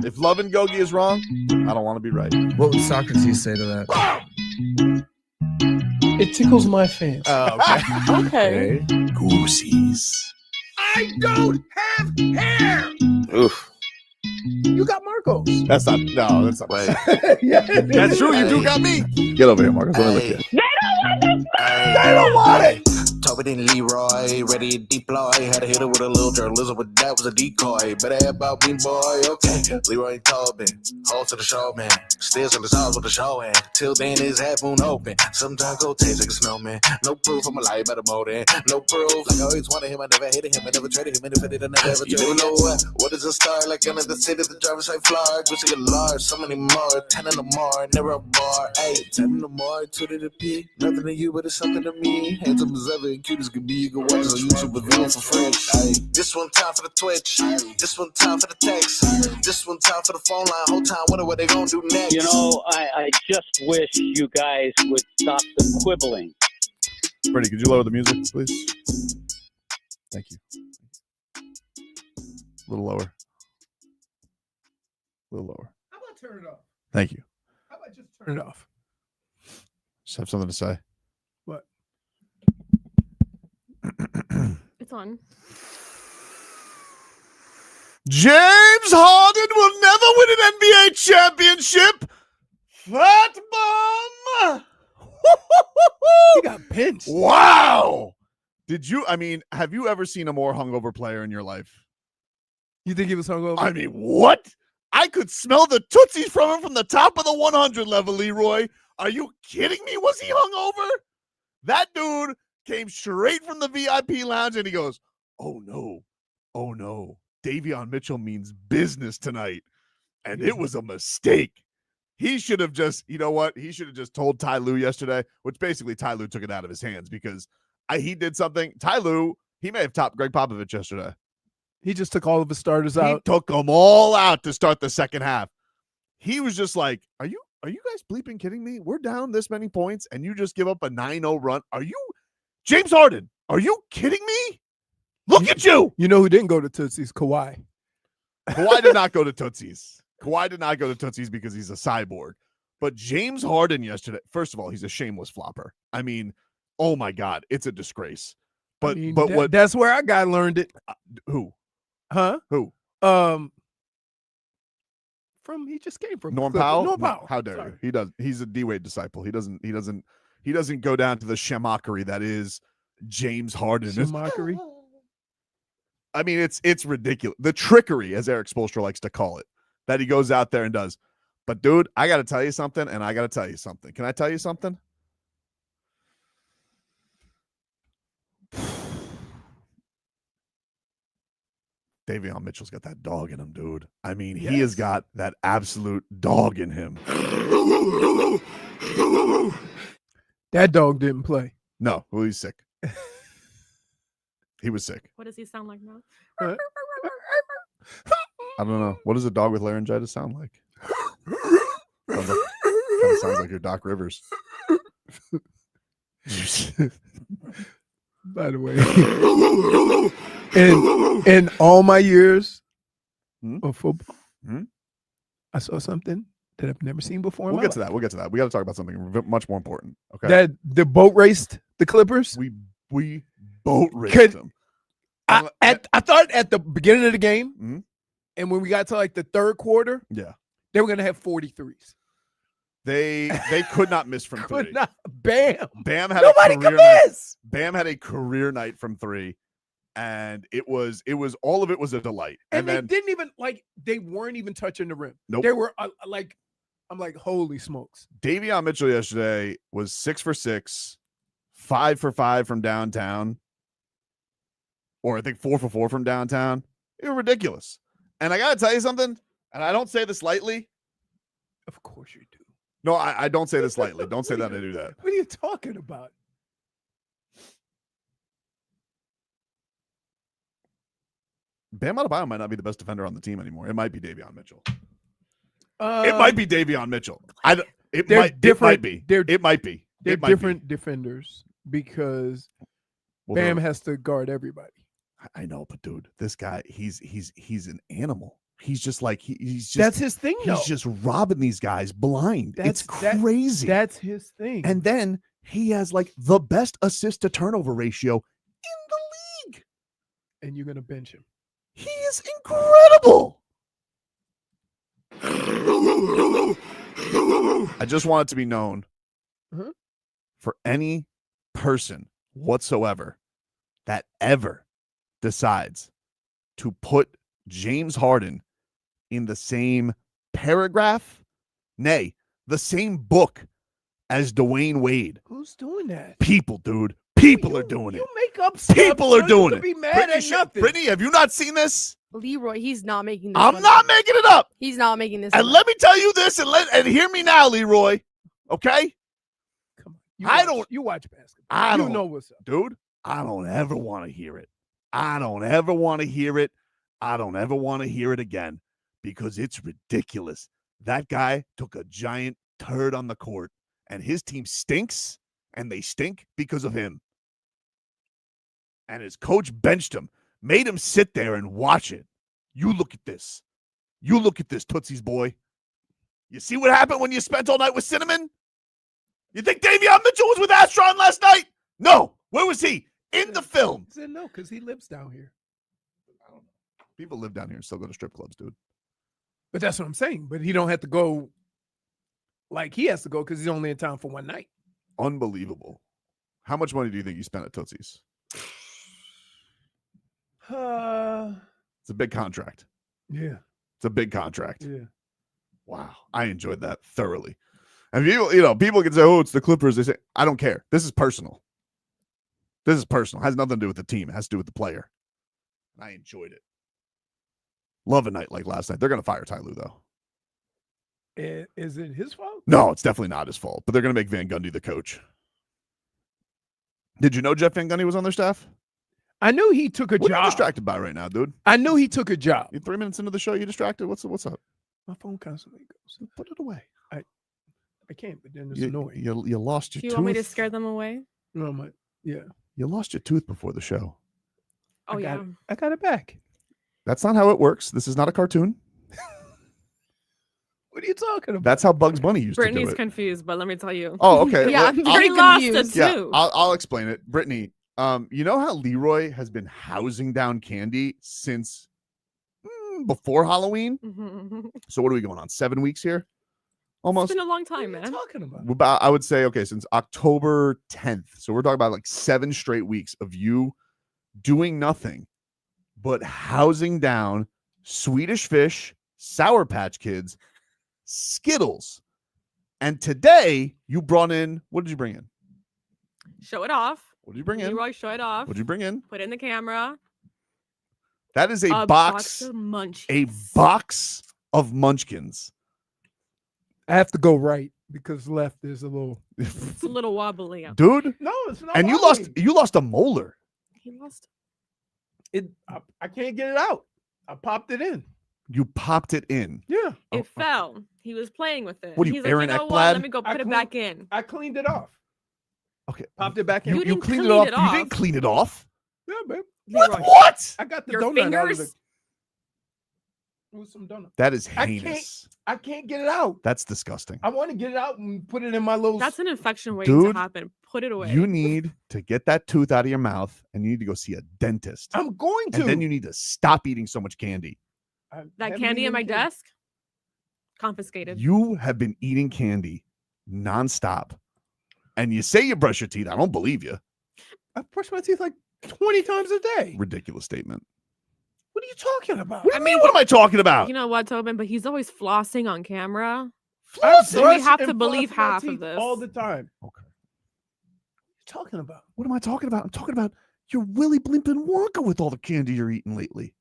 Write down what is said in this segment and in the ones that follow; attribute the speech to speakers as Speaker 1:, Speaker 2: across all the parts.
Speaker 1: If Love and Gogi is wrong, I don't want to be right.
Speaker 2: What would Socrates say to that?
Speaker 3: It tickles my fancy.
Speaker 2: Oh, okay.
Speaker 4: Okay.
Speaker 1: Goosies.
Speaker 3: I don't have hair.
Speaker 1: Oof.
Speaker 3: You got Marcos.
Speaker 1: That's not. No, that's not.
Speaker 5: Wait.
Speaker 3: Yeah,
Speaker 1: That's true. You do got me. Get over here, Marcus. Let me look at you.
Speaker 5: They
Speaker 3: don't want it.
Speaker 5: Tobin and Leroy, ready to deploy. Had to hit it with a little journalism, but that was a decoy. Better have about me, boy. Okay. Leroy and Tobin, hold to the show, man. Still in the stars with the show, and till then his half moon open. Sometimes go taste like a snowman. No proof I'm alive by the motor. No proof. Like I always wanted him, I never hated him, I never traded him, and if I did, I never ever traded him. You know what is a star? Like under the city, the driver's side floor. Gucci a large, so many more. 10 in the more, never a bar. 8, 10 in the more, 2 to the P. Nothing to you, but it's something to me. Handsome as ever, cute as could be. You can watch us on YouTube with viewing for free. This one time for the Twitch. This one time for the text. This one time for the phone line. Whole time wondering what they gonna do next.
Speaker 6: You know, I just wish you guys would stop the quibbling.
Speaker 1: Brittany, could you lower the music, please? Thank you. A little lower. A little lower.
Speaker 3: How about turn it off?
Speaker 1: Thank you.
Speaker 3: How about just turn it off?
Speaker 1: Just have something to say.
Speaker 3: What?
Speaker 4: It's on.
Speaker 1: James Harden will never win an NBA championship. Fat bum.
Speaker 3: He got pinched.
Speaker 1: Wow. Have you ever seen a more hungover player in your life?
Speaker 3: You think he was hungover?
Speaker 1: I mean, what? I could smell the Tootsies from him from the top of the 100 level, Leroy. Are you kidding me? Was he hungover? That dude came straight from the VIP lounge and he goes, oh no. Davion Mitchell means business tonight. And it was a mistake. He should have just, you know what? He should have just told Ty Lue yesterday, which basically Ty Lue took it out of his hands because he did something. Ty Lue, he may have topped Greg Popovich yesterday.
Speaker 3: He just took all of his starters out.
Speaker 1: He took them all out to start the second half. He was just like, are you guys bleeping kidding me? We're down this many points and you just give up a 9-0 run. Are you James Harden? Are you kidding me? Look at you.
Speaker 3: You know who didn't go to Tootsie's? Kawhi.
Speaker 1: Kawhi did not go to Tootsie's. Kawhi did not go to Tootsie's because he's a cyborg. But James Harden yesterday, first of all, he's a shameless flopper. I mean, oh my God, it's a disgrace. But
Speaker 3: that's where our guy learned it.
Speaker 1: Who?
Speaker 3: Huh?
Speaker 1: Who?
Speaker 3: He just came from
Speaker 1: Norm Powell.
Speaker 3: Norm Powell.
Speaker 1: How dare you? He's a D-Wade disciple. He doesn't go down to the shemockery that is James Harden.
Speaker 3: Shemockery.
Speaker 1: I mean, it's ridiculous. The trickery, as Eric Spoelstra likes to call it, that he goes out there and does. But dude, I got to tell you something, and I got to tell you something. Can I tell you something? Davion Mitchell's got that dog in him, dude. I mean, He has got that absolute dog in him.
Speaker 3: That dog didn't play.
Speaker 1: No, well, he's sick. He was sick.
Speaker 4: What does he sound like now?
Speaker 1: I don't know. What does a dog with laryngitis sound like? Kind of sounds like your Doc Rivers.
Speaker 3: By the way, in all my years of football, I saw something that I've never seen before.
Speaker 1: We'll get to that. We got to talk about something much more important. Okay.
Speaker 3: That the boat raced the Clippers.
Speaker 1: We boat raced them.
Speaker 3: I thought at the beginning of the game, and when we got to like the third quarter, they were gonna have 43s.
Speaker 1: They could not miss from three.
Speaker 3: Bam
Speaker 1: had
Speaker 3: nobody could miss.
Speaker 1: Bam had a career night from three, and it was all of it was a delight.
Speaker 3: And they didn't even they weren't even touching the rim.
Speaker 1: Nope.
Speaker 3: They were I'm like, holy smokes.
Speaker 1: Davion Mitchell yesterday was 6 for 6, 5 for 5 from downtown, or I think 4 for 4 from downtown. It was ridiculous. And I got to tell you something, and I don't say this lightly.
Speaker 3: Of course you do.
Speaker 1: No, I don't say this lightly. Don't say that I do that.
Speaker 3: What are you talking about?
Speaker 1: Bam Adebayo might not be the best defender on the team anymore. It might be Davion Mitchell. It might be Davion Mitchell. It might be. They're different
Speaker 3: defenders because Bam has to guard everybody.
Speaker 1: I know, but dude, this guy, he's an animal. he's just like he's just
Speaker 3: That's his thing.
Speaker 1: he's just robbing these guys blind. It's crazy.
Speaker 3: That's his thing.
Speaker 1: And then he has like the best assist to turnover ratio in the league.
Speaker 3: And you're gonna bench him.
Speaker 1: He is incredible. I just want it to be known for any person whatsoever that ever decides to put James Harden in the same paragraph, nay, the same book as Dwayne Wade.
Speaker 3: Who's doing that?
Speaker 1: People, dude. People are doing it.
Speaker 3: You make up stuff.
Speaker 1: People are
Speaker 3: so
Speaker 1: doing
Speaker 3: you
Speaker 1: it.
Speaker 3: Be mad at nothing.
Speaker 1: Brittany, have you not seen this?
Speaker 7: Leroy, he's not making this.
Speaker 1: I'm
Speaker 7: one
Speaker 1: not
Speaker 7: up.
Speaker 1: making it up.
Speaker 7: He's not making this.
Speaker 1: And
Speaker 7: one
Speaker 1: let
Speaker 7: up.
Speaker 1: me tell you this, and hear me now, Leroy. Okay?
Speaker 3: Come on. You watch basketball.
Speaker 1: I don't
Speaker 3: You know what's up.
Speaker 1: Dude, I don't ever want to hear it. I don't ever want to hear it. I don't ever want to hear it again because it's ridiculous. That guy took a giant turd on the court, and his team stinks, and they stink because of him. And his coach benched him, made him sit there and watch it. You look at this. You look at this, Tootsie's boy. You see what happened when you spent all night with Cinnamon? You think Davion Mitchell was with Astron last night? No. Where was he? In the film.
Speaker 3: I said no, because he lives down here.
Speaker 1: I don't know. People live down here and still go to strip clubs, dude.
Speaker 3: But that's what I'm saying. But he don't have to go like he has to go because he's only in town for one night.
Speaker 1: Unbelievable. How much money do you think you spent at Tootsie's? It's a big contract.
Speaker 3: Yeah.
Speaker 1: It's a big contract.
Speaker 3: Yeah.
Speaker 1: Wow. I enjoyed that thoroughly. And people can say, oh, it's the Clippers. They say, I don't care. This is personal. This is personal. It has nothing to do with the team. It has to do with the player. I enjoyed it. Love a night like last night. They're going to fire Ty Lue, though.
Speaker 3: Is it his fault?
Speaker 1: No, it's definitely not his fault. But they're going to make Van Gundy the coach. Did you know Jeff Van Gundy was on their staff?
Speaker 3: I knew he took a
Speaker 1: What are you
Speaker 3: job.
Speaker 1: distracted by right now, dude?
Speaker 3: I knew he took a job.
Speaker 1: You 3 minutes into the show, you distracted? What's up?
Speaker 3: My phone constantly goes.
Speaker 1: Put it away.
Speaker 3: I can't, but then it's
Speaker 1: You,
Speaker 3: annoying.
Speaker 1: you lost your
Speaker 4: Do you
Speaker 1: tooth.
Speaker 4: want me to scare them away?
Speaker 3: No, yeah.
Speaker 1: You lost your tooth before the show.
Speaker 4: Oh, yeah.
Speaker 3: I got it back.
Speaker 1: That's not how it works. This is not a cartoon.
Speaker 3: What are you talking about?
Speaker 1: That's how Bugs Bunny used to
Speaker 4: Brittany's
Speaker 1: do it.
Speaker 4: confused, but let me tell you.
Speaker 1: Oh, okay.
Speaker 7: Yeah, I'm very
Speaker 4: He lost a
Speaker 7: confused.
Speaker 1: Yeah,
Speaker 4: tooth.
Speaker 1: I'll explain it. Brittany, you know how Leroy has been housing down candy since before Halloween? So what are we going on? 7 weeks here? Almost.
Speaker 4: It's been a long
Speaker 3: What are
Speaker 4: time,
Speaker 3: you
Speaker 4: man.
Speaker 3: talking about?
Speaker 1: About, I would say, okay, since October 10th. So we're talking about like 7 straight weeks of you doing nothing but housing down Swedish Fish, Sour Patch Kids, Skittles. And today you brought in, what did you bring in?
Speaker 4: Show it off.
Speaker 1: What did you bring in?
Speaker 4: Leroy, show it off.
Speaker 1: What did you bring in?
Speaker 4: Put it in the camera.
Speaker 1: That is a box
Speaker 4: of munchies.
Speaker 1: a box of Munchkins.
Speaker 3: I have to go right because left is a little.
Speaker 4: It's a little wobbly.
Speaker 1: Dude,
Speaker 3: No, it's not.
Speaker 1: and you lost a molar.
Speaker 4: He lost.
Speaker 3: it. I can't get it out. I popped it in.
Speaker 1: You popped it in.
Speaker 3: Yeah,
Speaker 4: It fell. He was playing with it.
Speaker 1: What are you,
Speaker 4: He's
Speaker 1: Aaron
Speaker 4: like, you know
Speaker 1: Ekblad?
Speaker 4: what? Let me go
Speaker 3: I
Speaker 4: put it
Speaker 3: clean-
Speaker 4: back in.
Speaker 3: I cleaned it off.
Speaker 1: Okay.
Speaker 3: Popped it back in.
Speaker 4: You
Speaker 1: You
Speaker 4: didn't
Speaker 1: cleaned it
Speaker 4: clean
Speaker 1: off.
Speaker 4: it
Speaker 1: You
Speaker 4: off.
Speaker 1: didn't clean it off.
Speaker 3: Yeah, babe.
Speaker 4: Leroy,
Speaker 1: What?
Speaker 3: I got the
Speaker 4: Your
Speaker 3: donut out of
Speaker 4: fingers?
Speaker 3: the. It was some donut.
Speaker 1: That is
Speaker 3: I can't-
Speaker 1: heinous.
Speaker 3: I can't get it out.
Speaker 1: That's disgusting.
Speaker 3: I want to get it out and put it in my little.
Speaker 4: That's an infection waiting
Speaker 1: Dude,
Speaker 4: to happen. Put it away.
Speaker 1: You need to get that tooth out of your mouth and you need to go see a dentist.
Speaker 3: I'm going to.
Speaker 1: And then you need to stop eating so much candy.
Speaker 3: I
Speaker 4: that
Speaker 3: haven't
Speaker 4: candy
Speaker 3: eaten
Speaker 4: in my
Speaker 3: candy.
Speaker 4: desk, confiscated.
Speaker 1: You have been eating candy nonstop. And you say you brush your teeth. I don't believe you.
Speaker 3: I brush my teeth like 20 times a day.
Speaker 1: Ridiculous statement.
Speaker 3: What are you talking about?
Speaker 1: What do you mean? What am I talking about?
Speaker 4: You know what, Tobin? But he's always flossing on camera.
Speaker 3: I
Speaker 4: So we
Speaker 3: brush
Speaker 4: have
Speaker 3: and
Speaker 4: to believe
Speaker 3: floss my
Speaker 4: half of
Speaker 3: teeth
Speaker 4: this.
Speaker 3: all the time.
Speaker 1: Okay.
Speaker 3: What are you talking about?
Speaker 1: What am I talking about? I'm talking about your Willy Blimpin' Wonka with all the candy you're eating lately.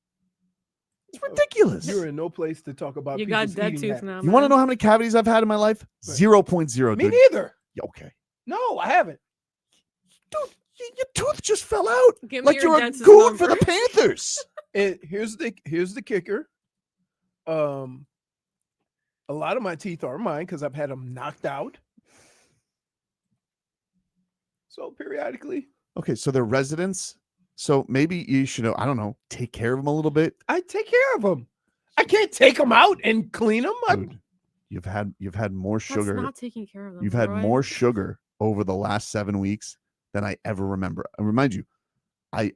Speaker 1: It's ridiculous.
Speaker 3: You're in no place to talk about.
Speaker 4: You got
Speaker 3: people's
Speaker 4: dead
Speaker 3: eating
Speaker 4: tooth
Speaker 3: habits.
Speaker 4: now.
Speaker 1: You want to
Speaker 4: man.
Speaker 1: know how many cavities I've had in my life?
Speaker 3: Right.
Speaker 1: 0.0,
Speaker 3: Me
Speaker 1: dude.
Speaker 3: neither.
Speaker 1: Yeah, okay.
Speaker 3: No, I haven't.
Speaker 1: Dude, your tooth just fell out.
Speaker 4: Give me
Speaker 1: Like
Speaker 4: your
Speaker 1: you're a
Speaker 4: dentist
Speaker 1: goon for the
Speaker 4: number.
Speaker 1: Panthers.
Speaker 3: And here's the kicker. A lot of my teeth are mine because I've had them knocked out. So periodically,
Speaker 1: Okay, so they're residents. So maybe you should, I don't know, take care of them a little bit.
Speaker 3: I take care of them. I can't take them out and clean them.
Speaker 1: Dude, you've had more sugar.
Speaker 4: That's not taking care of them.
Speaker 1: You've had
Speaker 4: Leroy.
Speaker 1: more sugar over the last 7 weeks than I ever remember. I remind you, I've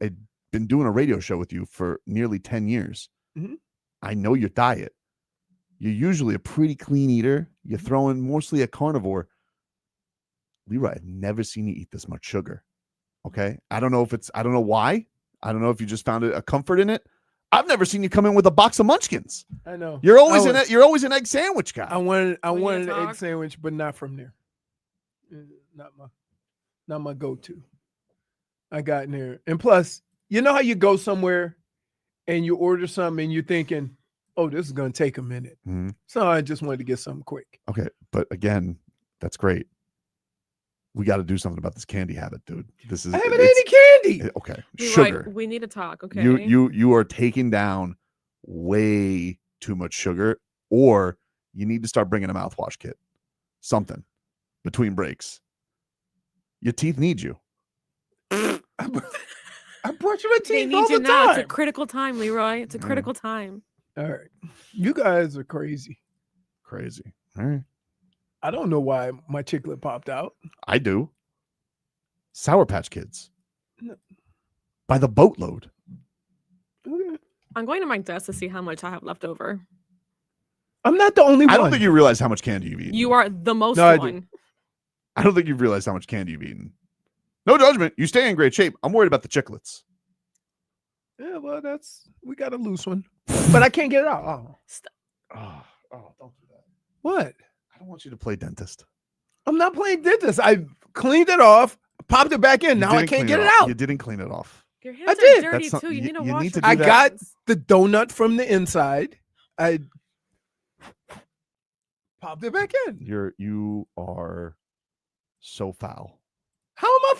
Speaker 1: been doing a radio show with you for nearly 10 years.
Speaker 3: Mhm.
Speaker 1: I know your diet. You're usually a pretty clean eater. You're throwing mostly a carnivore. Leroy, I've never seen you eat this much sugar. Okay. I don't know why. I don't know if you just found a comfort in it. I've never seen you come in with a box of munchkins.
Speaker 3: I know.
Speaker 1: You're always an egg sandwich guy.
Speaker 3: I wanted
Speaker 4: We
Speaker 3: an
Speaker 4: need to
Speaker 3: egg
Speaker 4: talk.
Speaker 3: sandwich, but not from there. Not my go-to. I got in there. And plus, you know how you go somewhere and you order something and you're thinking, oh, this is going to take a minute.
Speaker 1: Mhm.
Speaker 3: So I just wanted to get something quick.
Speaker 1: Okay. But again, that's great. We got to do something about this candy habit, dude. This is
Speaker 3: I haven't had any candy.
Speaker 1: okay.
Speaker 4: Leroy,
Speaker 1: Sugar.
Speaker 4: we need to talk, okay?
Speaker 1: You are taking down way too much sugar, or you need to start bringing a mouthwash kit. Something between breaks. Your teeth need you.
Speaker 3: I brush my
Speaker 4: They
Speaker 3: teeth
Speaker 4: need
Speaker 3: all
Speaker 4: you
Speaker 3: the
Speaker 4: now.
Speaker 3: time.
Speaker 4: It's a critical time, Leroy. It's a
Speaker 1: Mm.
Speaker 4: critical time.
Speaker 3: All right. You guys are crazy.
Speaker 1: Crazy. All right.
Speaker 3: I don't know why my chiclet popped out.
Speaker 1: I do. Sour Patch Kids.
Speaker 3: No.
Speaker 1: By the boatload.
Speaker 3: Okay.
Speaker 4: I'm going to my desk to see how much I have left over.
Speaker 3: I'm not the only one.
Speaker 1: I don't think you realize how much candy you've eaten.
Speaker 4: You are the most
Speaker 3: No, I do.
Speaker 4: one.
Speaker 1: I don't think you've realized how much candy you've eaten. No judgment. You stay in great shape. I'm worried about the chiclets.
Speaker 3: Yeah, well, we got a loose one. But I can't get it out. Oh.
Speaker 1: Don't do that.
Speaker 3: What?
Speaker 1: I don't want you to play dentist.
Speaker 3: I'm not playing dentist. I cleaned it off, popped it back in.
Speaker 1: You
Speaker 3: Now I
Speaker 1: didn't
Speaker 3: can't
Speaker 1: clean
Speaker 3: get it
Speaker 1: off.
Speaker 3: out.
Speaker 1: You didn't clean it off.
Speaker 4: Your hands are
Speaker 3: did.
Speaker 4: dirty
Speaker 1: That's not-
Speaker 4: too. You need to
Speaker 1: you
Speaker 4: wash
Speaker 1: need to
Speaker 4: your
Speaker 1: do
Speaker 3: I
Speaker 1: that.
Speaker 3: got
Speaker 4: hands.
Speaker 3: the donut from the inside. I popped it back in.
Speaker 1: You are so foul.
Speaker 3: How am I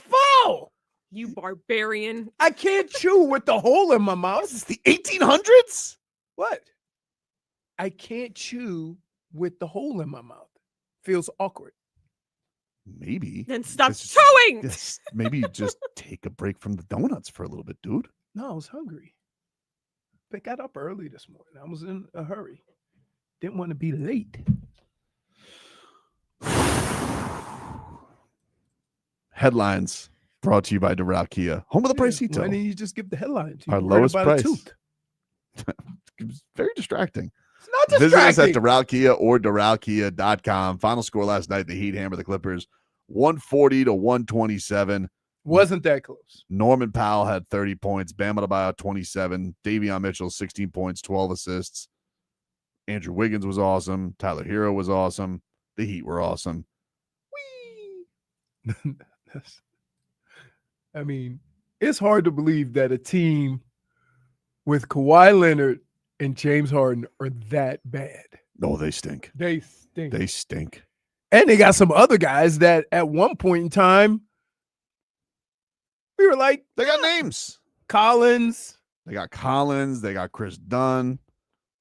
Speaker 3: foul?
Speaker 4: You barbarian.
Speaker 3: I can't chew with the hole in my mouth.
Speaker 1: This is the 1800s?
Speaker 3: What? I can't chew with the hole in my mouth. Feels awkward.
Speaker 1: Maybe.
Speaker 4: Then stop
Speaker 1: This is-
Speaker 4: chewing.
Speaker 1: Maybe just take a break from the donuts for a little bit, dude.
Speaker 3: No, I was hungry. But got up early this morning. I was in a hurry. Didn't want to be late.
Speaker 1: Headlines brought to you by Doral Kia, home of the
Speaker 3: Why
Speaker 1: Pricito.
Speaker 3: didn't you just give the headline to
Speaker 1: Our
Speaker 3: you? Right
Speaker 1: lowest
Speaker 3: about a
Speaker 1: price.
Speaker 3: tooth.
Speaker 1: It was very distracting.
Speaker 3: It's not
Speaker 1: Visit us at
Speaker 3: distracting.
Speaker 1: Doral Kia or DoralKia.com. Final score last night: the Heat hammered the Clippers, 140-127.
Speaker 3: Wasn't that close.
Speaker 1: Norman Powell had 30 points. Bam Adebayo 27. Davion Mitchell 16 points, 12 assists. Andrew Wiggins was awesome. Tyler Hero was awesome. The Heat were awesome.
Speaker 3: I mean, it's hard to believe that a team with Kawhi Leonard and James Harden are that bad.
Speaker 1: Oh, they stink.
Speaker 3: They stink.
Speaker 1: They stink.
Speaker 3: And they got some other guys that at one point in time, we were like,
Speaker 1: They got names.
Speaker 3: Collins.
Speaker 1: They got Collins. They got Chris Dunn.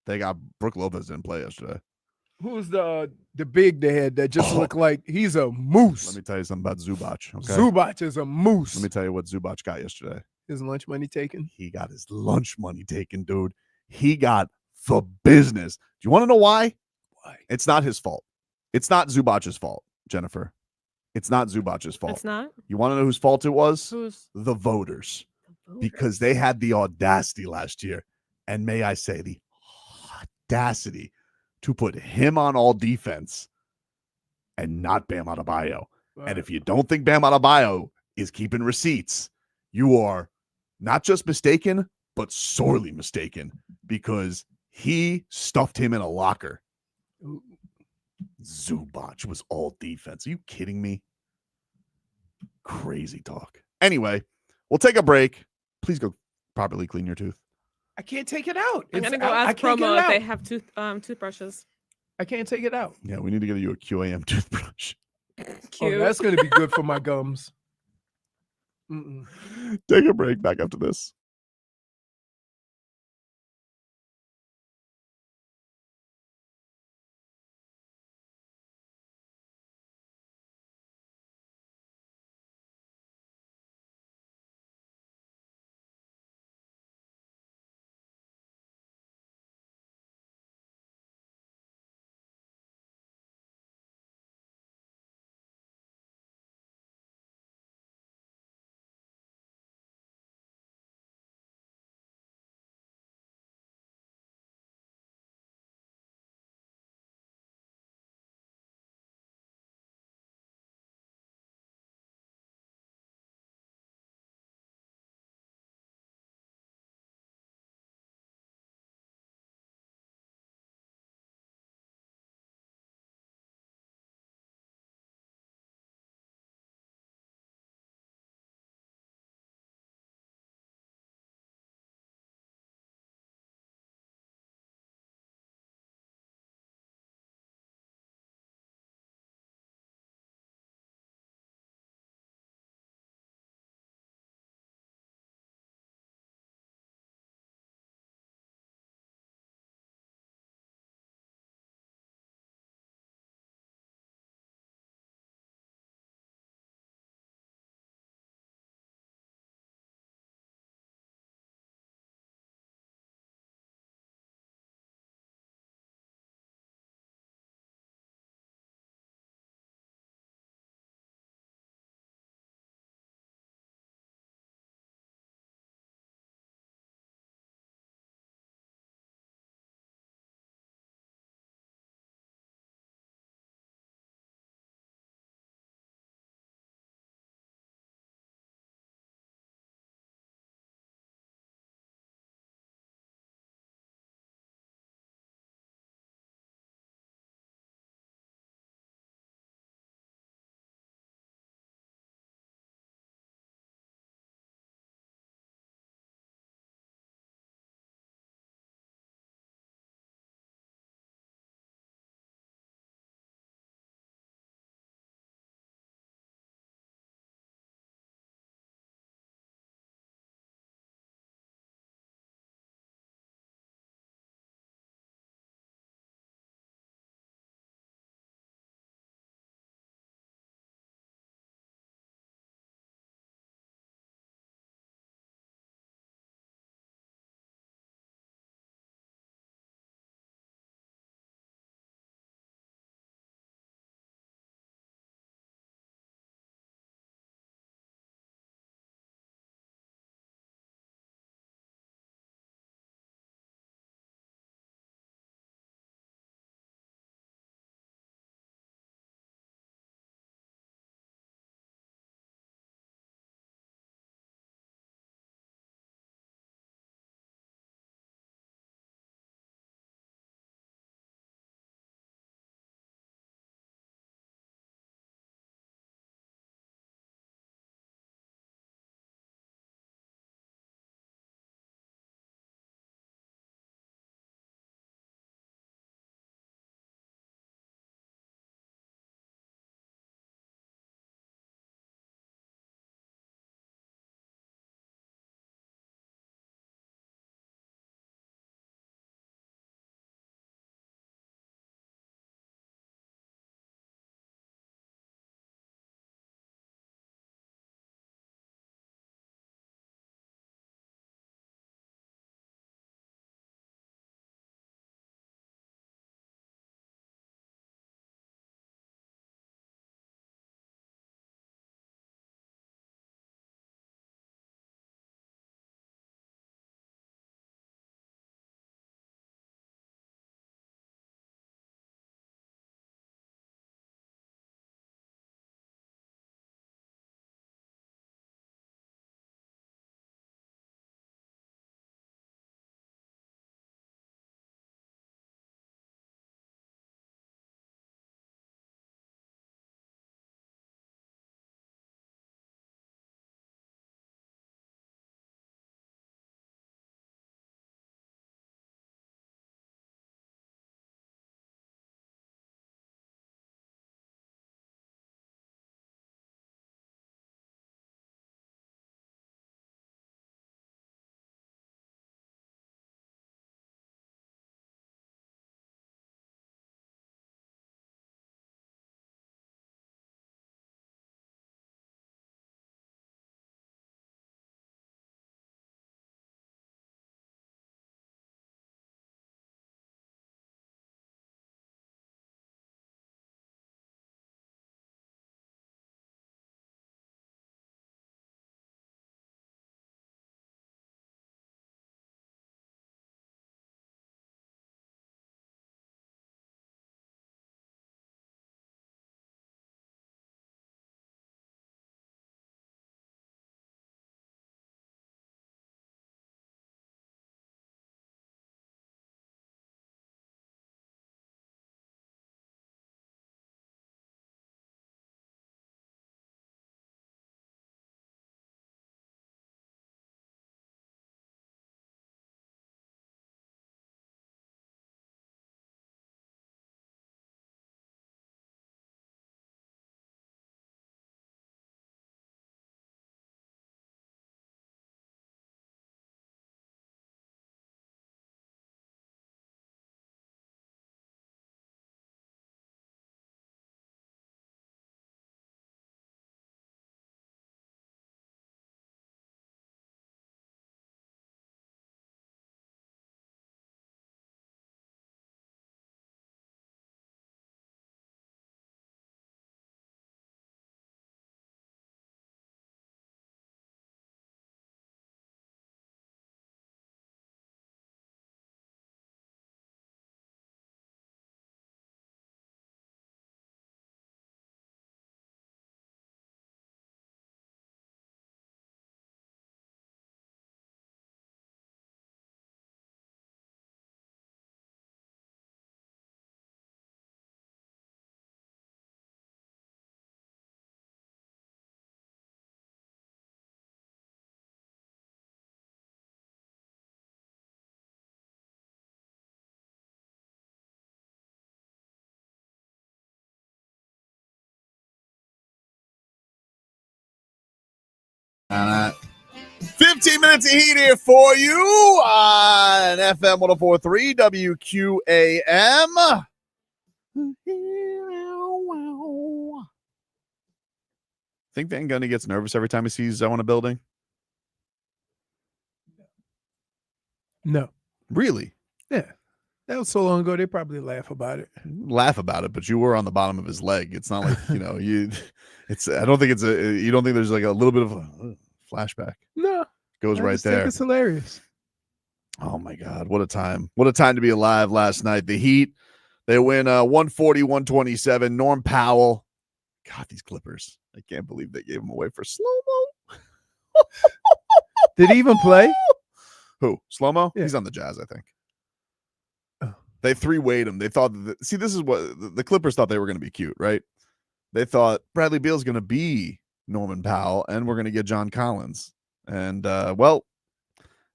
Speaker 1: They got Brook Lopez didn't play yesterday.
Speaker 3: Who's the big they had that just looked like he's a moose?
Speaker 1: Let me tell you something about Zubac. Okay.
Speaker 3: Zubac is a moose.
Speaker 1: Let me tell you what Zubac got yesterday.
Speaker 3: His lunch money taken.
Speaker 1: He got his lunch money taken, dude. He got the business. Do you want to know why?
Speaker 3: Why?
Speaker 1: It's not his fault. It's not Zubac's fault, Jennifer. It's not Zubac's fault.
Speaker 4: It's not.
Speaker 1: You want to know whose fault it was?
Speaker 4: Who's
Speaker 1: The voters.
Speaker 4: the
Speaker 1: Because
Speaker 4: voters?
Speaker 1: they had the audacity last year. And may I say, the audacity to put him on all defense and not Bam Adebayo. And if you don't think Bam Adebayo is keeping receipts, you are not just mistaken, but sorely mistaken, because he stuffed him in a locker. Zubac was all defense. Are you kidding me? Crazy talk. Anyway, we'll take a break. Please go properly clean your tooth.
Speaker 3: I can't take it out.
Speaker 4: I'm gonna
Speaker 3: It's
Speaker 4: go
Speaker 3: out. I
Speaker 4: ask
Speaker 3: can't get
Speaker 4: promo
Speaker 3: it
Speaker 4: if they
Speaker 3: out.
Speaker 4: have toothbrushes.
Speaker 3: I can't take it out.
Speaker 1: Yeah, we need to get you a QAM toothbrush.
Speaker 3: Oh,
Speaker 4: Cute.
Speaker 3: that's going to be good for my gums. Mm-mm.
Speaker 1: Take a break. Back after this. 15 minutes of heat here for you on FM 104.3 WQAM. Think Van Gundy gets nervous every time he sees Zoe in a building?
Speaker 3: No.
Speaker 1: Really?
Speaker 3: Yeah. That was so long ago, they probably laugh about it.
Speaker 1: Laugh about it, but you were on the bottom of his leg. It's not like, you know, you don't think there's like a little bit of a flashback.
Speaker 3: No.
Speaker 1: Goes
Speaker 3: I
Speaker 1: right
Speaker 3: just think
Speaker 1: there.
Speaker 3: it's hilarious.
Speaker 1: Oh my God. What a time. What a time to be alive last night. The Heat, they win 140-127. Norm Powell. God, these Clippers. I can't believe they gave him away for slow-mo.
Speaker 3: Did he even play?
Speaker 1: Who? Slow-mo?
Speaker 3: Yeah.
Speaker 1: He's on the Jazz, I think.
Speaker 3: Oh.
Speaker 1: They three-wayed him. They thought this is what the Clippers thought they were going to be cute, right? They thought Bradley Beal's going to be Norman Powell, and we're going to get John Collins. And, well,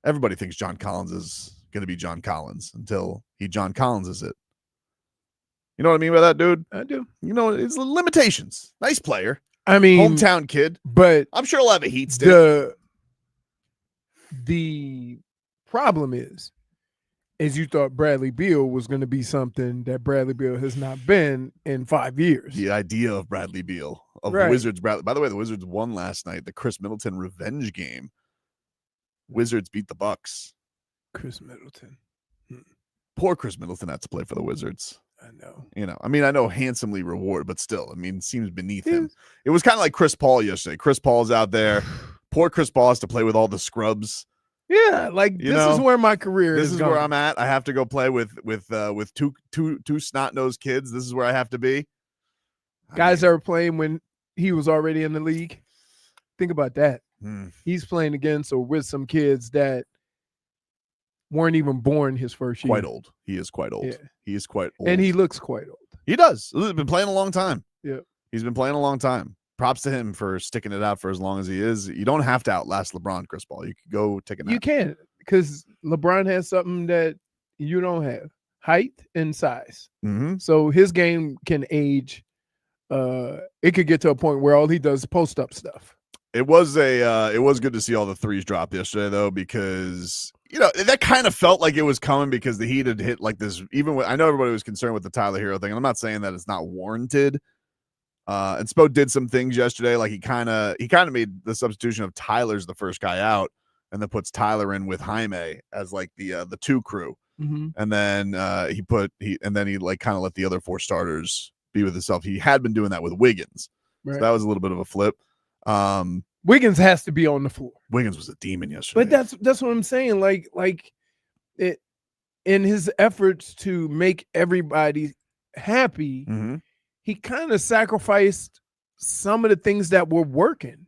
Speaker 1: everybody thinks John Collins is going to be John Collins until he John Collins is it. You know what I mean by that, dude?
Speaker 3: I do.
Speaker 1: You know, it's limitations. Nice player.
Speaker 3: I mean,
Speaker 1: Hometown kid.
Speaker 3: but
Speaker 1: I'm sure he'll have a Heat stick.
Speaker 3: The problem is you thought Bradley Beal was going to be something that Bradley Beal has not been in 5 years.
Speaker 1: The idea of Bradley Beal, of
Speaker 3: Right.
Speaker 1: Wizards. By the way, the Wizards won last night, the Chris Middleton revenge game. Wizards beat the Bucks.
Speaker 3: Chris Middleton.
Speaker 1: Poor Chris Middleton had to play for the Wizards.
Speaker 3: I know.
Speaker 1: You know, I mean, I know handsomely rewarded, but still, I mean, it seems beneath him. It was kind of like Chris Paul yesterday. Chris Paul's out there. Poor Chris Paul has to play with all the scrubs.
Speaker 3: Yeah, like
Speaker 1: You
Speaker 3: this
Speaker 1: know,
Speaker 3: is where my career
Speaker 1: This is
Speaker 3: gone.
Speaker 1: where I'm at. I have to go play with two snot-nosed kids. This is where I have to be.
Speaker 3: Guys that were playing when he was already in the league. Think about that. He's playing against or with some kids that weren't even born his first year.
Speaker 1: Quite old. He is quite old.
Speaker 3: Yeah.
Speaker 1: He is quite old.
Speaker 3: And he looks quite old.
Speaker 1: He does. He's been playing a long time.
Speaker 3: Yeah.
Speaker 1: He's been playing a long time. Props to him for sticking it out for as long as he is. You don't have to outlast LeBron, Chris Paul. You can go take a nap.
Speaker 3: You can, because LeBron has something that you don't have: height and size.
Speaker 1: Mm-hmm.
Speaker 3: So his game can age. It could get to a point where all he does is post up stuff.
Speaker 1: It was good to see all the threes drop yesterday, though, because you know that kind of felt like it was coming because the Heat had hit like this. Even with, I know everybody was concerned with the Tyler Hero thing, and I'm not saying that it's not warranted. And Spo did some things yesterday, like he kind of made the substitution of Tyler's the first guy out, and then puts Tyler in with Jaime as like the two crew, and then he like kind of let the other four starters be with himself. He had been doing that with Wiggins,
Speaker 3: Right.
Speaker 1: so that was a little bit of a flip.
Speaker 3: Wiggins has to be on the floor.
Speaker 1: Wiggins was a demon yesterday.
Speaker 3: But that's what I'm saying. Like it in his efforts to make everybody happy, he kind of sacrificed some of the things that were working.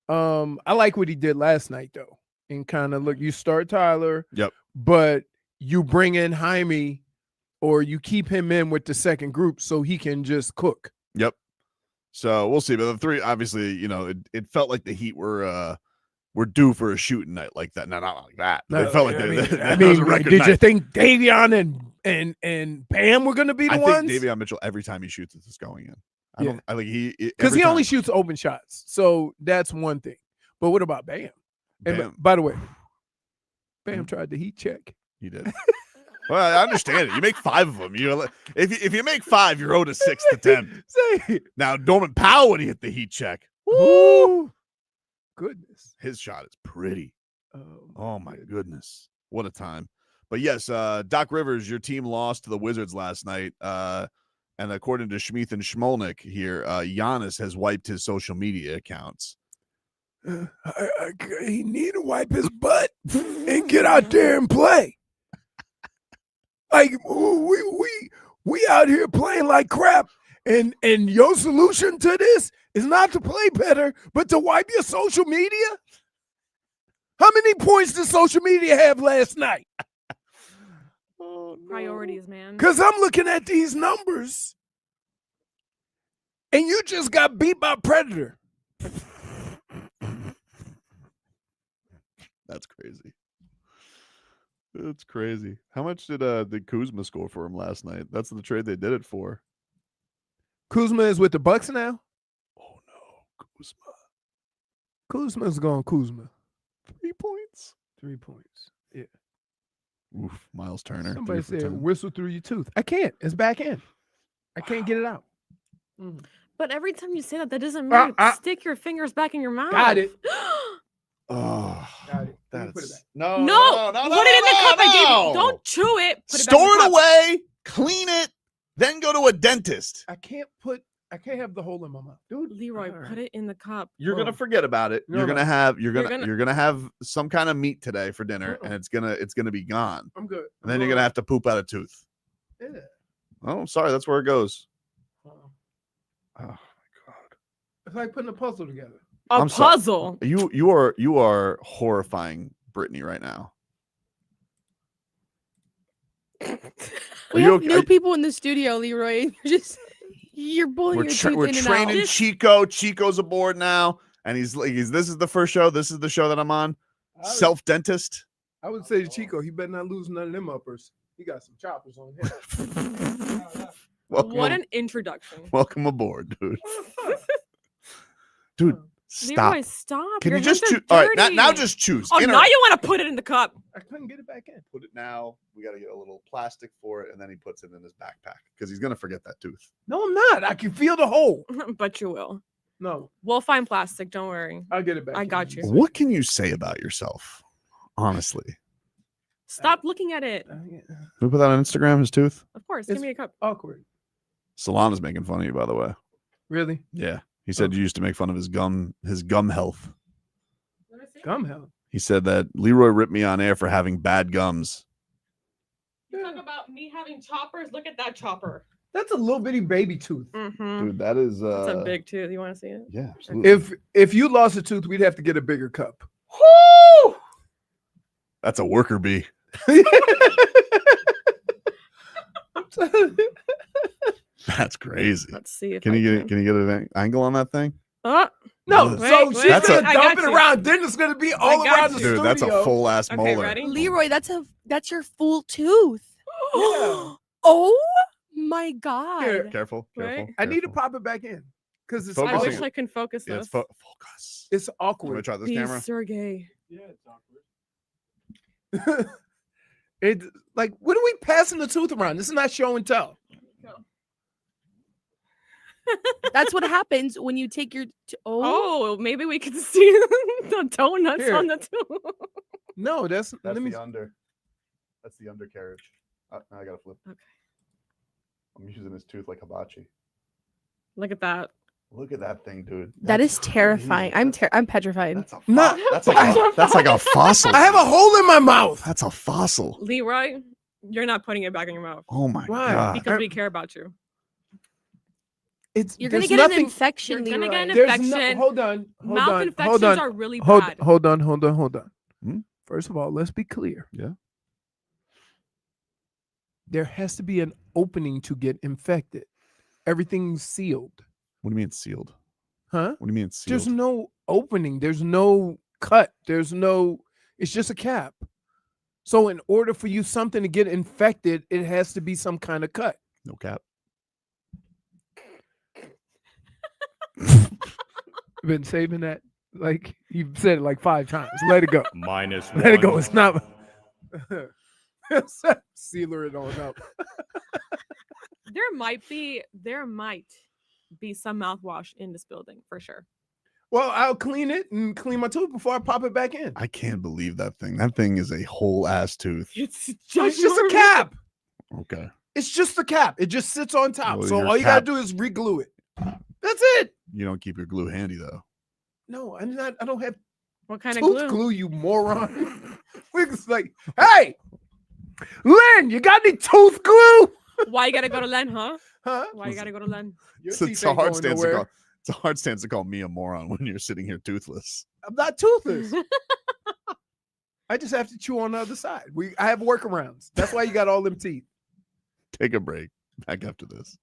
Speaker 3: I like what he did last night though. And kind of look, you start Tyler,
Speaker 1: Yep.
Speaker 3: but you bring in Jaime or you keep him in with the second group so he can just cook.
Speaker 1: Yep. So we'll see. But the three, obviously, you know, it felt like the Heat were due for a shooting night like that. No, not like that. But it felt like
Speaker 3: I
Speaker 1: that
Speaker 3: mean,
Speaker 1: was a record
Speaker 3: did you
Speaker 1: night.
Speaker 3: think Davion and Bam were going to be the
Speaker 1: I
Speaker 3: ones?
Speaker 1: think Davion Mitchell every time he shoots it's going in. I think
Speaker 3: because he only shoots open shots, so that's one thing. But what about Bam? And
Speaker 1: Bam.
Speaker 3: by the way, Bam tried the heat check.
Speaker 1: He did. Well, I understand it. You make 5 of them. If you make 5, you're owed a 6 to 10.
Speaker 3: Say,
Speaker 1: Now Norman Powell when he hit the heat check.
Speaker 3: ooh, goodness.
Speaker 1: His shot is pretty. Oh my
Speaker 3: goodness.
Speaker 1: goodness. What a time. But yes, Doc Rivers, your team lost to the Wizards last night. And according to Schmeeth and Schmolnick here, Giannis has wiped his social media accounts.
Speaker 3: He need to wipe his butt and get out there and play. Like we out here playing like crap, and your solution to this is not to play better, but to wipe your social media. How many points did social media have last night?
Speaker 4: Priorities, man.
Speaker 3: Because I'm looking at these numbers, and you just got beat by Predator.
Speaker 1: That's crazy. That's crazy. How much did Kuzma score for him last night? That's the trade they did it for.
Speaker 3: Kuzma is with the Bucks now.
Speaker 1: Oh no, Kuzma.
Speaker 3: Kuzma's going Kuzma.
Speaker 1: 3 points.
Speaker 3: 3 points. Yeah.
Speaker 1: Oof, Miles Turner.
Speaker 3: Somebody
Speaker 1: 3 for
Speaker 3: said
Speaker 1: 10.
Speaker 3: whistle through your tooth. I can't. It's back in. I can't get it out.
Speaker 4: But every time you say that, that doesn't mean you stick your fingers back in your mouth.
Speaker 3: Got it.
Speaker 1: Oh,
Speaker 3: Got it. Let me put it
Speaker 1: that's
Speaker 3: back.
Speaker 1: no,
Speaker 4: No, put it in the cup I gave you. Don't chew it. Put it back in
Speaker 1: Store
Speaker 4: the
Speaker 1: it
Speaker 4: cup.
Speaker 1: away, clean it, then go to a dentist.
Speaker 3: I can't have the hole in my mouth. Dude.
Speaker 4: Leroy,
Speaker 3: All right.
Speaker 4: put it in the cup.
Speaker 1: You're
Speaker 3: Bro.
Speaker 1: gonna forget about it.
Speaker 3: No,
Speaker 1: You're
Speaker 3: no.
Speaker 1: gonna have some kind of meat today for dinner, and it's gonna be gone.
Speaker 3: I'm good.
Speaker 1: And then you're gonna have to poop out a tooth.
Speaker 3: Yeah.
Speaker 1: Oh, sorry, that's where it goes.
Speaker 3: Oh.
Speaker 1: Oh my god.
Speaker 3: It's like putting a puzzle together.
Speaker 4: A
Speaker 1: I'm sorry.
Speaker 4: puzzle.
Speaker 1: You are horrifying Brittany right now.
Speaker 7: We
Speaker 1: you
Speaker 7: have
Speaker 1: okay?
Speaker 7: new people in the studio, Leroy. You're pulling your tooth
Speaker 1: We're
Speaker 7: in and
Speaker 1: training
Speaker 7: out.
Speaker 1: Chico. Chico's aboard now, and he's this is the first show. This is the show that I'm on. Self dentist.
Speaker 3: I would say to Chico, he better not lose none of them uppers. He got some choppers on him.
Speaker 4: What an introduction.
Speaker 1: Welcome aboard, dude. Dude, stop.
Speaker 4: Leroy, stop.
Speaker 1: Can
Speaker 4: Your
Speaker 1: you just
Speaker 4: hands are
Speaker 1: choose? All right, now
Speaker 4: dirty.
Speaker 1: just choose.
Speaker 4: Oh,
Speaker 1: In or-
Speaker 4: now you want to put it in the cup.
Speaker 3: I couldn't get it back in.
Speaker 1: Put it now. We got to get a little plastic for it, and then he puts it in his backpack because he's gonna forget that tooth.
Speaker 3: No, I'm not. I can feel the hole.
Speaker 4: But you will.
Speaker 3: No,
Speaker 4: We'll find plastic. Don't worry.
Speaker 3: I'll get it back.
Speaker 4: I
Speaker 3: in.
Speaker 4: got you.
Speaker 1: What can you say about yourself? Honestly,
Speaker 4: Stop looking at it.
Speaker 3: Yeah.
Speaker 1: can we put that on Instagram? His tooth.
Speaker 4: Of course.
Speaker 3: It's-
Speaker 4: Give me a cup.
Speaker 3: Awkward.
Speaker 1: Solana's making fun of you, by the way.
Speaker 3: Really?
Speaker 1: Yeah, he said you used to make fun of his gum health.
Speaker 3: Gum hell.
Speaker 1: He said that Leroy ripped me on air for having bad gums.
Speaker 4: You talk about me having choppers. Look at that chopper.
Speaker 3: That's a little bitty baby tooth.
Speaker 4: Mm-hmm.
Speaker 1: Dude, that is
Speaker 4: It's a big tooth. You want to see it?
Speaker 1: Yeah, absolutely.
Speaker 3: If you lost a tooth, we'd have to get a bigger cup.
Speaker 1: Woo! That's a worker bee. That's crazy.
Speaker 4: Let's see if
Speaker 1: Can
Speaker 4: I
Speaker 1: you get an angle on that thing?
Speaker 4: Oh,
Speaker 3: No,
Speaker 1: Wait,
Speaker 3: so
Speaker 4: wait,
Speaker 3: she's
Speaker 1: That's
Speaker 3: gonna
Speaker 1: a-
Speaker 3: dump
Speaker 4: I
Speaker 3: it
Speaker 4: got
Speaker 3: around. Then it's gonna be all
Speaker 4: got
Speaker 3: around the
Speaker 4: you.
Speaker 3: studio.
Speaker 1: Dude, that's a full ass
Speaker 4: okay,
Speaker 1: molar.
Speaker 4: ready?
Speaker 7: Leroy, that's your full tooth.
Speaker 3: Yeah.
Speaker 7: Oh my god.
Speaker 3: Here,
Speaker 1: Careful,
Speaker 4: Right?
Speaker 1: careful.
Speaker 3: I need to
Speaker 1: careful.
Speaker 3: pop it back in because it's
Speaker 1: Focus
Speaker 4: I
Speaker 1: on
Speaker 4: wish
Speaker 1: it.
Speaker 4: I can focus
Speaker 1: Yeah,
Speaker 4: this.
Speaker 1: it's focus.
Speaker 3: it's
Speaker 1: I'm gonna
Speaker 3: awkward.
Speaker 1: try this
Speaker 4: Be
Speaker 1: camera.
Speaker 4: Sergey.
Speaker 3: Yeah, it's awkward. It like what are we passing the tooth around? This is not show and tell.
Speaker 7: That's what happens when you take your
Speaker 4: Oh, maybe we could see the donuts
Speaker 3: Here.
Speaker 4: on the tooth.
Speaker 3: No, that's
Speaker 1: That's
Speaker 3: let me.
Speaker 1: the under. That's the undercarriage. I gotta flip.
Speaker 4: Okay.
Speaker 1: I'm using his tooth like hibachi.
Speaker 4: Look at that.
Speaker 1: Look at that thing, dude.
Speaker 7: That is
Speaker 1: That's
Speaker 7: terrifying.
Speaker 1: crazy.
Speaker 7: I'm petrified.
Speaker 1: That's a
Speaker 3: Not-
Speaker 1: that's like a fossil.
Speaker 3: I have a hole in my mouth.
Speaker 1: That's a fossil.
Speaker 4: Leroy, you're not putting it back in your mouth
Speaker 1: Oh my
Speaker 3: Why?
Speaker 1: god.
Speaker 4: because we care about you.
Speaker 3: It's
Speaker 7: You're gonna
Speaker 3: there's
Speaker 7: get an
Speaker 3: nothing.
Speaker 7: infection,
Speaker 4: You're gonna
Speaker 7: Leroy.
Speaker 4: get an
Speaker 3: There's
Speaker 4: infection.
Speaker 3: hold on. Hold
Speaker 4: Mouth
Speaker 3: on.
Speaker 4: infections
Speaker 3: Hold on.
Speaker 4: are really
Speaker 3: Hold
Speaker 4: bad.
Speaker 3: on.
Speaker 1: Hmm?
Speaker 3: First of all, let's be clear.
Speaker 1: Yeah.
Speaker 3: There has to be an opening to get infected. Everything's sealed.
Speaker 1: What do you mean it's sealed?
Speaker 3: Huh?
Speaker 1: What do you mean it's sealed?
Speaker 3: There's no opening. There's no cut. There's no, it's just a cap. So in order for you something to get infected, it has to be some kind of cut.
Speaker 1: No cap.
Speaker 3: Been saving that. Like you said it like 5 times. Let it go.
Speaker 8: Minus
Speaker 3: Let it go.
Speaker 8: one.
Speaker 3: It's not. Sealer it on up.
Speaker 4: There might be some mouthwash in this building for sure.
Speaker 3: Well, I'll clean it and clean my tooth before I pop it back in.
Speaker 1: I can't believe that thing. That thing is a whole ass tooth.
Speaker 4: It's
Speaker 3: So it's just a cap.
Speaker 1: Okay.
Speaker 3: It's just a cap. It just sits on top.
Speaker 1: Well,
Speaker 3: so
Speaker 1: your
Speaker 3: all you gotta
Speaker 1: cap-
Speaker 3: do is re-glue it. That's it.
Speaker 1: You don't keep your glue handy though.
Speaker 3: No, I'm not. I don't have
Speaker 4: What kind of
Speaker 3: tooth
Speaker 4: glue?
Speaker 3: glue, you moron. We're just like, hey, Lynn, you got any tooth glue?
Speaker 4: Why you gotta go to Len, huh?
Speaker 3: Huh?
Speaker 4: Why you gotta go to Len?
Speaker 3: Your
Speaker 1: It's,
Speaker 3: teeth
Speaker 1: a
Speaker 3: ain't
Speaker 1: hard
Speaker 3: going
Speaker 1: stance to
Speaker 3: nowhere.
Speaker 1: call. It's a hard stance to call me a moron when you're sitting here toothless.
Speaker 3: I'm not toothless. I just have to chew on the other side. I have workarounds. That's why you got all them teeth.
Speaker 1: Take a break. Back after this.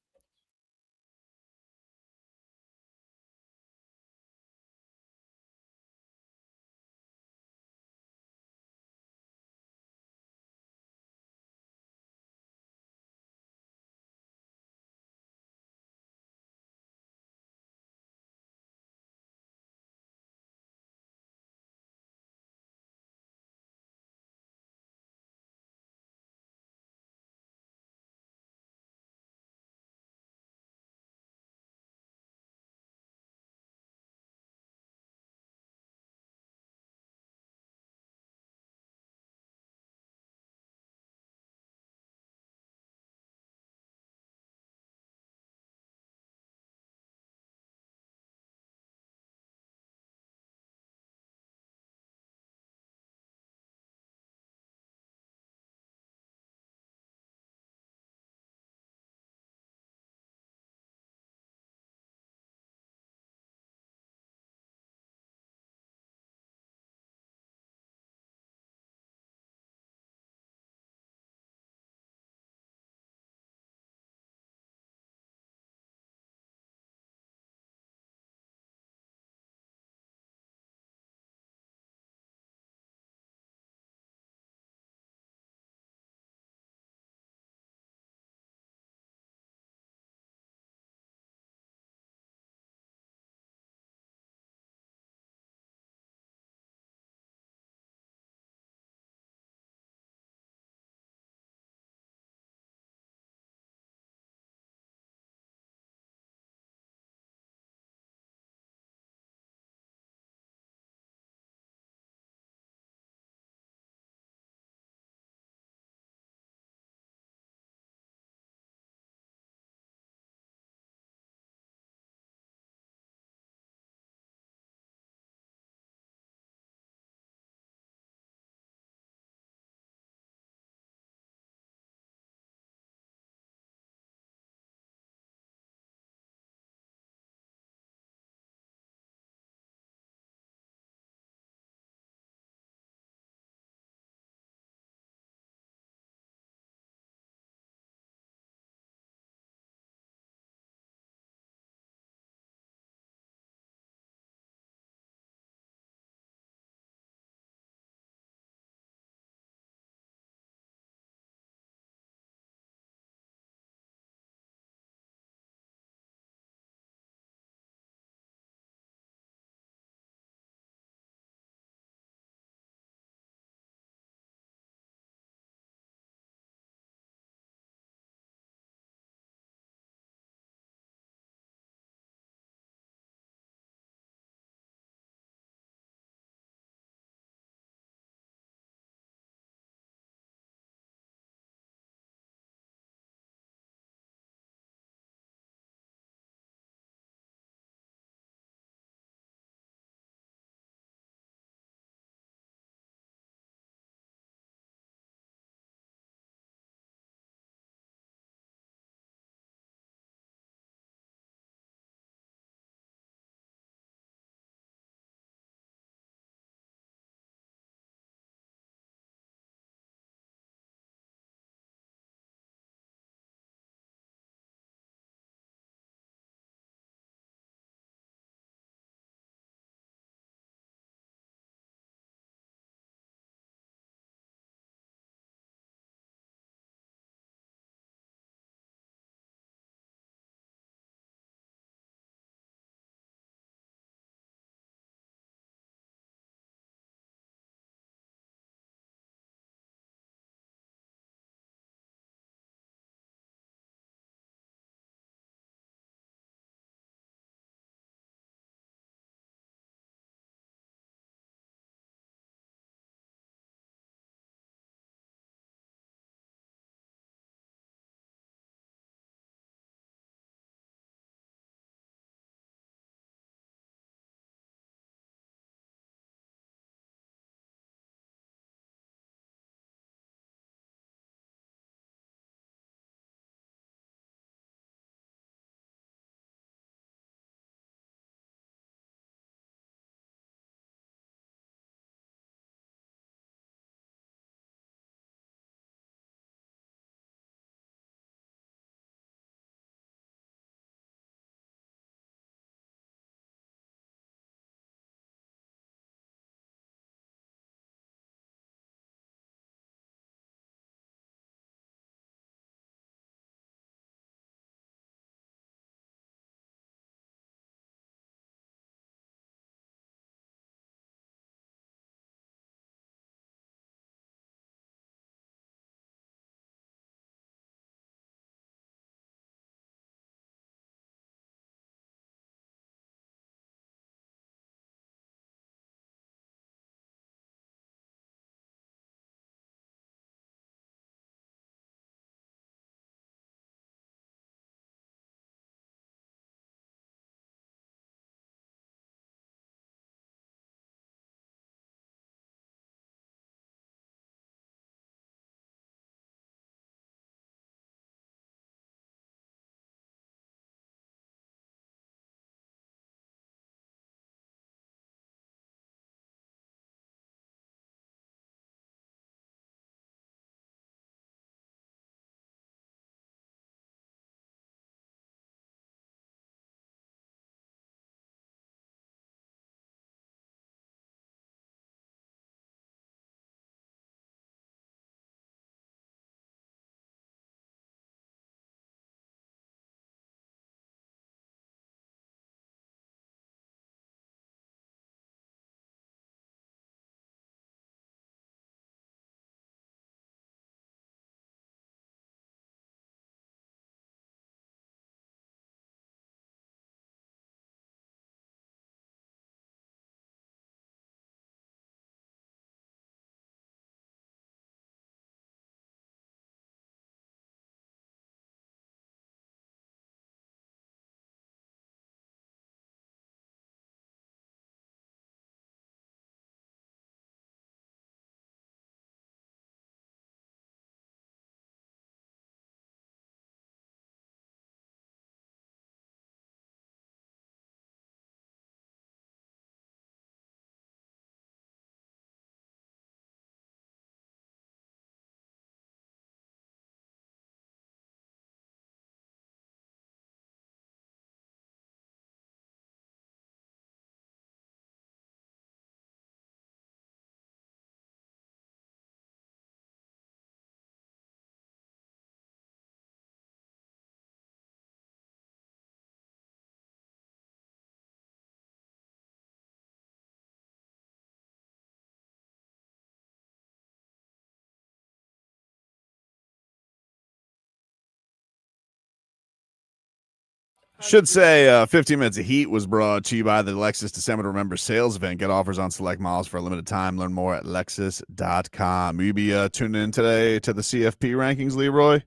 Speaker 1: Should say 15 Minutes of Heat was brought to you by the Lexus December to Remember sales event. Get offers on select models for a limited time. Learn more at Lexus.com. Will you be tuning in today to the CFP rankings, Leroy?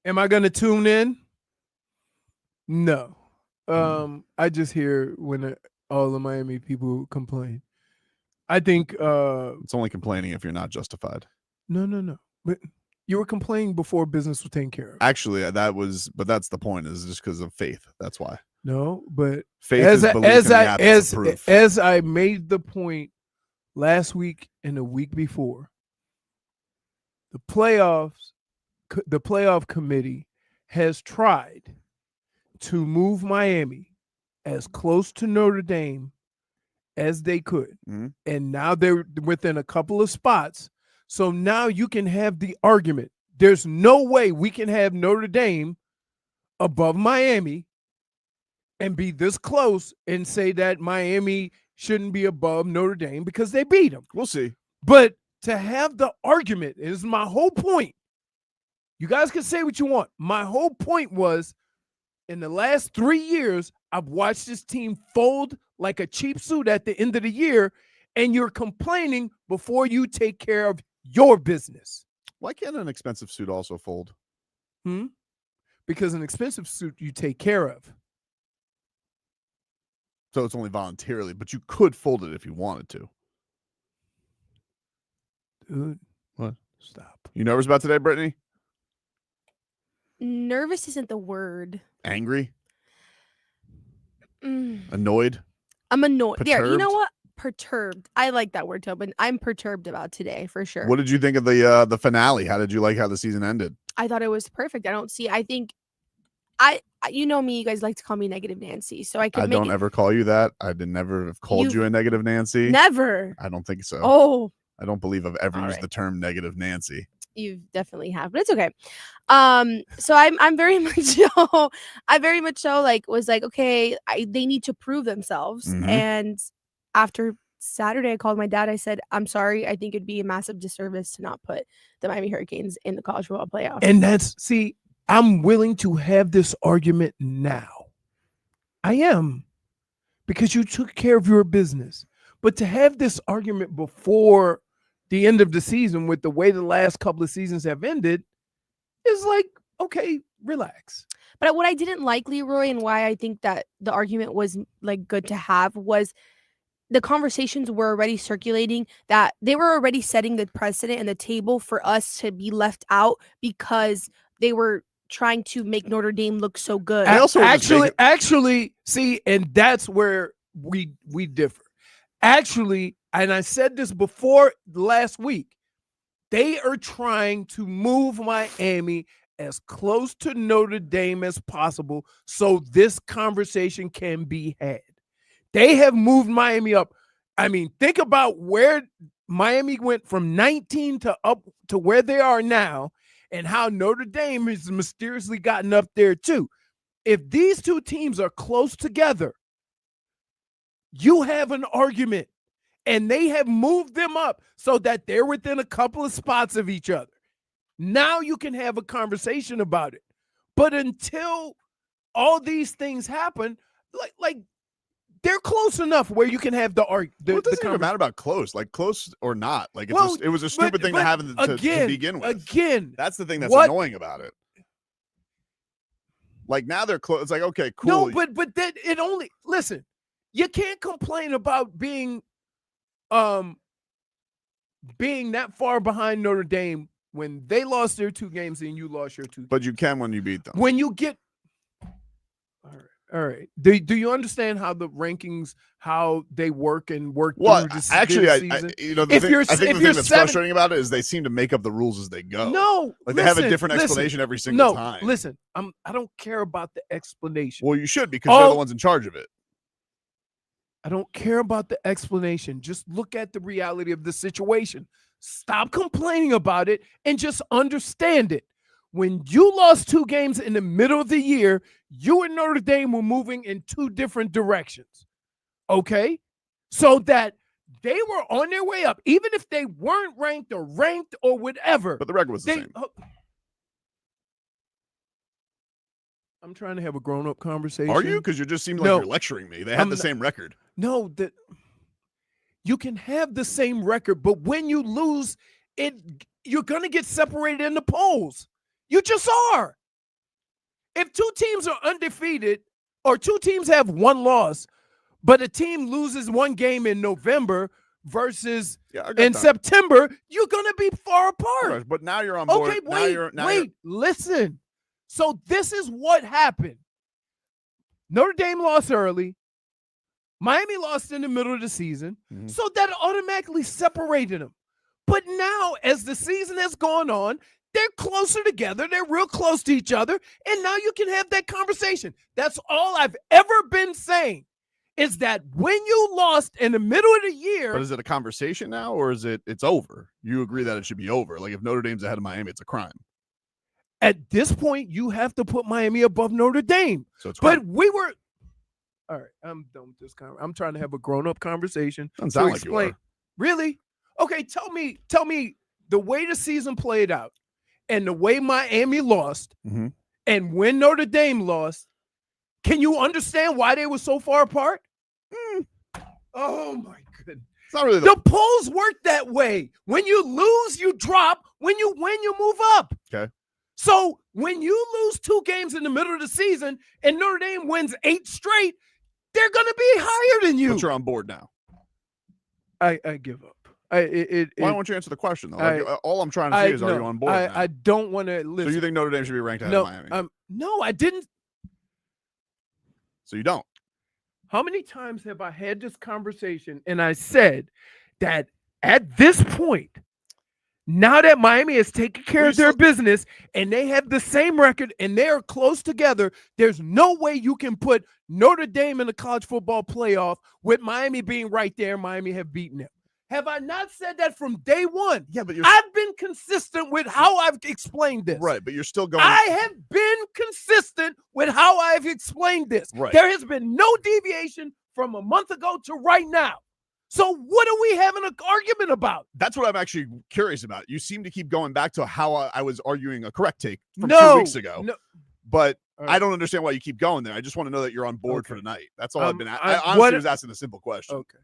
Speaker 3: Am I gonna tune in? No. I just hear when all the Miami people complain. I think
Speaker 1: It's only complaining if you're not justified.
Speaker 3: No. But you were complaining before business was taken care of.
Speaker 1: Actually, but that's the point, is just because of faith. That's why.
Speaker 3: No, but
Speaker 1: Faith is belief in the absence of proof.
Speaker 3: as I made the point last week and the week before, the playoff committee has tried to move Miami as close to Notre Dame as they could.
Speaker 1: Mhm.
Speaker 3: And now they're within a couple of spots. So now you can have the argument. There's no way we can have Notre Dame above Miami and be this close and say that Miami shouldn't be above Notre Dame because they beat them.
Speaker 1: We'll see.
Speaker 3: But to have the argument is my whole point. You guys can say what you want. My whole point was, in the last 3 years, I've watched this team fold like a cheap suit at the end of the year, and you're complaining before you take care of your business.
Speaker 1: Why can't an expensive suit also fold?
Speaker 3: Because an expensive suit you take care of.
Speaker 1: So it's only voluntarily, but you could fold it if you wanted to.
Speaker 3: Dude.
Speaker 1: What?
Speaker 3: Stop.
Speaker 1: You nervous about today, Brittany?
Speaker 7: Nervous isn't the word.
Speaker 1: Angry? Annoyed?
Speaker 7: I'm annoyed. There, you know
Speaker 1: Perturbed?
Speaker 7: what? Perturbed. I like that word, Tobin. I'm perturbed about today for sure.
Speaker 1: What did you think of the finale? How did you like how the season ended?
Speaker 7: I thought it was perfect. I think you know me, you guys like to call me Negative Nancy. So I could
Speaker 1: don't ever call you that. I did never have called you a negative Nancy.
Speaker 7: Never.
Speaker 1: I don't think so.
Speaker 7: Oh,
Speaker 1: I don't believe I've ever
Speaker 7: All
Speaker 1: used
Speaker 7: right.
Speaker 1: the term negative Nancy.
Speaker 7: you definitely have, but it's okay. So I'm very much so I very much so was like, okay, they need to prove themselves.
Speaker 1: Mhm.
Speaker 7: And after Saturday, I called my dad. I said, I'm sorry. I think it'd be a massive disservice to not put the Miami Hurricanes in the college football playoff.
Speaker 3: And I'm willing to have this argument now. I am, because you took care of your business. But to have this argument before the end of the season with the way the last couple of seasons have ended is like, okay, relax.
Speaker 7: But what I didn't like, Leroy, and why I think that the argument was good to have was the conversations were already circulating that they were already setting the precedent and the table for us to be left out because they were trying to make Notre Dame look so good.
Speaker 3: Actually, see, and that's where we differ. Actually, and I said this before last week, they are trying to move Miami as close to Notre Dame as possible so this conversation can be had. They have moved Miami up. I mean, think about where Miami went from 19 to up to where they are now and how Notre Dame has mysteriously gotten up there too. If these two teams are close together, you have an argument, and they have moved them up so that they're within a couple of spots of each other. Now you can have a conversation about it. But until all these things happen, like they're close enough where you can have the argument.
Speaker 1: Well, it doesn't even matter about close or not. Like, it was a stupid thing to have to begin with.
Speaker 3: Again,
Speaker 1: that's the thing that's annoying about it. Like, now they're close. It's like, okay, cool.
Speaker 3: No, but that it only listen. You can't complain about being that far behind Notre Dame when they lost their 2 games and you lost your 2 games.
Speaker 1: But you can when you beat them.
Speaker 3: When you get all right. Do you understand how the rankings, how they work and work
Speaker 1: Well,
Speaker 3: through this
Speaker 1: actually,
Speaker 3: season?
Speaker 1: I think the thing that's frustrating about it is they seem to make up the rules as they go.
Speaker 3: No,
Speaker 1: they have a different explanation every single time.
Speaker 3: Listen, I don't care about the explanation.
Speaker 1: Well, you should, because they're the ones in charge of it.
Speaker 3: I don't care about the explanation. Just look at the reality of the situation. Stop complaining about it and just understand it. When you lost 2 games in the middle of the year, you and Notre Dame were moving in 2 different directions. Okay? So that they were on their way up, even if they weren't ranked or whatever.
Speaker 1: But the record was the same.
Speaker 3: I'm trying to have a grown-up conversation.
Speaker 1: Are you? Because you just seem like
Speaker 3: No.
Speaker 1: you're lecturing me. They have the same record.
Speaker 3: No, that you can have the same record, but when you lose, you're gonna get separated in the polls. You just are. If two teams are undefeated, or two teams have one loss, but a team loses one game in November versus in September, you're gonna be far apart.
Speaker 1: Right, but now you're on board.
Speaker 3: Okay, listen. So this is what happened. Notre Dame lost early. Miami lost in the middle of the season.
Speaker 1: Mhm.
Speaker 3: So that automatically separated them. But now, as the season has gone on, they're closer together. They're real close to each other. And now you can have that conversation. That's all I've ever been saying, is that when you lost in the middle of the year.
Speaker 1: But is it a conversation now, or is it's over? You agree that it should be over? Like if Notre Dame's ahead of Miami, it's a crime.
Speaker 3: At this point, you have to put Miami above Notre Dame.
Speaker 1: So it's
Speaker 3: but we were. All right, I'm done with this. I'm trying to have a grown-up conversation.
Speaker 1: Doesn't sound like you are.
Speaker 3: Really? Okay, tell me the way the season played out and the way Miami lost and when Notre Dame lost, can you understand why they were so far apart? Oh, my goodness.
Speaker 1: It's not really
Speaker 3: the polls work that way. When you lose, you drop. When you win, you move up.
Speaker 1: Okay.
Speaker 3: So when you lose 2 games in the middle of the season and Notre Dame wins 8 straight, they're going to be higher than you.
Speaker 1: But you're on board now.
Speaker 3: I give up.
Speaker 1: Why don't you answer the question, though? All I'm trying to say is, are you on board now?
Speaker 3: I don't want to listen.
Speaker 1: So you think Notre Dame should be ranked ahead of Miami?
Speaker 3: No, I didn't.
Speaker 1: So you don't?
Speaker 3: How many times have I had this conversation and I said that at this point, now that Miami has taken care of their business and they have the same record and they are close together, there's no way you can put Notre Dame in the college football playoff with Miami being right there. Miami have beaten them. Have I not said that from day one?
Speaker 1: Yeah, but
Speaker 3: I've been consistent with how I've explained this.
Speaker 1: Right, but you're still going.
Speaker 3: I have been consistent with how I've explained this.
Speaker 1: Right.
Speaker 3: There has been no deviation from a month ago to right now. So what are we having an argument about?
Speaker 1: That's what I'm actually curious about. You seem to keep going back to how I was arguing a correct take from 2 weeks ago.
Speaker 3: No.
Speaker 1: But
Speaker 3: Right.
Speaker 1: I don't understand why you keep going there. I just want to know that you're on board for tonight. That's all I've been. I honestly
Speaker 3: what-
Speaker 1: was asking a simple question.
Speaker 3: Okay.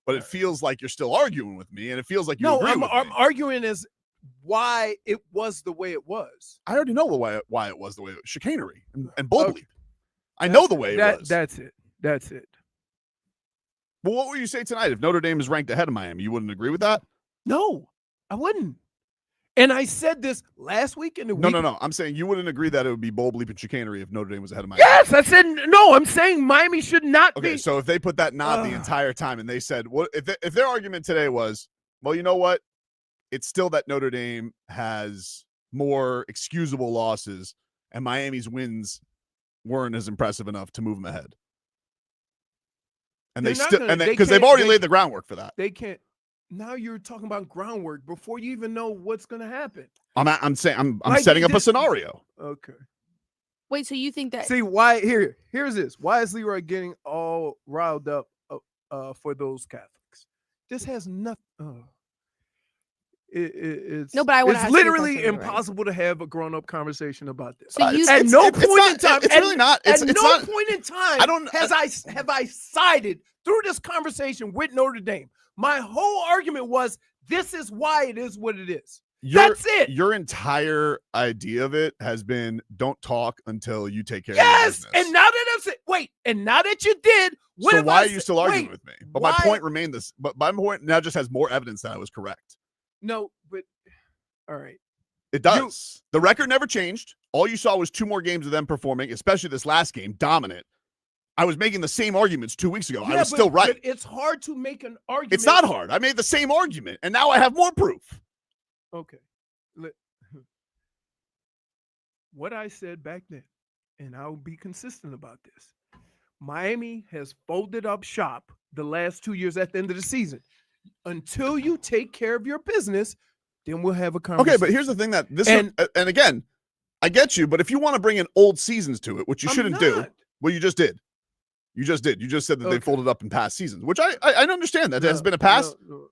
Speaker 1: But it feels like you're still arguing with me, and it feels like you
Speaker 3: No,
Speaker 1: agree
Speaker 3: I'm
Speaker 1: with me.
Speaker 3: arguing is why it was the way it was.
Speaker 1: I already know why it was the way it was. Chicanery and bull. I know the way it was.
Speaker 3: That's it. That's it.
Speaker 1: But what would you say tonight if Notre Dame is ranked ahead of Miami? You wouldn't agree with that?
Speaker 3: No, I wouldn't. And I said this last week and the week.
Speaker 1: No. I'm saying you wouldn't agree that it would be bull bleep and chicanery if Notre Dame was ahead of Miami.
Speaker 3: Yes, I said no. I'm saying Miami should not
Speaker 1: Okay,
Speaker 3: be.
Speaker 1: so if they put that nod the entire time and they said, what if their argument today was, well, you know what? It's still that Notre Dame has more excusable losses and Miami's wins weren't as impressive enough to move them ahead. And because they've already laid the groundwork for that.
Speaker 3: They can't. Now you're talking about groundwork before you even know what's going to happen.
Speaker 1: I'm saying I'm
Speaker 3: Like,
Speaker 1: setting up a scenario.
Speaker 3: Okay.
Speaker 7: Wait, so you think that?
Speaker 3: See why? Here's this. Why is Leroy getting all riled up for those Catholics? This has nothing. It's
Speaker 7: No, but I wanna
Speaker 3: it's
Speaker 7: ask you a
Speaker 3: literally
Speaker 7: question, Leroy.
Speaker 3: impossible to have a grown-up conversation about this.
Speaker 7: So you-
Speaker 3: at no point in time,
Speaker 1: it's really not. It's
Speaker 3: at
Speaker 1: it's
Speaker 3: no
Speaker 1: not.
Speaker 3: point in time have I sided through this conversation with Notre Dame. My whole argument was this is why it is what it is. That's it.
Speaker 1: Your entire idea of it has been don't talk until you take care of your
Speaker 3: Yes,
Speaker 1: business.
Speaker 3: and now that I'm saying, and now that you did, what
Speaker 1: So
Speaker 3: have
Speaker 1: why
Speaker 3: I
Speaker 1: are you still arguing with me? But my
Speaker 3: why-
Speaker 1: point remained this. But my point now just has more evidence that I was correct.
Speaker 3: No, but all right.
Speaker 1: It does. The record never changed. All you saw was 2 more games of them performing, especially this last game, dominant. I was making the same arguments 2 weeks ago. I was still right.
Speaker 3: But it's hard to make an argument.
Speaker 1: It's not hard. I made the same argument, and now I have more proof.
Speaker 3: Okay. What I said back then, and I'll be consistent about this. Miami has folded up shop the last 2 years at the end of the season. Until you take care of your business, then we'll have a conversation.
Speaker 1: Okay, but here's the thing that this and again, I get you, but if you want to bring in old seasons to it, which you shouldn't do, well, you just did. You just did. You just said that they folded up in past seasons, which I understand that has been a past. No.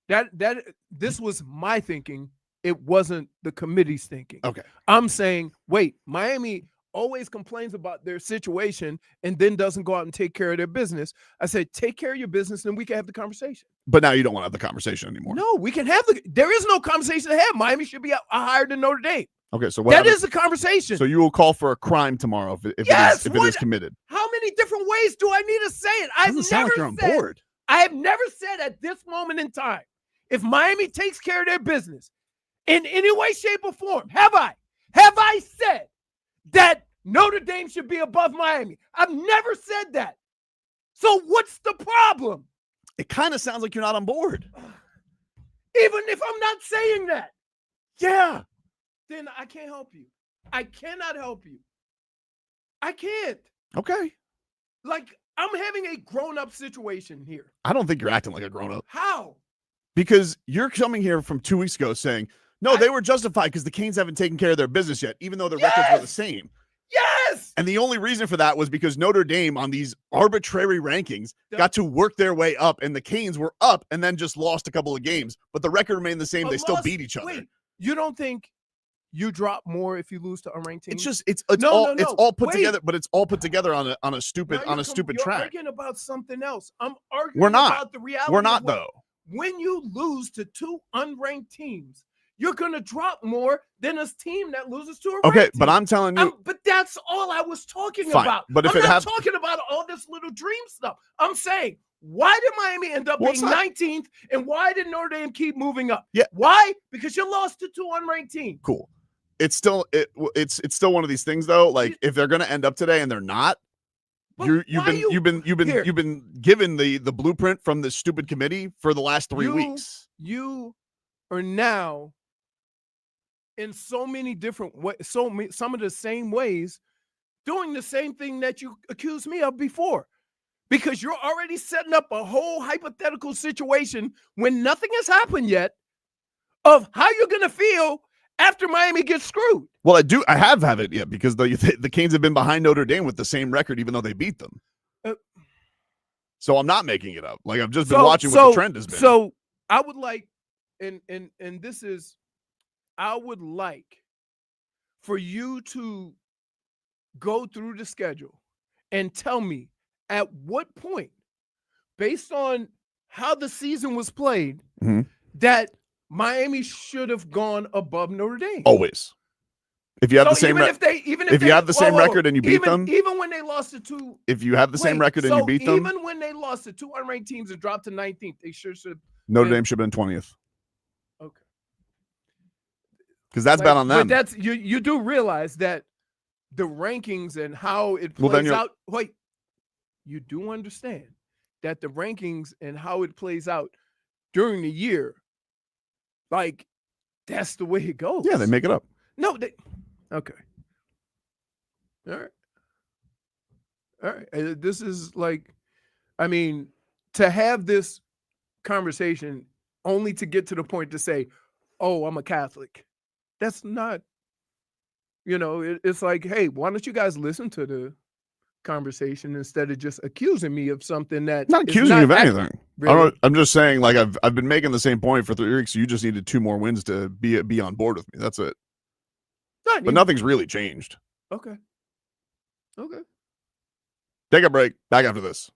Speaker 1: That this was my thinking
Speaker 3: it wasn't the committee's thinking.
Speaker 1: Okay.
Speaker 3: I'm saying, wait, Miami always complains about their situation and then doesn't go out and take care of their business. I said, take care of your business, and we can have the conversation.
Speaker 1: But now you don't want to have the conversation anymore.
Speaker 3: No, we can have there is no conversation to have. Miami should be higher than Notre Dame.
Speaker 1: Okay, so
Speaker 3: That is a conversation.
Speaker 1: So you will call for a crime tomorrow if it is committed.
Speaker 3: How many different ways do I need to say it?
Speaker 1: Doesn't sound like you're on board.
Speaker 3: I have never said at this moment in time, if Miami takes care of their business in any way, shape, or form, have I said that Notre Dame should be above Miami? I've never said that. So what's the problem?
Speaker 1: It kind of sounds like you're not on board.
Speaker 3: Even if I'm not saying that. Yeah. Then I can't help you. I cannot help you. I can't.
Speaker 1: Okay.
Speaker 3: Like, I'm having a grown-up situation here.
Speaker 1: I don't think you're acting like a grown-up.
Speaker 3: How?
Speaker 1: Because you're coming here from 2 weeks ago saying, no, they were justified because the Canes haven't taken care of their business yet, even though their records were the same.
Speaker 3: Yes!
Speaker 1: And the only reason for that was because Notre Dame on these arbitrary rankings got to work their way up, and the Canes were up and then just lost a couple of games. But the record remained the same. They still beat each other.
Speaker 3: Wait, you don't think you drop more if you lose to unranked teams?
Speaker 1: It's all put together, but it's all put together on a stupid
Speaker 3: You're
Speaker 1: track.
Speaker 3: arguing about something else. I'm arguing about the reality.
Speaker 1: We're not though.
Speaker 3: When you lose to 2 unranked teams, you're gonna drop more than a team that loses to a ranked team.
Speaker 1: But I'm telling you,
Speaker 3: but that's all I was talking
Speaker 1: fine,
Speaker 3: about.
Speaker 1: But if
Speaker 3: I'm not talking about all this little dream stuff. I'm saying, why did Miami end up being 19th, and why did Notre Dame keep moving up?
Speaker 1: Yeah.
Speaker 3: Why? Because you lost to 2 unranked teams.
Speaker 1: Cool. It's still one of these things though. Like if they're gonna end up today and they're not, you've been given the blueprint from this stupid committee for the last 3 weeks.
Speaker 3: You are now in so many different ways, some of the same ways, doing the same thing that you accused me of before, because you're already setting up a whole hypothetical situation when nothing has happened yet of how you're gonna feel after Miami gets screwed.
Speaker 1: Well, I have it yet because the Canes have been behind Notre Dame with the same record, even though they beat them. So I'm not making it up. Like I've just been watching what the trend has been.
Speaker 3: So I would like, and this is, I would like for you to go through the schedule and tell me at what point, based on how the season was played, that Miami should have gone above Notre Dame.
Speaker 1: Always. If you have the same record, if you have the same record and you beat them,
Speaker 3: even when they lost to 2,
Speaker 1: if you have the same record and you beat them,
Speaker 3: even when they lost to 2 unranked teams and dropped to 19th, they should have.
Speaker 1: Notre Dame should have been 20th.
Speaker 3: Okay.
Speaker 1: Because that's bad on them.
Speaker 3: But that's you do realize that the rankings and how it plays out. Wait, you do understand that the rankings and how it plays out during the year, like that's the way it goes.
Speaker 1: Yeah, they make it up.
Speaker 3: No, okay. All right. This is like, I mean, to have this conversation only to get to the point to say, oh, I'm a Catholic. That's not, it's like, hey, why don't you guys listen to the conversation instead of just accusing me of something that
Speaker 1: not accusing you of anything.
Speaker 3: Really?
Speaker 1: I'm just saying, like I've been making the same point for 3 weeks. So you just needed 2 more wins to be on board with me. That's it. But nothing's really changed.
Speaker 3: Okay.
Speaker 1: Take a break. Back after this.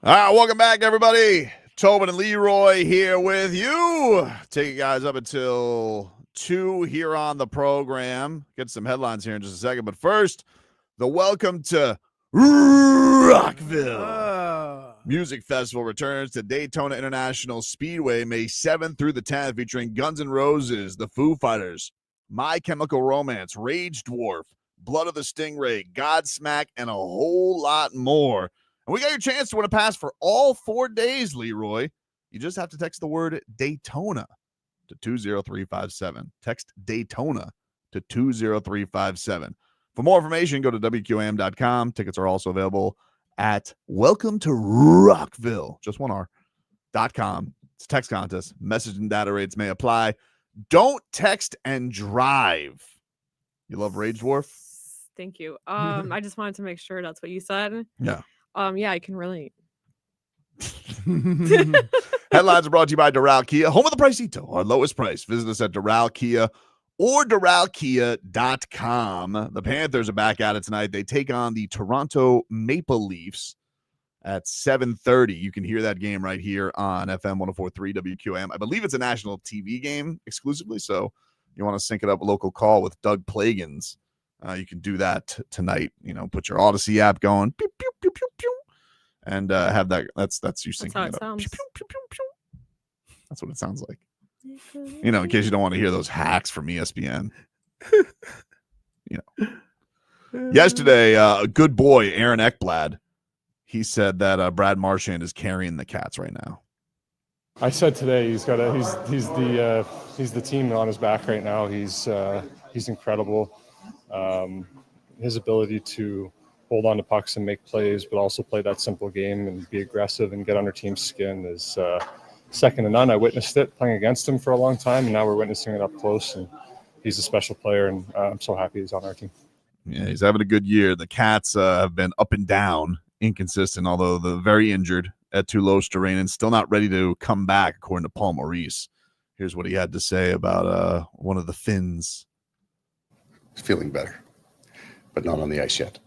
Speaker 1: All right, welcome back, everybody. Tobin and Leroy here with you. Take you guys up until 2 here on the program. Get some headlines here in just a second. But first, the welcome to Rockville Music Festival returns to Daytona International Speedway May 7th through the 10th, featuring Guns N' Roses, The Foo Fighters, My Chemical Romance, Rage Dwarf, Blood of the Stingray, Godsmack, and a whole lot more. And we got your chance to win a pass for all 4 days, Leroy. You just have to text the word Daytona to 20357. Text Daytona to 20357. For more information, go to WQAM.com. Tickets are also available at Welcome to Rockville, just one R.com. It's a text contest. Message and data rates may apply. Don't text and drive. You love Rage Dwarf?
Speaker 4: Thank you. I just wanted to make sure that's what you said.
Speaker 1: Yeah.
Speaker 4: Yeah, I can relate.
Speaker 1: Headlines are brought to you by Doral Kia, home of the Pricito, our lowest price. Visit us at Doral Kia or DoralKia.com. The Panthers are back at it tonight. They take on the Toronto Maple Leafs at 7:30. You can hear that game right here on FM 104.3 WQAM. I believe it's a national TV game exclusively, so you want to sync it up a local call with Doug Plagans. You can do that tonight. Put your Odyssey app going, pew, pew, pew, pew, pew, and have that. That's you syncing
Speaker 4: That's how
Speaker 1: it
Speaker 4: it
Speaker 1: up.
Speaker 4: sounds.
Speaker 1: Pew, pew, pew, pew, pew. That's what it sounds like. In case you don't want to hear those hacks from ESPN. Yesterday, a good boy, Aaron Ekblad, he said that Brad Marchand is carrying the Cats right now.
Speaker 8: I said today he's the team on his back right now. He's incredible. His ability to hold on to pucks and make plays, but also play that simple game and be aggressive and get under team's skin is second to none. I witnessed it playing against him for a long time, and now we're witnessing it up close. And he's a special player, and I'm so happy he's on our team.
Speaker 1: Yeah, he's having a good year. The Cats have been up and down, inconsistent, although they're very injured. Eetu Luostarinen still not ready to come back, according to Paul Maurice. Here's what he had to say about one of the Finns.
Speaker 9: He's feeling better, but not on the ice yet.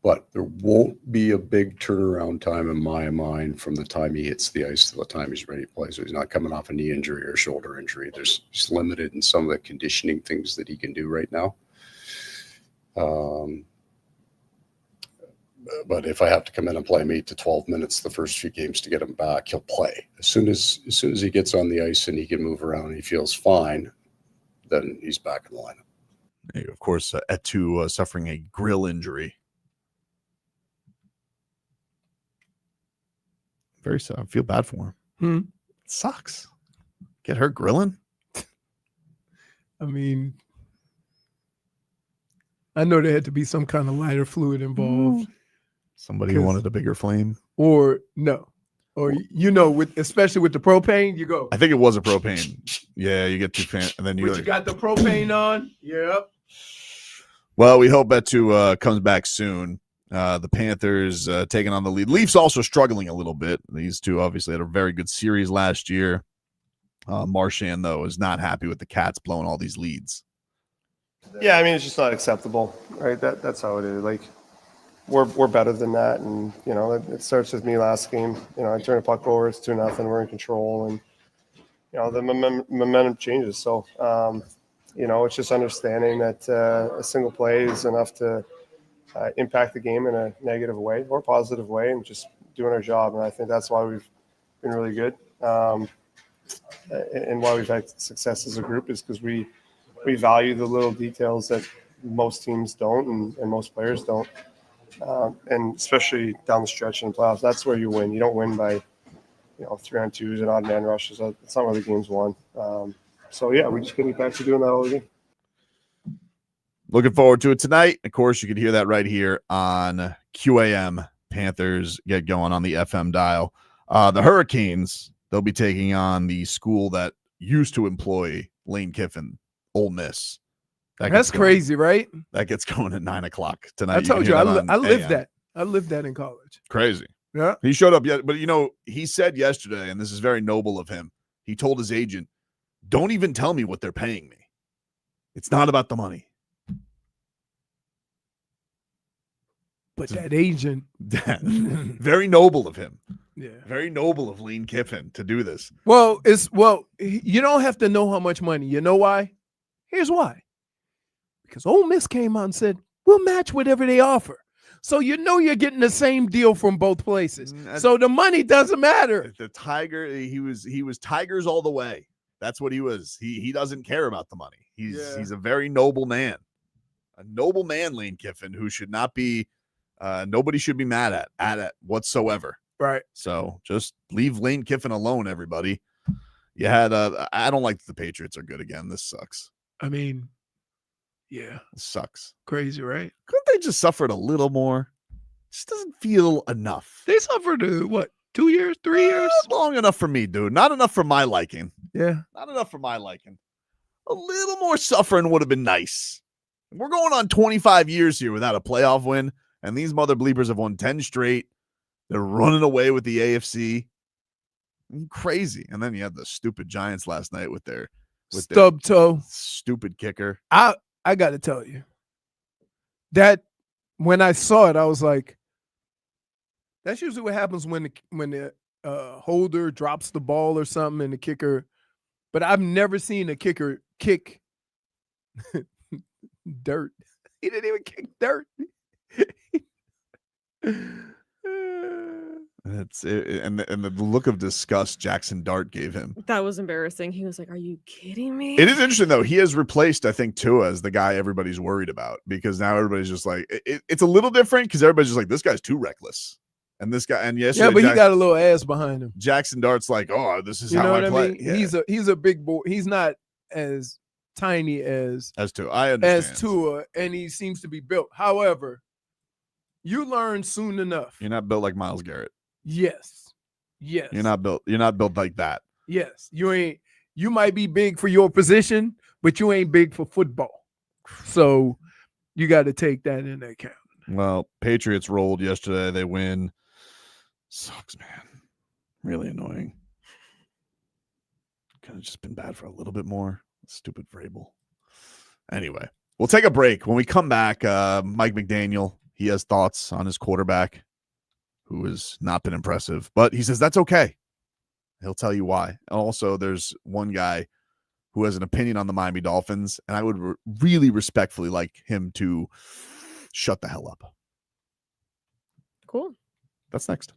Speaker 9: But there won't be a big turnaround time in my mind from the time he hits the ice to the time he's ready to play. So he's not coming off a knee injury or a shoulder injury. He's limited in some of the conditioning things that he can do right now. But if I have to come in and play him 8 to 12 minutes the first few games to get him back, he'll play. As soon as he gets on the ice and he can move around and he feels fine, then he's back in the lineup.
Speaker 1: Of course, Eetu suffering a grill injury. Very sad. I feel bad for him. It sucks. Get hurt grilling.
Speaker 3: I mean, I know there had to be some kind of lighter fluid involved.
Speaker 1: Somebody who wanted a bigger flame.
Speaker 3: Or no. Or, especially with the propane, you go.
Speaker 1: I think it was a propane. Yeah, you get too fan, and then
Speaker 3: You got the propane on. Yep.
Speaker 1: Well, we hope Eetu comes back soon. The Panthers taking on the lead. Leafs also struggling a little bit. These two obviously had a very good series last year. Marchand, though, is not happy with the Cats blowing all these leads.
Speaker 10: Yeah, I mean, it's just not acceptable, right? That's how it is. Like, we're better than that, and it starts with me last game. I turn the puck over, it's 2-0, we're in control, and the momentum changes. So, it's just understanding that a single play is enough to impact the game in a negative way or positive way, and just doing our job. And I think that's why we've been really good, and why we've had success as a group is because we value the little details that most teams don't and most players don't. And especially down the stretch in the playoffs, that's where you win. You don't win by, 3-on-2s and odd man rushes. That's not where the game's won. So yeah, we just getting back to doing that all game.
Speaker 1: Looking forward to it tonight. Of course, you can hear that right here on QAM. Panthers get going on the FM dial. The Hurricanes, they'll be taking on the school that used to employ Lane Kiffin, Ole Miss.
Speaker 3: That's crazy, right?
Speaker 1: That gets going at 9:00 tonight.
Speaker 3: I told you, I lived that. I lived that in college.
Speaker 1: Crazy.
Speaker 3: Yeah.
Speaker 1: He showed up yet, but he said yesterday, and this is very noble of him. He told his agent, "Don't even tell me what they're paying me. It's not about the money."
Speaker 3: But that agent,
Speaker 1: very noble of him.
Speaker 3: yeah.
Speaker 1: Very noble of Lane Kiffin to do this.
Speaker 3: Well, you don't have to know how much money. You know why? Here's why. Because Ole Miss came out and said, we'll match whatever they offer. So you know you're getting the same deal from both places. So the money doesn't matter.
Speaker 1: The Tiger, he was Tigers all the way. That's what he was. He doesn't care about the money. He's a very noble man. A noble man, Lane Kiffin, who should not be nobody should be mad at it whatsoever.
Speaker 3: Right.
Speaker 1: So just leave Lane Kiffin alone, everybody. You had I don't like that the Patriots are good again. This sucks.
Speaker 3: I mean, yeah.
Speaker 1: This sucks.
Speaker 3: Crazy, right?
Speaker 1: Couldn't they just suffered a little more? Just doesn't feel enough.
Speaker 3: They suffered 2 years, 3 years?
Speaker 1: Long enough for me, dude. Not enough for my liking.
Speaker 3: Yeah.
Speaker 1: Not enough for my liking. A little more suffering would have been nice. We're going on 25 years here without a playoff win, and these mother bleepers have won 10 straight. They're running away with the AFC. Crazy. And then you had the stupid Giants last night with their
Speaker 3: stub toe.
Speaker 1: Stupid kicker.
Speaker 3: I got to tell you that when I saw it, I was like, that's usually what happens when the holder drops the ball or something and the kicker. But I've never seen a kicker kick dirt. He didn't even kick dirt.
Speaker 1: And the look of disgust Jaxson Dart gave him.
Speaker 4: That was embarrassing. He was like, "Are you kidding me?"
Speaker 1: It is interesting though. He has replaced, I think, Tua as the guy everybody's worried about, because now everybody's just like, it's a little different because everybody's just like, this guy's too reckless. And this guy, and yesterday,
Speaker 3: yeah, but he got a little ass behind him.
Speaker 1: Jaxson Dart's like, oh, this is
Speaker 3: you
Speaker 1: how
Speaker 3: know
Speaker 1: I
Speaker 3: what
Speaker 1: play.
Speaker 3: I mean? Yeah. He's a big boy. He's not as tiny as
Speaker 1: Tua. I understand.
Speaker 3: As Tua, and he seems to be built. However, you learn soon enough.
Speaker 1: You're not built like Myles Garrett.
Speaker 3: Yes.
Speaker 1: You're not built like that.
Speaker 3: Yes. You might be big for your position, but you ain't big for football. So you got to take that into account.
Speaker 1: Well, Patriots rolled yesterday. They win. Sucks, man. Really annoying. Could have just been bad for a little bit more. Stupid Vrabel. Anyway, we'll take a break. When we come back, Mike McDaniel, he has thoughts on his quarterback, who has not been impressive, but he says that's okay. He'll tell you why. And also, there's one guy who has an opinion on the Miami Dolphins, and I would really respectfully like him to shut the hell up.
Speaker 4: Cool.
Speaker 1: That's next.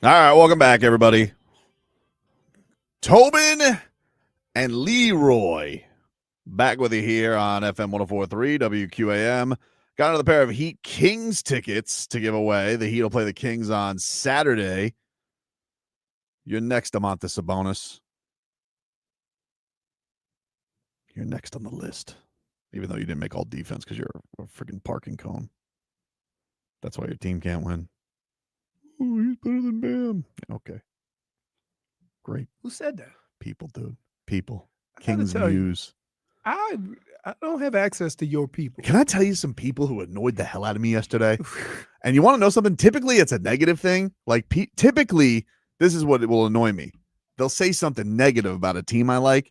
Speaker 1: All right, welcome back, everybody. Tobin and Leroy back with you here on FM 104.3 WQAM. Got another pair of Heat Kings tickets to give away. The Heat will play the Kings on Saturday. You're next, Domantas Sabonis. You're next on the list, even though you didn't make all defense because you're a freaking parking cone. That's why your team can't win. Oh, he's better than Bam. Okay. Great.
Speaker 3: Who said that?
Speaker 1: People, dude. People.
Speaker 3: I gotta
Speaker 1: Kings
Speaker 3: tell you,
Speaker 1: News.
Speaker 3: I don't have access to your people.
Speaker 1: Can I tell you some people who annoyed the hell out of me yesterday? And you want to know something? Typically, it's a negative thing. Like, typically, this is what it will annoy me. They'll say something negative about a team I like,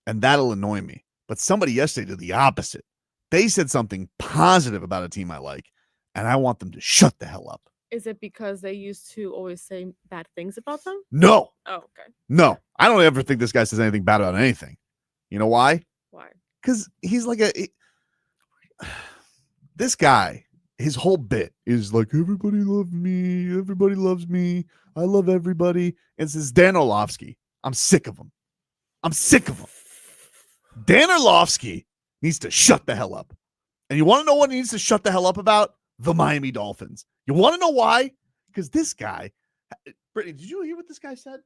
Speaker 1: and that'll annoy me. But somebody yesterday did the opposite. They said something positive about a team I like, and I want them to shut the hell up.
Speaker 4: Is it because they used to always say bad things about them?
Speaker 1: No.
Speaker 4: Oh, okay.
Speaker 1: No. I don't ever think this guy says anything bad about anything. You know why?
Speaker 4: Why?
Speaker 1: Because he's like this guy, his whole bit is like, everybody loves me. Everybody loves me. I love everybody. And it's this Dan Orlovsky. I'm sick of him. Dan Orlovsky needs to shut the hell up. And you want to know what he needs to shut the hell up about? The Miami Dolphins. You want to know why? Because this guy, Brittany, did you hear what this guy said?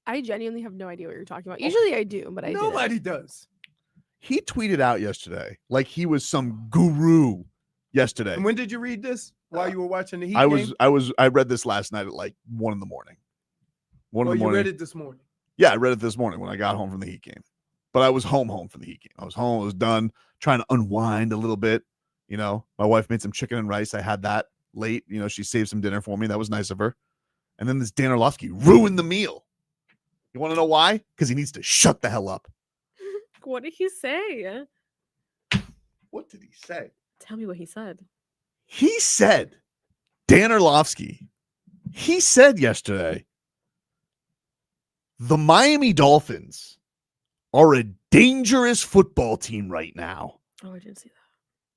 Speaker 7: I genuinely have no idea what you're talking about. Usually I do, but I didn't.
Speaker 3: Nobody does.
Speaker 1: He tweeted out yesterday like he was some guru yesterday.
Speaker 3: And when did you read this? While you were watching the Heat game?
Speaker 1: I read this last night at like 1 a.m. 1 a.m.
Speaker 3: You read it this morning.
Speaker 1: Yeah, I read it this morning when I got home from the Heat game. But I was home for the Heat game. I was home. I was done trying to unwind a little bit. You know, my wife made some chicken and rice. I had that late. You know, she saved some dinner for me. That was nice of her. And then this Dan Orlovsky ruined the meal. You want to know why? Because he needs to shut the hell up.
Speaker 4: What did he say?
Speaker 1: What did he say?
Speaker 4: Tell me what he said.
Speaker 1: He said, Dan Orlovsky, he said yesterday, the Miami Dolphins are a dangerous football team right now.
Speaker 4: Oh, I didn't see that.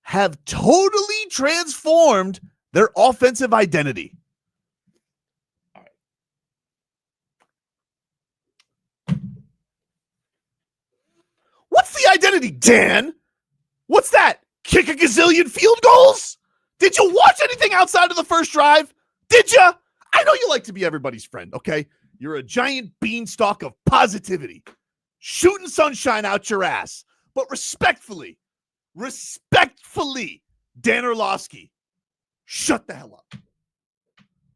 Speaker 1: Have totally transformed their offensive identity. All right. What's the identity, Dan? What's that? Kick a gazillion field goals? Did you watch anything outside of the first drive? Did you? I know you like to be everybody's friend, okay? You're a giant beanstalk of positivity, shooting sunshine out your ass. But respectfully, Dan Orlovsky, shut the hell up.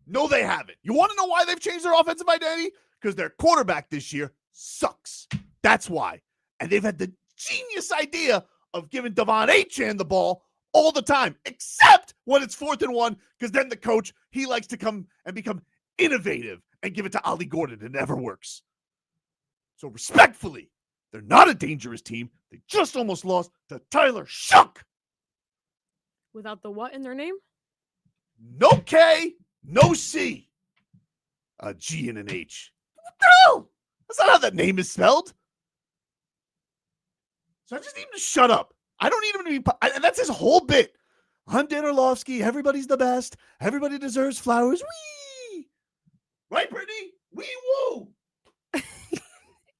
Speaker 1: No, they haven't. You want to know why they've changed their offensive identity? Because their quarterback this year sucks. That's why. And they've had the genius idea of giving Davion Mitchell the ball all the time, except when it's 4th and 1, because then the coach, he likes to come and become innovative and give it to Ollie Gordon. It never works. So respectfully, they're not a dangerous team. They just almost lost to Tyler Shuck.
Speaker 4: Without the what in their name?
Speaker 1: No K, no C. A G and an H. What the hell? That's not how that name is spelled. So I just need him to shut up. I don't need him to be, and that's his whole bit. I'm Dan Orlovsky. Everybody's the best. Everybody deserves flowers. Wee! Right, Brittany? Wee woo!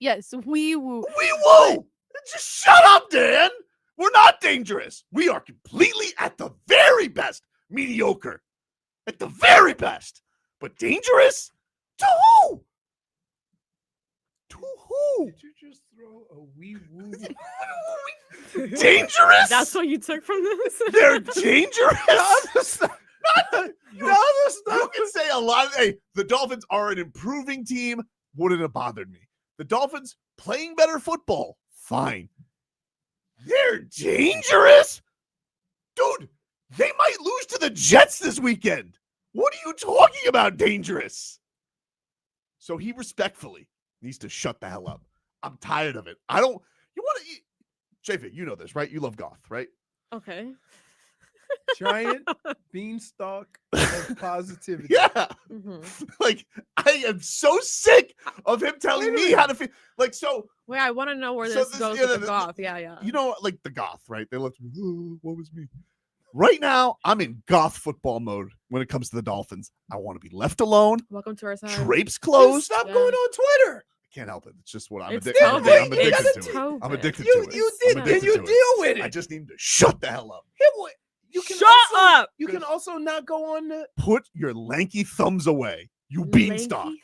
Speaker 7: Yes, wee woo.
Speaker 1: Wee woo! Just shut up, Dan. We're not dangerous. We are completely at the very best mediocre. At the very best. But dangerous? To who? To who?
Speaker 3: Did you just throw a wee woo?
Speaker 1: Dangerous?
Speaker 4: That's what you took from this?
Speaker 1: They're dangerous? You can say a lot. Hey, the Dolphins are an improving team. Wouldn't have bothered me. The Dolphins playing better football. Fine. They're dangerous? Dude, they might lose to the Jets this weekend. What are you talking about, dangerous? So he respectfully needs to shut the hell up. I'm tired of it. I don't, you want to, JFig, you know this, right? You love goth, right?
Speaker 4: Okay.
Speaker 3: Giant beanstalk of positivity.
Speaker 1: Yeah.
Speaker 4: Mm-hmm.
Speaker 1: Like, I am so sick of him telling me how to feel. Like, so.
Speaker 4: Wait, I want to know where this goes with the goth. Yeah.
Speaker 1: You know, like the goth, right? They love to, oh, what was me? Right now, I'm in goth football mode when it comes to the Dolphins. I want to be left alone.
Speaker 4: Welcome to our side.
Speaker 1: Drapes closed.
Speaker 3: Stop
Speaker 4: Yeah.
Speaker 3: going on Twitter.
Speaker 1: Can't help it. It's just what I'm
Speaker 4: It's
Speaker 1: addicted.
Speaker 4: Tobin.
Speaker 1: I'm addicted
Speaker 4: It's
Speaker 1: to it.
Speaker 4: Tobin.
Speaker 1: I'm addicted
Speaker 3: You
Speaker 1: to it.
Speaker 3: you
Speaker 1: I'm
Speaker 3: did, and
Speaker 1: addicted
Speaker 3: you
Speaker 1: to it.
Speaker 3: deal with it.
Speaker 1: I just need to shut the hell up.
Speaker 3: You can
Speaker 4: Shut
Speaker 3: also,
Speaker 4: up.
Speaker 3: You can also not go on the.
Speaker 1: Put your lanky thumbs away, you beanstalk.
Speaker 4: Lanky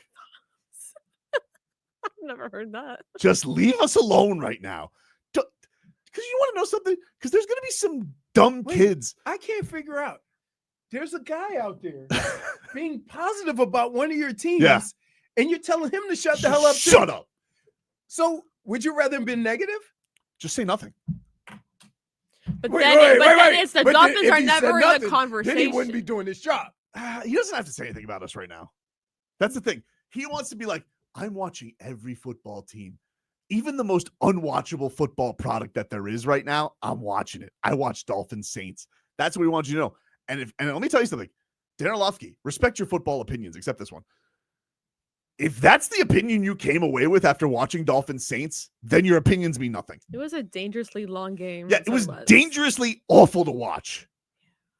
Speaker 4: I've never heard that.
Speaker 1: Just leave us alone right now. Because you want to know something? Because there's going to be some dumb
Speaker 3: Wait.
Speaker 1: kids.
Speaker 3: I can't figure out. There's a guy out there being positive about one of your teams,
Speaker 1: Yeah.
Speaker 3: and you're telling him to shut the hell up. too.
Speaker 1: Shut up.
Speaker 3: So, would you rather have been negative?
Speaker 1: Just say nothing.
Speaker 4: But
Speaker 3: Wait,
Speaker 4: then,
Speaker 3: wait,
Speaker 4: but
Speaker 3: wait,
Speaker 4: then
Speaker 3: wait.
Speaker 4: it's the
Speaker 3: But
Speaker 4: Dolphins
Speaker 3: if
Speaker 4: are
Speaker 3: he said
Speaker 4: never in
Speaker 3: nothing,
Speaker 4: the conversation.
Speaker 3: Then he wouldn't be doing his job.
Speaker 1: He doesn't have to say anything about us right now. That's the thing. He wants to be like, I'm watching every football team. Even the most unwatchable football product that there is right now, I'm watching it. I watch Dolphins Saints. That's what we want you to know. And let me tell you something. Dan Orlovsky, respect your football opinions, except this one. If that's the opinion you came away with after watching Dolphins Saints, then your opinions mean nothing.
Speaker 4: It was a dangerously long game.
Speaker 1: Yeah,
Speaker 4: That's
Speaker 1: it
Speaker 4: what
Speaker 1: was dangerously awful to watch.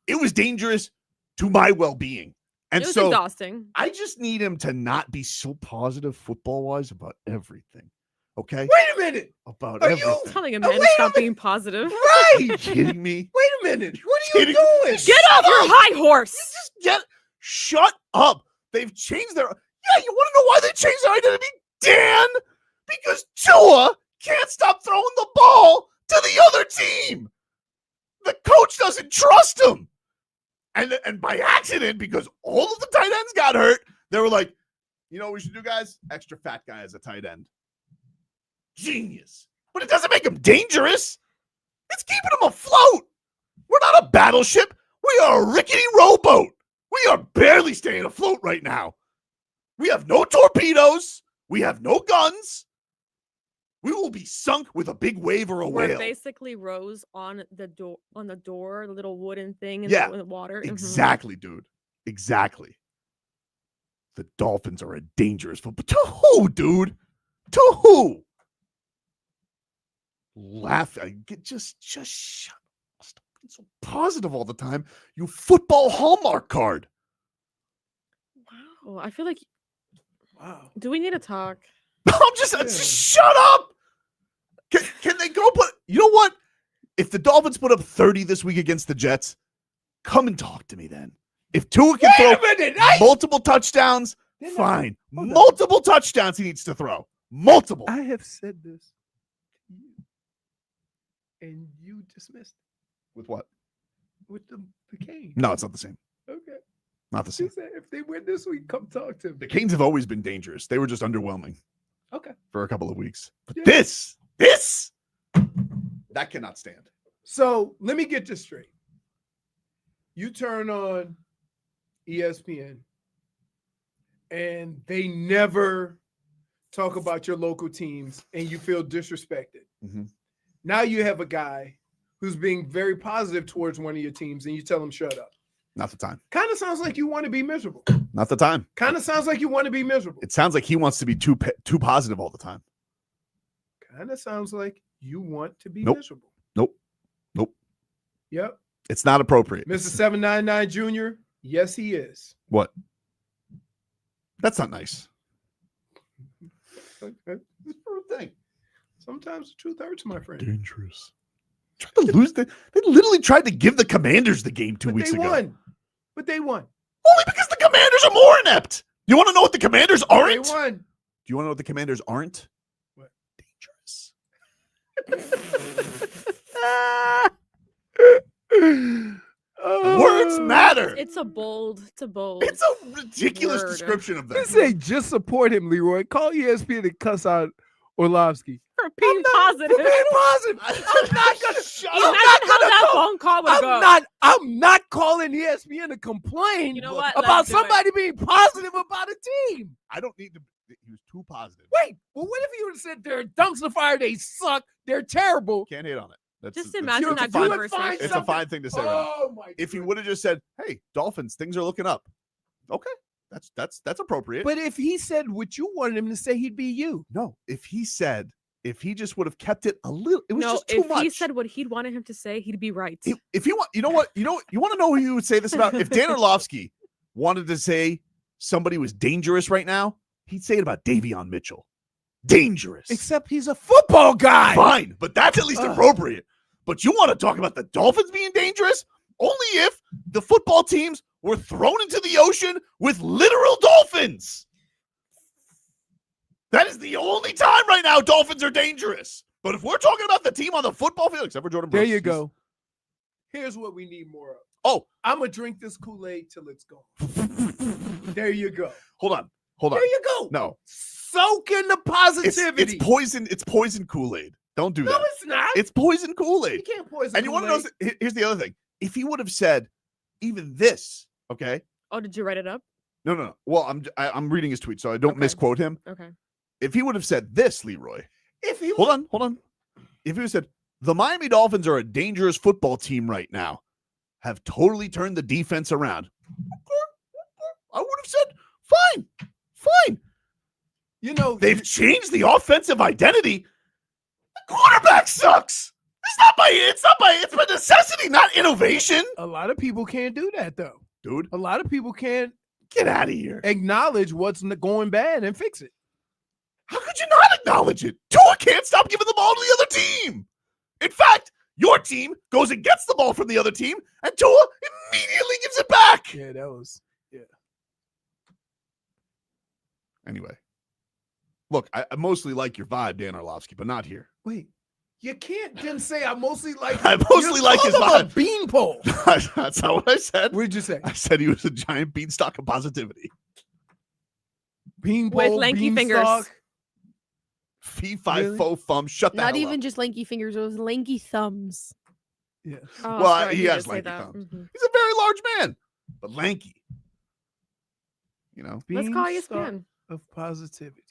Speaker 1: It was dangerous to my well-being. And
Speaker 4: It was
Speaker 1: so
Speaker 4: exhausting.
Speaker 1: I just need him to not be so positive football-wise about everything. Okay?
Speaker 3: Wait a minute.
Speaker 1: About
Speaker 3: Are
Speaker 1: everything.
Speaker 3: you
Speaker 4: Telling a
Speaker 3: Oh,
Speaker 4: man to
Speaker 3: wait a
Speaker 4: stop
Speaker 3: minute.
Speaker 4: being positive.
Speaker 1: Are you kidding me?
Speaker 3: Wait a minute. What are you
Speaker 1: Kidding?
Speaker 3: doing?
Speaker 4: Get off your high horse.
Speaker 1: Shut up. They've changed their Yeah, you want to know why they changed their identity? Dan, because Tua can't stop throwing the ball to the other team. The coach doesn't trust him. And by accident, because all of the tight ends got hurt, they were like, you know what we should do, guys? Extra fat guy as a tight end. Genius. But it doesn't make him dangerous. It's keeping him afloat. We're not a battleship. We are a rickety rowboat. We are barely staying afloat right now. We have no torpedoes. We have no guns. We will be sunk with a big wave or a
Speaker 4: We're
Speaker 1: whale.
Speaker 4: basically rows on the door, the little wooden thing in
Speaker 1: Yeah,
Speaker 4: the water. Mhm.
Speaker 1: Exactly, dude. Exactly. The Dolphins are a dangerous football. To who, dude? To who? Laugh. Just shut up. Stop being so positive all the time. You football Hallmark card.
Speaker 4: Wow, I feel like.
Speaker 3: Wow.
Speaker 4: Do we need to talk?
Speaker 1: I'm just shut up. Can they go put, you know what? If the Dolphins put up 30 this week against the Jets, come and talk to me then. If Tua can
Speaker 3: Wait a
Speaker 1: throw
Speaker 3: minute.
Speaker 1: multiple touchdowns,
Speaker 3: They're not-
Speaker 1: fine.
Speaker 3: hold on.
Speaker 1: Multiple touchdowns he needs to throw. Multiple.
Speaker 3: I have said this to you, and you dismissed
Speaker 1: With what?
Speaker 3: it with the cane.
Speaker 1: No, it's not the same.
Speaker 3: Okay.
Speaker 1: Not the same.
Speaker 3: You said if they win this week, come talk to
Speaker 1: The
Speaker 3: me.
Speaker 1: Canes have always been dangerous. They were just underwhelming
Speaker 3: Okay.
Speaker 1: for a couple of weeks. But
Speaker 3: Yeah.
Speaker 1: this, that cannot stand.
Speaker 3: So let me get this straight. You turn on ESPN, and they never talk about your local teams, and you feel disrespected.
Speaker 1: Mhm.
Speaker 3: Now you have a guy who's being very positive towards one of your teams, and you tell him shut up.
Speaker 1: Not the time.
Speaker 3: Kind of sounds like you want to be miserable.
Speaker 1: Not the time.
Speaker 3: Kind of sounds like you want to be miserable.
Speaker 1: It sounds like he wants to be too positive all the time.
Speaker 3: Kind of sounds like you want to be
Speaker 1: Nope.
Speaker 3: miserable.
Speaker 1: Nope.
Speaker 3: Yep.
Speaker 1: It's not appropriate.
Speaker 3: Mr. 799 Jr., yes, he is.
Speaker 1: What? That's not nice.
Speaker 3: Okay. It's a true thing. Sometimes the truth hurts, my friend.
Speaker 1: Dangerous. Tried to lose. They literally tried to give the Commanders the game 2
Speaker 3: But
Speaker 1: weeks
Speaker 3: they
Speaker 1: ago.
Speaker 3: won. But they won.
Speaker 1: Only because the Commanders are more inept. You want to know what the Commanders aren't?
Speaker 3: They won.
Speaker 1: Do you want to know what the Commanders aren't?
Speaker 3: What?
Speaker 1: Dangerous. Words matter.
Speaker 4: It's a bold.
Speaker 1: It's a ridiculous
Speaker 4: word.
Speaker 1: description of
Speaker 3: They
Speaker 1: them.
Speaker 3: say just support him, Leroy. Call ESPN and cuss out Orlovsky.
Speaker 4: For being positive.
Speaker 3: For being positive. I'm not gonna
Speaker 1: shut
Speaker 3: I'm
Speaker 1: up.
Speaker 3: not
Speaker 4: Imagine how
Speaker 3: gonna
Speaker 4: that
Speaker 3: call-
Speaker 4: phone call would go.
Speaker 3: I'm not calling ESPN to complain
Speaker 4: You know what?
Speaker 3: about
Speaker 4: Let's do it.
Speaker 3: somebody being positive about a team.
Speaker 1: I don't need to. He was too positive.
Speaker 3: Wait, well, what if you would have said they're a dumpster fire, they suck, they're terrible?
Speaker 1: Can't hate on it.
Speaker 4: Just
Speaker 1: that's-
Speaker 4: imagine
Speaker 3: you
Speaker 4: that
Speaker 3: would
Speaker 4: conversation.
Speaker 3: find
Speaker 1: It's a
Speaker 3: something-
Speaker 1: fine thing to say. right now.
Speaker 3: Oh my!
Speaker 1: If he would have just said, "Hey, Dolphins, things are looking up," okay, that's appropriate.
Speaker 3: But if he said what you wanted him to say, he'd be you.
Speaker 1: no, if he said, if he just would have kept it a little, it was
Speaker 4: No,
Speaker 1: just too
Speaker 4: if
Speaker 1: much.
Speaker 4: he said what he'd wanted him to say, he'd be right.
Speaker 1: If you want, you want to know who you would say this about? If Dan Orlovsky wanted to say somebody was dangerous right now, he'd say it about Davion Mitchell. Dangerous.
Speaker 3: Except he's a football guy.
Speaker 1: Fine, but that's at least appropriate. But you want to talk about the Dolphins being dangerous? Only if the football teams were thrown into the ocean with literal dolphins. That is the only time right now Dolphins are dangerous. But if we're talking about the team on the football field, except for Jordan Brooks.
Speaker 3: There you go. Here's what we need more of.
Speaker 1: Oh,
Speaker 3: I'm going to drink this Kool-Aid till it's gone. There you go.
Speaker 1: Hold on.
Speaker 3: There you go.
Speaker 1: No.
Speaker 3: Soak in the positivity.
Speaker 1: It's poison. It's poison Kool-Aid. Don't do that.
Speaker 3: No, it's not.
Speaker 1: It's poison Kool-Aid.
Speaker 3: You can't poison
Speaker 1: And you want to know, here's the other thing. If he would have said even this, okay?
Speaker 4: Oh, did you write it up?
Speaker 1: No. Well, I'm reading his tweet, so I don't misquote him.
Speaker 4: Okay.
Speaker 1: If he would have said this, Leroy.
Speaker 3: If he
Speaker 1: Hold on. If he would have said, the Miami Dolphins are a dangerous football team right now, have totally turned the defense around. I would have said, fine.
Speaker 3: You know,
Speaker 1: They've changed the offensive identity. The quarterback sucks. It's by necessity, not innovation.
Speaker 3: a lot of people can't do that, though.
Speaker 1: Dude,
Speaker 3: A lot of people can't
Speaker 1: get out of here.
Speaker 3: acknowledge what's going bad and fix it.
Speaker 1: How could you not acknowledge it? Tua can't stop giving the ball to the other team. In fact, your team goes and gets the ball from the other team, and Tua immediately gives it back.
Speaker 3: Yeah, that was,
Speaker 1: Anyway, look, I mostly like your vibe, Dan Orlovsky, but not here.
Speaker 3: Wait, you can't then say I mostly like
Speaker 1: I mostly like his
Speaker 3: called him
Speaker 1: vibe.
Speaker 3: a beanpole.
Speaker 1: That's not what I said.
Speaker 3: What did you say?
Speaker 1: I said he was a giant beanstalk of positivity.
Speaker 3: Beanpole,
Speaker 4: With lanky fingers.
Speaker 3: beanstalk.
Speaker 1: Fee, fi,
Speaker 3: Really?
Speaker 1: fo, fum, shut the
Speaker 7: Not
Speaker 1: hell
Speaker 7: even
Speaker 1: up.
Speaker 7: just lanky fingers, it was lanky thumbs.
Speaker 3: Yeah.
Speaker 4: Oh,
Speaker 1: Well,
Speaker 4: sorry,
Speaker 1: he
Speaker 4: you
Speaker 1: has
Speaker 4: did say
Speaker 1: lanky
Speaker 4: that.
Speaker 1: thumbs.
Speaker 4: Mhm.
Speaker 1: He's a very large man, but lanky. You know?
Speaker 4: Let's call
Speaker 3: Beanstalk
Speaker 4: ESPN.
Speaker 3: of positivity.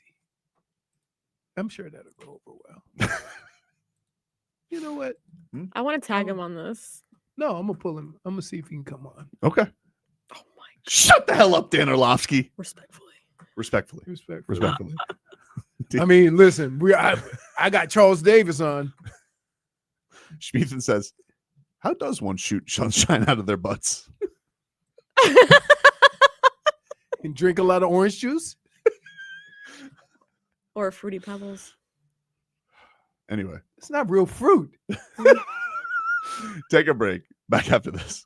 Speaker 3: I'm sure that'll go over well. You know what?
Speaker 4: I want to tag him on this.
Speaker 3: No, I'm gonna pull him. I'm gonna see if he can come on.
Speaker 1: Okay.
Speaker 4: Oh my!
Speaker 1: Shut the hell up, Dan Orlovsky.
Speaker 4: Respectfully.
Speaker 1: Respectfully.
Speaker 3: I mean, listen, I got Charles Davis on.
Speaker 1: Schmiethen says, how does one shoot sunshine out of their butts?
Speaker 3: And drink a lot of orange juice.
Speaker 4: Or Fruity Pebbles.
Speaker 1: Anyway,
Speaker 3: It's not real fruit.
Speaker 1: take a break. Back after this.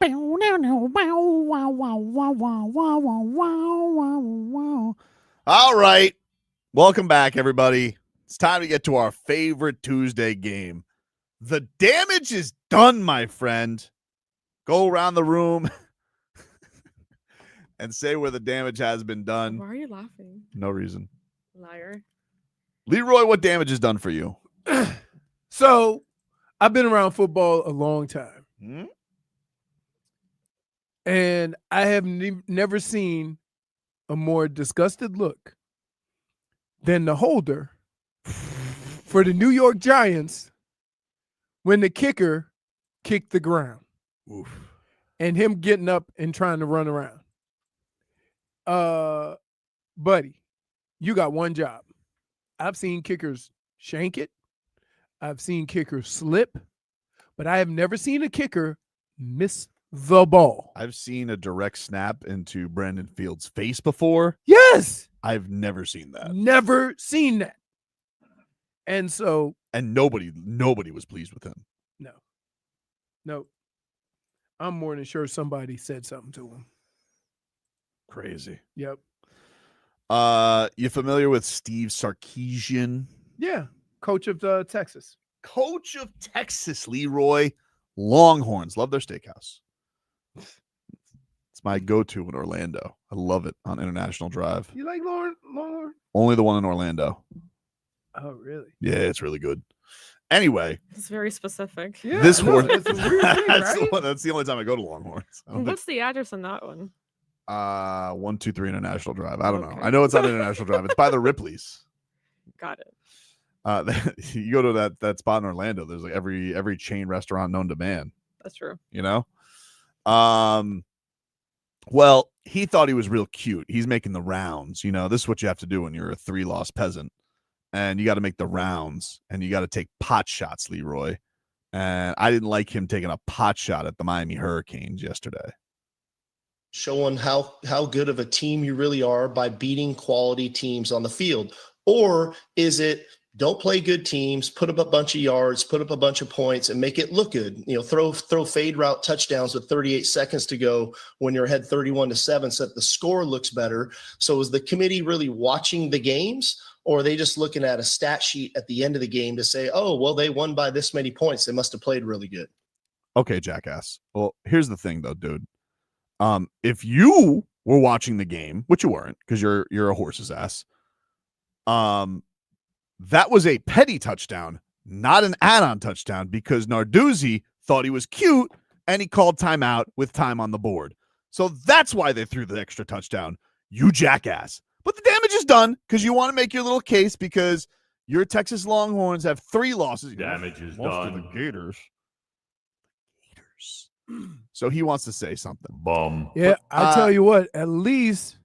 Speaker 1: All right. Welcome back, everybody. It's time to get to our favorite Tuesday game. The damage is done, my friend. Go around the room and say where the damage has been done.
Speaker 4: Why are you laughing?
Speaker 1: No reason.
Speaker 4: Liar.
Speaker 1: Leroy, what damage is done for you?
Speaker 3: So, I've been around football a long time.
Speaker 1: Hmm?
Speaker 3: And I have never seen a more disgusted look than the holder for the New York Giants when the kicker kicked the ground.
Speaker 1: Oof.
Speaker 3: And him getting up and trying to run around. Buddy, you got one job. I've seen kickers shank it. I've seen kickers slip, but I have never seen a kicker miss the ball.
Speaker 1: I've seen a direct snap into Brandon Fields' face before.
Speaker 3: Yes.
Speaker 1: I've never seen that.
Speaker 3: Never seen that. And so.
Speaker 1: And nobody was pleased with him.
Speaker 3: No. I'm more than sure somebody said something to him.
Speaker 1: Crazy.
Speaker 3: Yep.
Speaker 1: You familiar with Steve Sarkisian?
Speaker 3: Yeah. Coach of Texas.
Speaker 1: Coach of Texas, Leroy. Longhorns. Love their steakhouse. It's my go-to in Orlando. I love it on International Drive.
Speaker 3: You like Longhorn?
Speaker 1: Only the one in Orlando.
Speaker 3: Oh, really?
Speaker 1: Yeah, it's really good. Anyway.
Speaker 4: It's very specific.
Speaker 3: Yeah,
Speaker 1: this
Speaker 3: no,
Speaker 1: horse.
Speaker 3: it's a weird thing, right?
Speaker 1: That's the only time I go to Longhorns.
Speaker 4: What's the address on that one?
Speaker 1: 123 International Drive. I don't know.
Speaker 4: Okay.
Speaker 1: I know it's on International Drive. It's by the Ripley's.
Speaker 4: Got it.
Speaker 1: You go to that spot in Orlando. There's like every chain restaurant known to man.
Speaker 4: That's true.
Speaker 1: You know. Well, he thought he was real cute. He's making the rounds. You know, this is what you have to do when you're a 3-loss peasant, and you got to make the rounds, and you got to take pot shots, Leroy. And I didn't like him taking a pot shot at the Miami Hurricanes yesterday.
Speaker 11: Showing how good of a team you really are by beating quality teams on the field? Or is it don't play good teams, put up a bunch of yards, put up a bunch of points, and make it look good? You know, throw fade route touchdowns with 38 seconds to go when you're ahead 31-7, so that the score looks better. So is the committee really watching the games, or are they just looking at a stat sheet at the end of the game to say, oh, well, they won by this many points, they must have played really good? Okay,
Speaker 1: jackass. Well, here's the thing, though, dude. If you were watching the game, which you weren't because you're a horse's ass, that was a petty touchdown, not an add-on touchdown, because Narduzzi thought he was cute and he called timeout with time on the board. So that's why they threw the extra touchdown, you jackass. But the damage is done because you want to make your little case because your Texas Longhorns have 3 losses.
Speaker 12: Damage is done.
Speaker 1: The Gators. So he wants to say something.
Speaker 12: Bum.
Speaker 3: Yeah, I tell you what, at least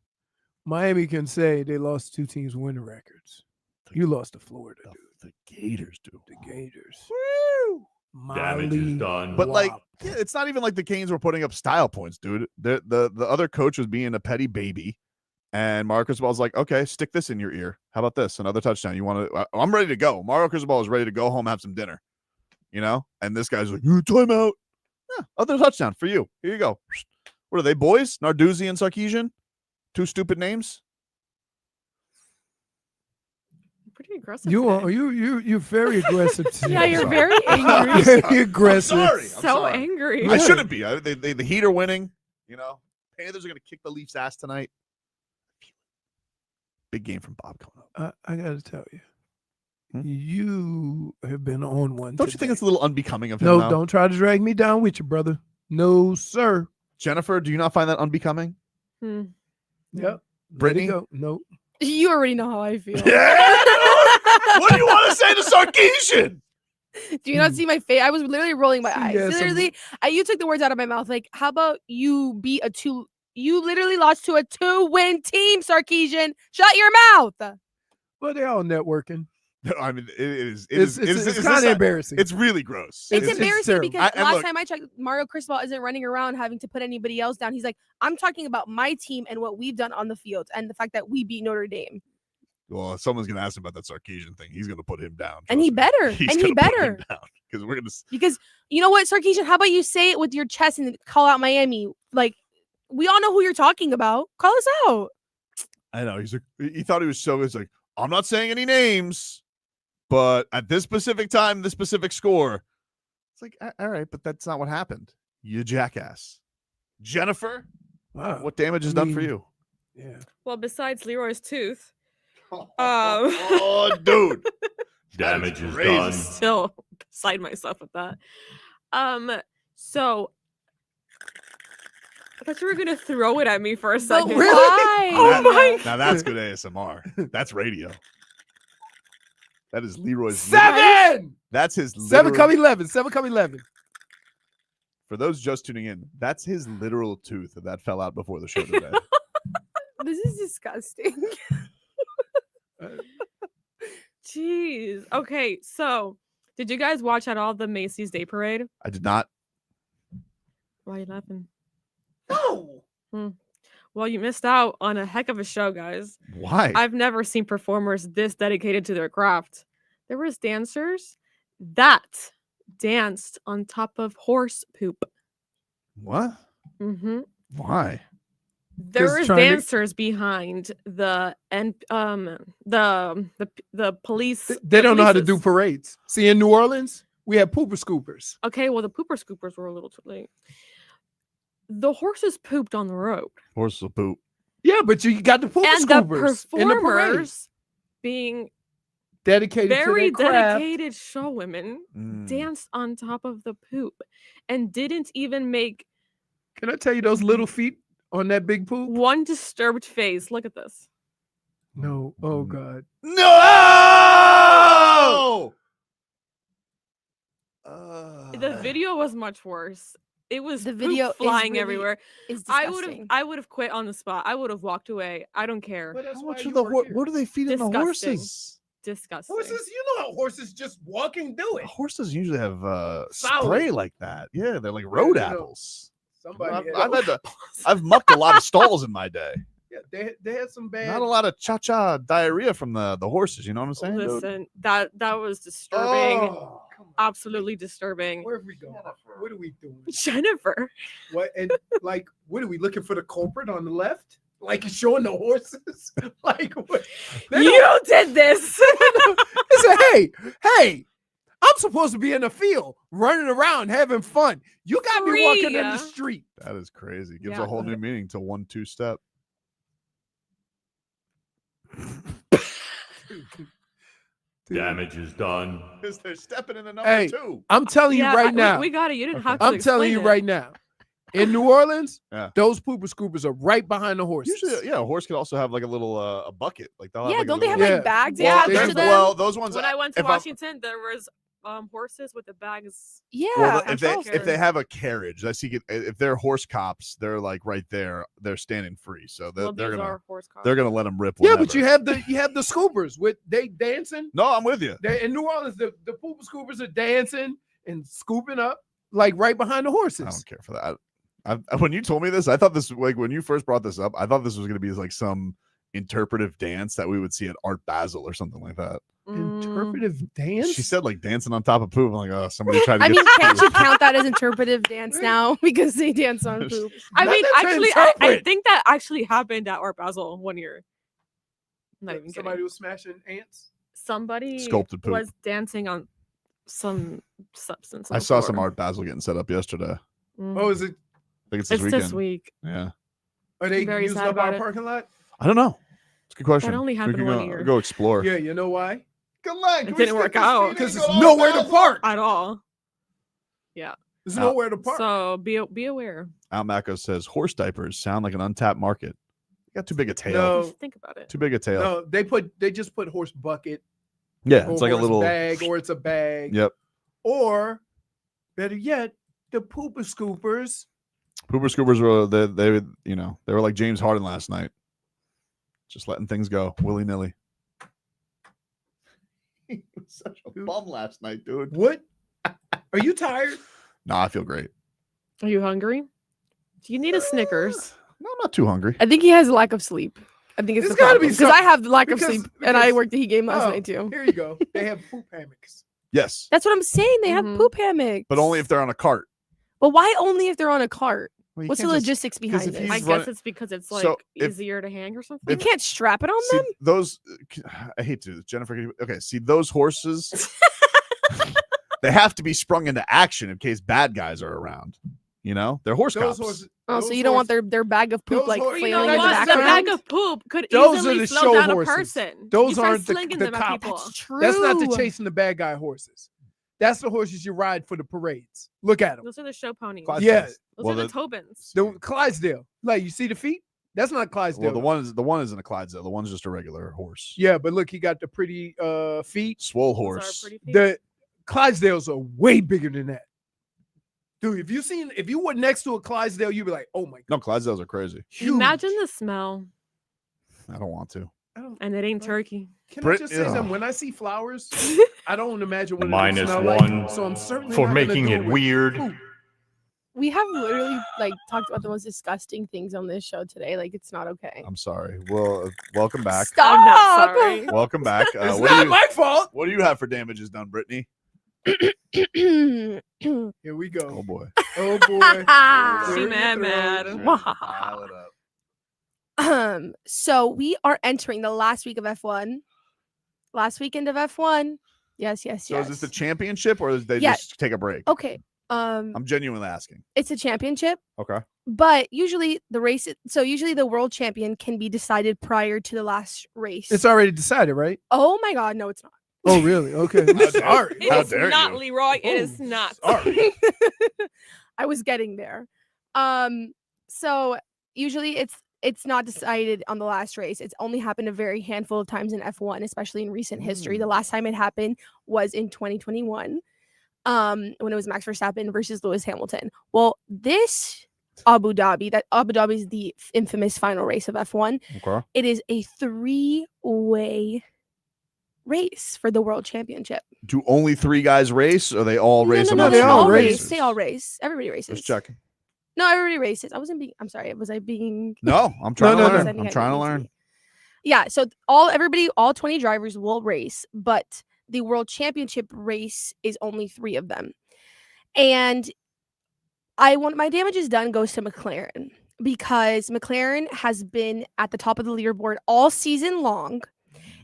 Speaker 3: Miami can say they lost 2 teams winning records. You lost to Florida, dude.
Speaker 1: The Gators do.
Speaker 3: The Gators.
Speaker 1: Woo!
Speaker 12: Damage is done.
Speaker 1: But like, yeah, it's not even like the Canes were putting up style points, dude. The other coach was being a petty baby, and Mario Cristobal's like, okay, stick this in your ear. How about this? Another touchdown. You want to? I'm ready to go. Mario Cristobal is ready to go home, have some dinner. You know, and this guy's like, timeout. Yeah, other touchdown for you. Here you go. What are they, boys? Narduzzi and Sarkisian? 2 stupid names.
Speaker 4: Pretty aggressive.
Speaker 3: You're very aggressive today.
Speaker 4: Yeah, you're very angry.
Speaker 3: Very aggressive.
Speaker 1: I'm
Speaker 4: so
Speaker 1: sorry.
Speaker 4: angry.
Speaker 1: I shouldn't be. The Heat are winning. You know, Panthers are going to kick the Leafs' ass tonight. Big game from Bob coming up.
Speaker 3: I got to tell you, you have been on one.
Speaker 1: Don't you think it's a little unbecoming of him?
Speaker 3: No,
Speaker 1: though?
Speaker 3: don't try to drag me down with you, brother. No, sir.
Speaker 1: Jennifer, do you not find that unbecoming?
Speaker 3: Yep.
Speaker 1: Brittany?
Speaker 3: No.
Speaker 7: You already know how I feel.
Speaker 1: Yeah. What do you want to say to Sarkisian?
Speaker 7: Do you not see my face? I was literally rolling my eyes.
Speaker 3: Yes,
Speaker 7: Literally, you took the words out of my mouth. Like, how about you be a 2? You literally lost to a 2-win team, Sarkisian. Shut your mouth.
Speaker 3: Well, they're all networking.
Speaker 1: I mean, it's
Speaker 3: kind of embarrassing.
Speaker 1: It's really gross.
Speaker 7: It's embarrassing
Speaker 3: terrible.
Speaker 7: because last
Speaker 1: look,
Speaker 7: time I checked, Mario Cristobal isn't running around having to put anybody else down. He's like, I'm talking about my team and what we've done on the field and the fact that we beat Notre Dame.
Speaker 1: Well, if someone's gonna ask him about that Sarkisian thing, he's gonna put him down.
Speaker 7: And he better.
Speaker 1: He's
Speaker 7: And he
Speaker 1: gonna put him
Speaker 7: better.
Speaker 1: down, because we're gonna.
Speaker 7: Because you know what, Sarkisian, how about you say it with your chest and call out Miami? Like, we all know who you're talking about. Call us out.
Speaker 1: I know he's like, he thought he was so good. It's like, I'm not saying any names, but at this specific time, this specific score, it's like, all right, but that's not what happened. You jackass. Jennifer,
Speaker 3: Wow.
Speaker 1: what damage is done for you?
Speaker 3: Yeah.
Speaker 4: Well, besides Leroy's tooth,
Speaker 1: Oh, dude.
Speaker 12: Damage is
Speaker 1: crazy.
Speaker 12: done.
Speaker 4: still beside myself with that. So I thought you were gonna throw it at me for a
Speaker 7: But
Speaker 4: second.
Speaker 7: why?
Speaker 4: Oh my!
Speaker 1: Now that's good ASMR. That's radio. That is Leroy's.
Speaker 3: 7!
Speaker 1: That's his.
Speaker 3: 7 come 11. 7 come 11.
Speaker 1: For those just tuning in, that's his literal tooth that fell out before the show today.
Speaker 7: This is disgusting.
Speaker 4: Jeez. Okay, so did you guys watch at all the Macy's Day Parade?
Speaker 1: I did not.
Speaker 4: Why are you laughing?
Speaker 3: No.
Speaker 4: Well, you missed out on a heck of a show, guys.
Speaker 1: Why?
Speaker 4: I've never seen performers this dedicated to their craft. There was dancers that danced on top of horse poop.
Speaker 1: What?
Speaker 4: Mm-hmm.
Speaker 1: Why?
Speaker 4: There
Speaker 3: 'Cause
Speaker 4: was
Speaker 3: trying to-
Speaker 4: dancers behind the police.
Speaker 3: They don't know how to do
Speaker 4: polices.
Speaker 3: parades. See, in New Orleans, we have pooper scoopers.
Speaker 4: Okay, well, the pooper scoopers were a little too late. The horses pooped on the road,
Speaker 1: Horse will poop.
Speaker 3: Yeah, but you got the pooper
Speaker 4: and the
Speaker 3: scoopers in the parade.
Speaker 4: performers, being
Speaker 3: Dedicated
Speaker 4: very
Speaker 3: to their craft.
Speaker 4: dedicated show women,
Speaker 1: Mm.
Speaker 4: danced on top of the poop and didn't even make
Speaker 3: Can I tell you those little feet on that big poop?
Speaker 4: one disturbed face. Look at this.
Speaker 3: No. Oh God.
Speaker 1: No!
Speaker 4: The video was much worse. It was
Speaker 7: The
Speaker 4: poop
Speaker 7: video is
Speaker 4: flying
Speaker 7: really-
Speaker 4: everywhere.
Speaker 7: It's
Speaker 4: I
Speaker 7: disgusting.
Speaker 4: would have quit on the spot. I would have walked away. I don't care.
Speaker 3: But that's
Speaker 1: How
Speaker 3: why
Speaker 1: much
Speaker 3: you
Speaker 1: of the
Speaker 3: were here.
Speaker 1: what do they feed in the
Speaker 4: Disgusting.
Speaker 1: horses?
Speaker 4: Disgusting.
Speaker 3: Horses, you know how horses just walking do it.
Speaker 1: Horses usually have
Speaker 3: Solid.
Speaker 1: spray like that. Yeah, they're like road
Speaker 3: you know,
Speaker 1: apples.
Speaker 3: Somebody
Speaker 1: I've mucked a lot of stalls in my day.
Speaker 3: yeah, they had some bad.
Speaker 1: Not a lot of cha-cha diarrhea from the horses. You know what I'm saying? dude?
Speaker 4: Listen, that was disturbing.
Speaker 3: Oh, come on.
Speaker 4: Absolutely disturbing.
Speaker 3: Where are we going? What are we doing?
Speaker 4: Jennifer.
Speaker 3: What and like what are we looking for the culprit on the left? Like showing the horses? Like what? They
Speaker 4: You
Speaker 3: don't-
Speaker 4: did this.
Speaker 3: They say, hey, I'm supposed to be in the field, running around, having fun. You got me walking in the
Speaker 4: Free.
Speaker 3: street.
Speaker 1: That is crazy. Gives
Speaker 4: Yeah.
Speaker 1: a whole new meaning to 1-2 step.
Speaker 12: Damage is done.
Speaker 1: Because they're stepping in a number
Speaker 3: Hey,
Speaker 1: 2.
Speaker 3: I'm telling you
Speaker 4: Yeah,
Speaker 3: right now.
Speaker 4: We got it. You didn't
Speaker 1: Okay.
Speaker 4: have to.
Speaker 3: I'm telling you
Speaker 4: explain
Speaker 3: right
Speaker 4: it.
Speaker 3: now. In New Orleans,
Speaker 1: Yeah.
Speaker 3: those pooper scoopers are right behind the horses.
Speaker 1: Usually, yeah, a horse could also have like a little a bucket. Like they'll have
Speaker 7: Yeah,
Speaker 1: like a
Speaker 7: don't they have
Speaker 1: little-
Speaker 7: like bags?
Speaker 3: Well,
Speaker 7: Yeah,
Speaker 3: they
Speaker 7: next
Speaker 3: have-
Speaker 7: to them?
Speaker 1: well, those ones.
Speaker 4: When I went to
Speaker 1: if I'm-
Speaker 4: Washington, there was horses with the bags.
Speaker 7: Yeah.
Speaker 1: Well,
Speaker 4: I'm
Speaker 1: if they
Speaker 4: sure.
Speaker 1: have a carriage, I see. If they're horse cops, they're like right there. They're standing free, so
Speaker 4: Well,
Speaker 1: they're
Speaker 4: these
Speaker 1: gonna
Speaker 4: are horse cops.
Speaker 1: they're gonna let them rip.
Speaker 3: Yeah,
Speaker 1: Whenever.
Speaker 3: but you have the scoopers with they dancing.
Speaker 1: No, I'm with you.
Speaker 3: They in New Orleans, the pooper scoopers are dancing and scooping up like right behind the horses.
Speaker 1: I don't care for that. When you told me this, I thought this like when you first brought this up, I thought this was gonna be like some interpretive dance that we would see at Art Basel or something like that.
Speaker 3: Interpretive dance.
Speaker 1: She said like dancing on top of poop. I'm like, oh, somebody tried to.
Speaker 7: I
Speaker 1: get
Speaker 7: mean,
Speaker 1: the
Speaker 7: can't
Speaker 1: poop.
Speaker 7: you count that as interpretive dance now because they dance on poop?
Speaker 4: I mean,
Speaker 3: Nothing to
Speaker 4: actually, I
Speaker 3: interpret.
Speaker 4: think that actually happened at Art Basel one year. I'm not even
Speaker 3: Somebody
Speaker 4: kidding.
Speaker 3: was smashing ants.
Speaker 4: Somebody
Speaker 1: Sculpted poop.
Speaker 4: was dancing on some substance. on
Speaker 1: I
Speaker 4: the
Speaker 1: saw
Speaker 4: floor.
Speaker 1: some Art Basel getting set up yesterday. I
Speaker 4: Mhm.
Speaker 3: Oh, is it?
Speaker 1: think it's
Speaker 4: It's
Speaker 1: this
Speaker 4: this
Speaker 1: weekend.
Speaker 4: week.
Speaker 1: Yeah,
Speaker 3: Are they
Speaker 4: Very
Speaker 3: using
Speaker 4: sad
Speaker 3: up our
Speaker 4: about it.
Speaker 3: parking lot?
Speaker 1: I don't know. It's a good question.
Speaker 4: only
Speaker 1: We
Speaker 4: happened
Speaker 1: can
Speaker 4: one
Speaker 1: go,
Speaker 4: year.
Speaker 1: go explore.
Speaker 3: Yeah, you know why?
Speaker 1: Good luck.
Speaker 4: It didn't work out.
Speaker 3: Because there's nowhere to park.
Speaker 4: At all.
Speaker 3: There's nowhere to park.
Speaker 4: So be aware.
Speaker 1: Al Macco says horse diapers sound like an untapped market. You got too big a tail.
Speaker 3: No.
Speaker 4: Just think about it.
Speaker 1: Too big a tail.
Speaker 3: No, they just put horse bucket.
Speaker 1: Yeah,
Speaker 3: or
Speaker 1: it's like a
Speaker 3: horse
Speaker 1: little
Speaker 3: bag, or it's a bag.
Speaker 1: Yep.
Speaker 3: Or better yet, the pooper scoopers.
Speaker 1: Pooper scoopers were they you know they were like James Harden last night, just letting things go willy nilly. He was such a bum last night, dude.
Speaker 3: What? Are you tired?
Speaker 1: No, I feel great.
Speaker 4: Are you hungry? Do you need a Snickers?
Speaker 1: No, I'm not too hungry.
Speaker 7: I think he has a lack of sleep.
Speaker 4: I think it's
Speaker 3: There's
Speaker 4: the
Speaker 3: gotta be
Speaker 4: because I
Speaker 3: some-
Speaker 4: have lack of
Speaker 3: because-
Speaker 4: sleep, and I
Speaker 3: because-
Speaker 4: worked the Heat game last
Speaker 3: Oh,
Speaker 4: night too.
Speaker 3: Here you go. They have poop hammocks.
Speaker 1: Yes,
Speaker 7: That's what I'm saying. They have
Speaker 4: Mhm.
Speaker 7: poop hammocks.
Speaker 1: but only if they're on a cart.
Speaker 7: But why only if they're on a cart?
Speaker 1: Well, you
Speaker 7: What's the
Speaker 1: can't just-
Speaker 7: logistics
Speaker 1: 'cause
Speaker 7: behind
Speaker 1: if
Speaker 7: it?
Speaker 1: he's
Speaker 4: I
Speaker 1: running-
Speaker 4: guess it's because it's like
Speaker 1: So, if-
Speaker 4: easier to hang or something.
Speaker 7: You can't strap it on
Speaker 1: See,
Speaker 7: them.
Speaker 1: those I hate to Jennifer. Okay, see those horses. They have to be sprung into action in case bad guys are around. You know, they're horse
Speaker 3: Those
Speaker 1: cops.
Speaker 3: horses.
Speaker 7: Oh, so
Speaker 3: those
Speaker 7: you don't want
Speaker 3: horses-
Speaker 7: their bag of poop
Speaker 3: those
Speaker 7: like
Speaker 3: horses-
Speaker 4: You know
Speaker 7: flailing in the
Speaker 4: what? The
Speaker 7: background?
Speaker 4: bag of poop could
Speaker 3: Those are
Speaker 4: easily
Speaker 3: the
Speaker 4: slow
Speaker 3: show
Speaker 4: down
Speaker 3: horses.
Speaker 4: a person.
Speaker 3: Those
Speaker 4: You start
Speaker 3: aren't the
Speaker 4: slinging
Speaker 3: the
Speaker 4: them at
Speaker 3: cops.
Speaker 4: people.
Speaker 7: That's true.
Speaker 3: That's not the chasing the bad guy horses. That's the horses you ride for the parades. Look at them.
Speaker 4: Those are the show ponies.
Speaker 1: Clydesdales.
Speaker 3: Yeah.
Speaker 4: Those
Speaker 1: Well,
Speaker 4: are the
Speaker 1: the-
Speaker 4: Tobins.
Speaker 3: The Clydesdale. Like you see the feet? That's not Clydesdale.
Speaker 1: Well, the one isn't a Clydesdale. The one's just a regular horse.
Speaker 3: Yeah, but look, he got the pretty feet.
Speaker 1: Swole
Speaker 4: Those are
Speaker 1: horse.
Speaker 4: pretty feet.
Speaker 3: The Clydesdales are way bigger than that. Dude, if you were next to a Clydesdale, you'd be like, oh my god.
Speaker 1: No, Clydesdales are crazy.
Speaker 3: Huge.
Speaker 4: Imagine the smell,
Speaker 1: I don't want to.
Speaker 4: and it ain't turkey.
Speaker 3: Can
Speaker 1: Brit-
Speaker 3: I just say
Speaker 1: ugh.
Speaker 3: something? When I see flowers, I don't imagine what
Speaker 12: Minus
Speaker 3: it smell
Speaker 12: one
Speaker 3: like. So I'm certainly
Speaker 12: for
Speaker 3: not gonna
Speaker 12: making
Speaker 3: do
Speaker 12: it
Speaker 3: with
Speaker 12: weird.
Speaker 3: food.
Speaker 7: We have literally like talked about the most disgusting things on this show today. Like it's not okay.
Speaker 1: I'm sorry. Well, welcome back.
Speaker 7: Stop.
Speaker 4: I'm not sorry.
Speaker 1: Welcome back.
Speaker 3: It's
Speaker 1: What
Speaker 3: not
Speaker 1: do you
Speaker 3: my fault.
Speaker 1: What do you have for damages done, Brittany?
Speaker 3: Here we
Speaker 1: Oh
Speaker 3: go.
Speaker 1: boy.
Speaker 3: Oh boy.
Speaker 4: She mad.
Speaker 1: Pile it up.
Speaker 7: So we are entering the last week of F1. Last weekend of F1. Yes.
Speaker 1: So is this the championship or is they
Speaker 7: Yeah.
Speaker 1: just take a break?
Speaker 7: Okay.
Speaker 1: I'm genuinely asking.
Speaker 7: It's a championship,
Speaker 1: Okay.
Speaker 7: but usually the race. So usually the world champion can be decided prior to the last race.
Speaker 3: It's already decided, right?
Speaker 7: Oh my God, no, it's not.
Speaker 3: Oh, really? Okay. Sorry.
Speaker 1: How
Speaker 4: It's
Speaker 1: dare
Speaker 4: not
Speaker 1: you?
Speaker 4: Leroy. It
Speaker 3: Oh,
Speaker 4: is not.
Speaker 3: Sorry.
Speaker 7: I was getting there. So usually it's not decided on the last race. It's only happened a very handful of times in F1, especially in recent history. The last time it happened was in 2021, when it was Max Verstappen versus Lewis Hamilton. Well, this Abu Dhabi is the infamous final race of F1.
Speaker 1: Okay.
Speaker 7: It is a 3-way race for the world championship.
Speaker 1: Do only 3 guys race or they all race
Speaker 7: no,
Speaker 1: amongst
Speaker 3: they
Speaker 7: they
Speaker 3: all
Speaker 7: all
Speaker 3: race.
Speaker 7: race. They all race. Everybody races.
Speaker 1: Just checking.
Speaker 7: No, everybody races. I'm sorry. Was I being?
Speaker 1: No, I'm trying to
Speaker 3: no,
Speaker 1: learn.
Speaker 3: no.
Speaker 1: I'm trying to learn.
Speaker 7: Yeah. So all 20 drivers will race, but the world championship race is only 3 of them. And my damages done goes to McLaren because McLaren has been at the top of the leaderboard all season long.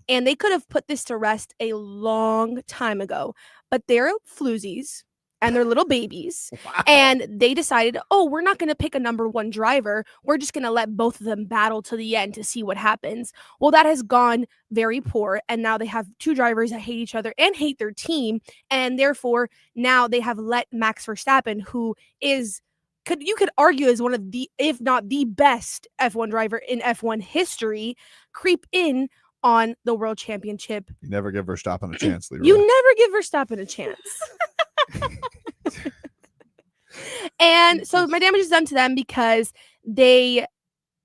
Speaker 7: And they could have put this to rest a long time ago, but they're floozies and they're little babies.
Speaker 1: Wow.
Speaker 7: And they decided, oh, we're not going to pick a number 1 driver. We're just going to let both of them battle to the end to see what happens. Well, that has gone very poor. And now they have 2 drivers that hate each other and hate their team. And therefore, now they have let Max Verstappen, who is you could argue is one of the, if not the best F1 driver in F1 history, creep in on the world championship.
Speaker 1: You never give Verstappen a chance, Leroy.
Speaker 7: You never give Verstappen a chance. And so my damage is done to them because they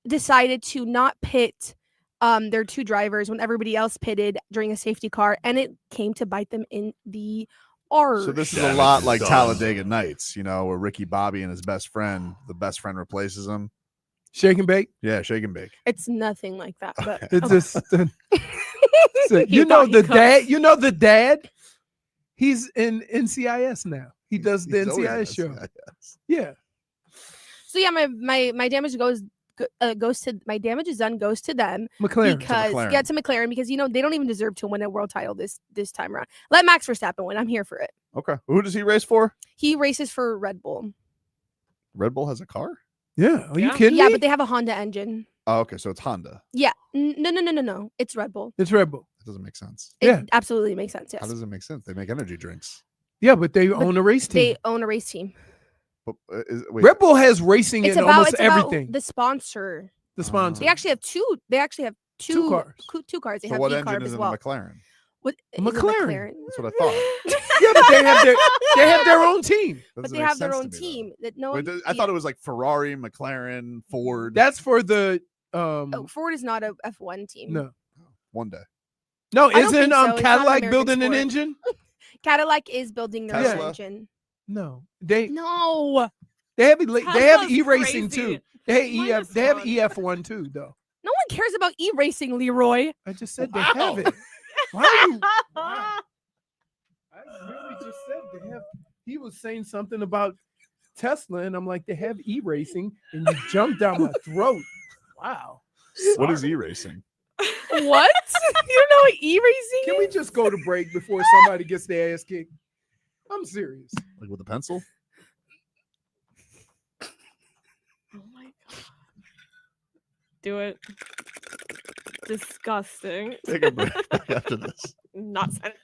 Speaker 7: decided to not pit their 2 drivers when everybody else pitted during a safety car, and it came to bite them in the arse.
Speaker 1: So this is a
Speaker 12: Damage
Speaker 1: lot
Speaker 12: is
Speaker 1: like
Speaker 12: done.
Speaker 1: Talladega Nights, you know, where Ricky Bobby and his best friend, the best friend replaces him.
Speaker 3: Shake and bake.
Speaker 1: Yeah, shake and bake.
Speaker 7: It's nothing like that, but
Speaker 3: It's
Speaker 7: okay.
Speaker 3: just so,
Speaker 4: He
Speaker 3: you know
Speaker 4: thought he
Speaker 3: the
Speaker 4: could.
Speaker 3: dad. You know the dad. He's in NCIS now. He does the
Speaker 1: He's always
Speaker 3: NCIS
Speaker 1: in
Speaker 3: show.
Speaker 1: NCIS.
Speaker 3: Yeah.
Speaker 7: So yeah, my damage goes to my damage is done goes to them
Speaker 3: McLaren.
Speaker 7: because
Speaker 1: McLaren.
Speaker 7: to McLaren because they don't even deserve to win a world title this time around. Let Max Verstappen win. I'm here for it.
Speaker 1: Okay. Who does he race for?
Speaker 7: He races for Red Bull.
Speaker 1: Red Bull has a car?
Speaker 3: Yeah. Are you
Speaker 4: Yeah.
Speaker 3: kidding
Speaker 7: Yeah,
Speaker 3: me?
Speaker 7: but they have a Honda engine.
Speaker 1: Oh, okay. So it's Honda.
Speaker 7: Yeah. No. It's Red Bull.
Speaker 3: It's Red Bull.
Speaker 1: That doesn't make sense.
Speaker 7: It
Speaker 3: Yeah.
Speaker 7: absolutely makes sense. Yes.
Speaker 1: How does it make sense? They make energy drinks.
Speaker 3: Yeah, but they own a race team.
Speaker 7: They own a race team.
Speaker 1: But, wait,
Speaker 3: Red Bull has racing
Speaker 7: It's
Speaker 3: in
Speaker 7: about
Speaker 3: almost
Speaker 7: it's about
Speaker 3: everything.
Speaker 7: the sponsor.
Speaker 3: The sponsor.
Speaker 7: They actually have two. They actually have two,
Speaker 3: Two cars.
Speaker 7: Two cars. They
Speaker 1: so
Speaker 7: have
Speaker 1: what
Speaker 7: V
Speaker 1: engine
Speaker 7: carb
Speaker 1: is
Speaker 7: as
Speaker 1: in
Speaker 7: well.
Speaker 1: the McLaren?
Speaker 7: What is a
Speaker 3: McLaren.
Speaker 1: That's what I thought.
Speaker 3: Yeah, but they have their own team.
Speaker 1: That
Speaker 7: But
Speaker 1: doesn't
Speaker 7: they
Speaker 1: make
Speaker 7: have their
Speaker 1: sense
Speaker 7: own
Speaker 1: to me, though.
Speaker 7: team. That no
Speaker 1: Wait,
Speaker 7: one.
Speaker 1: I thought it was like Ferrari, McLaren, Ford.
Speaker 3: That's for the
Speaker 7: Oh, Ford is not a F1 team.
Speaker 3: no.
Speaker 1: One day.
Speaker 3: No,
Speaker 7: don't
Speaker 3: isn't
Speaker 7: think so. It's not an
Speaker 3: Cadillac
Speaker 7: American
Speaker 3: building an
Speaker 7: sport.
Speaker 3: engine?
Speaker 7: Cadillac is building their own
Speaker 1: Tesla?
Speaker 7: engine.
Speaker 3: No. They
Speaker 7: No,
Speaker 3: have they have
Speaker 4: Tesla's
Speaker 3: e-racing
Speaker 4: crazy.
Speaker 3: too. They have
Speaker 4: Minus
Speaker 3: they have
Speaker 4: one.
Speaker 3: EF1 too though.
Speaker 7: no one cares about erasing, Leroy?
Speaker 3: I just said they have it. Why are you? Wow. I really just said they have. He was saying something about Tesla, and I'm like, they have e-racing, and you jumped down my throat. Wow.
Speaker 1: What is e-racing?
Speaker 7: What? You don't know what erasing
Speaker 3: Can we
Speaker 7: is?
Speaker 3: just go to break before somebody gets their ass kicked? I'm serious.
Speaker 1: Like with a pencil?
Speaker 4: Oh my god. Do it. Disgusting.
Speaker 1: Take a break after this.
Speaker 4: Not sanitary.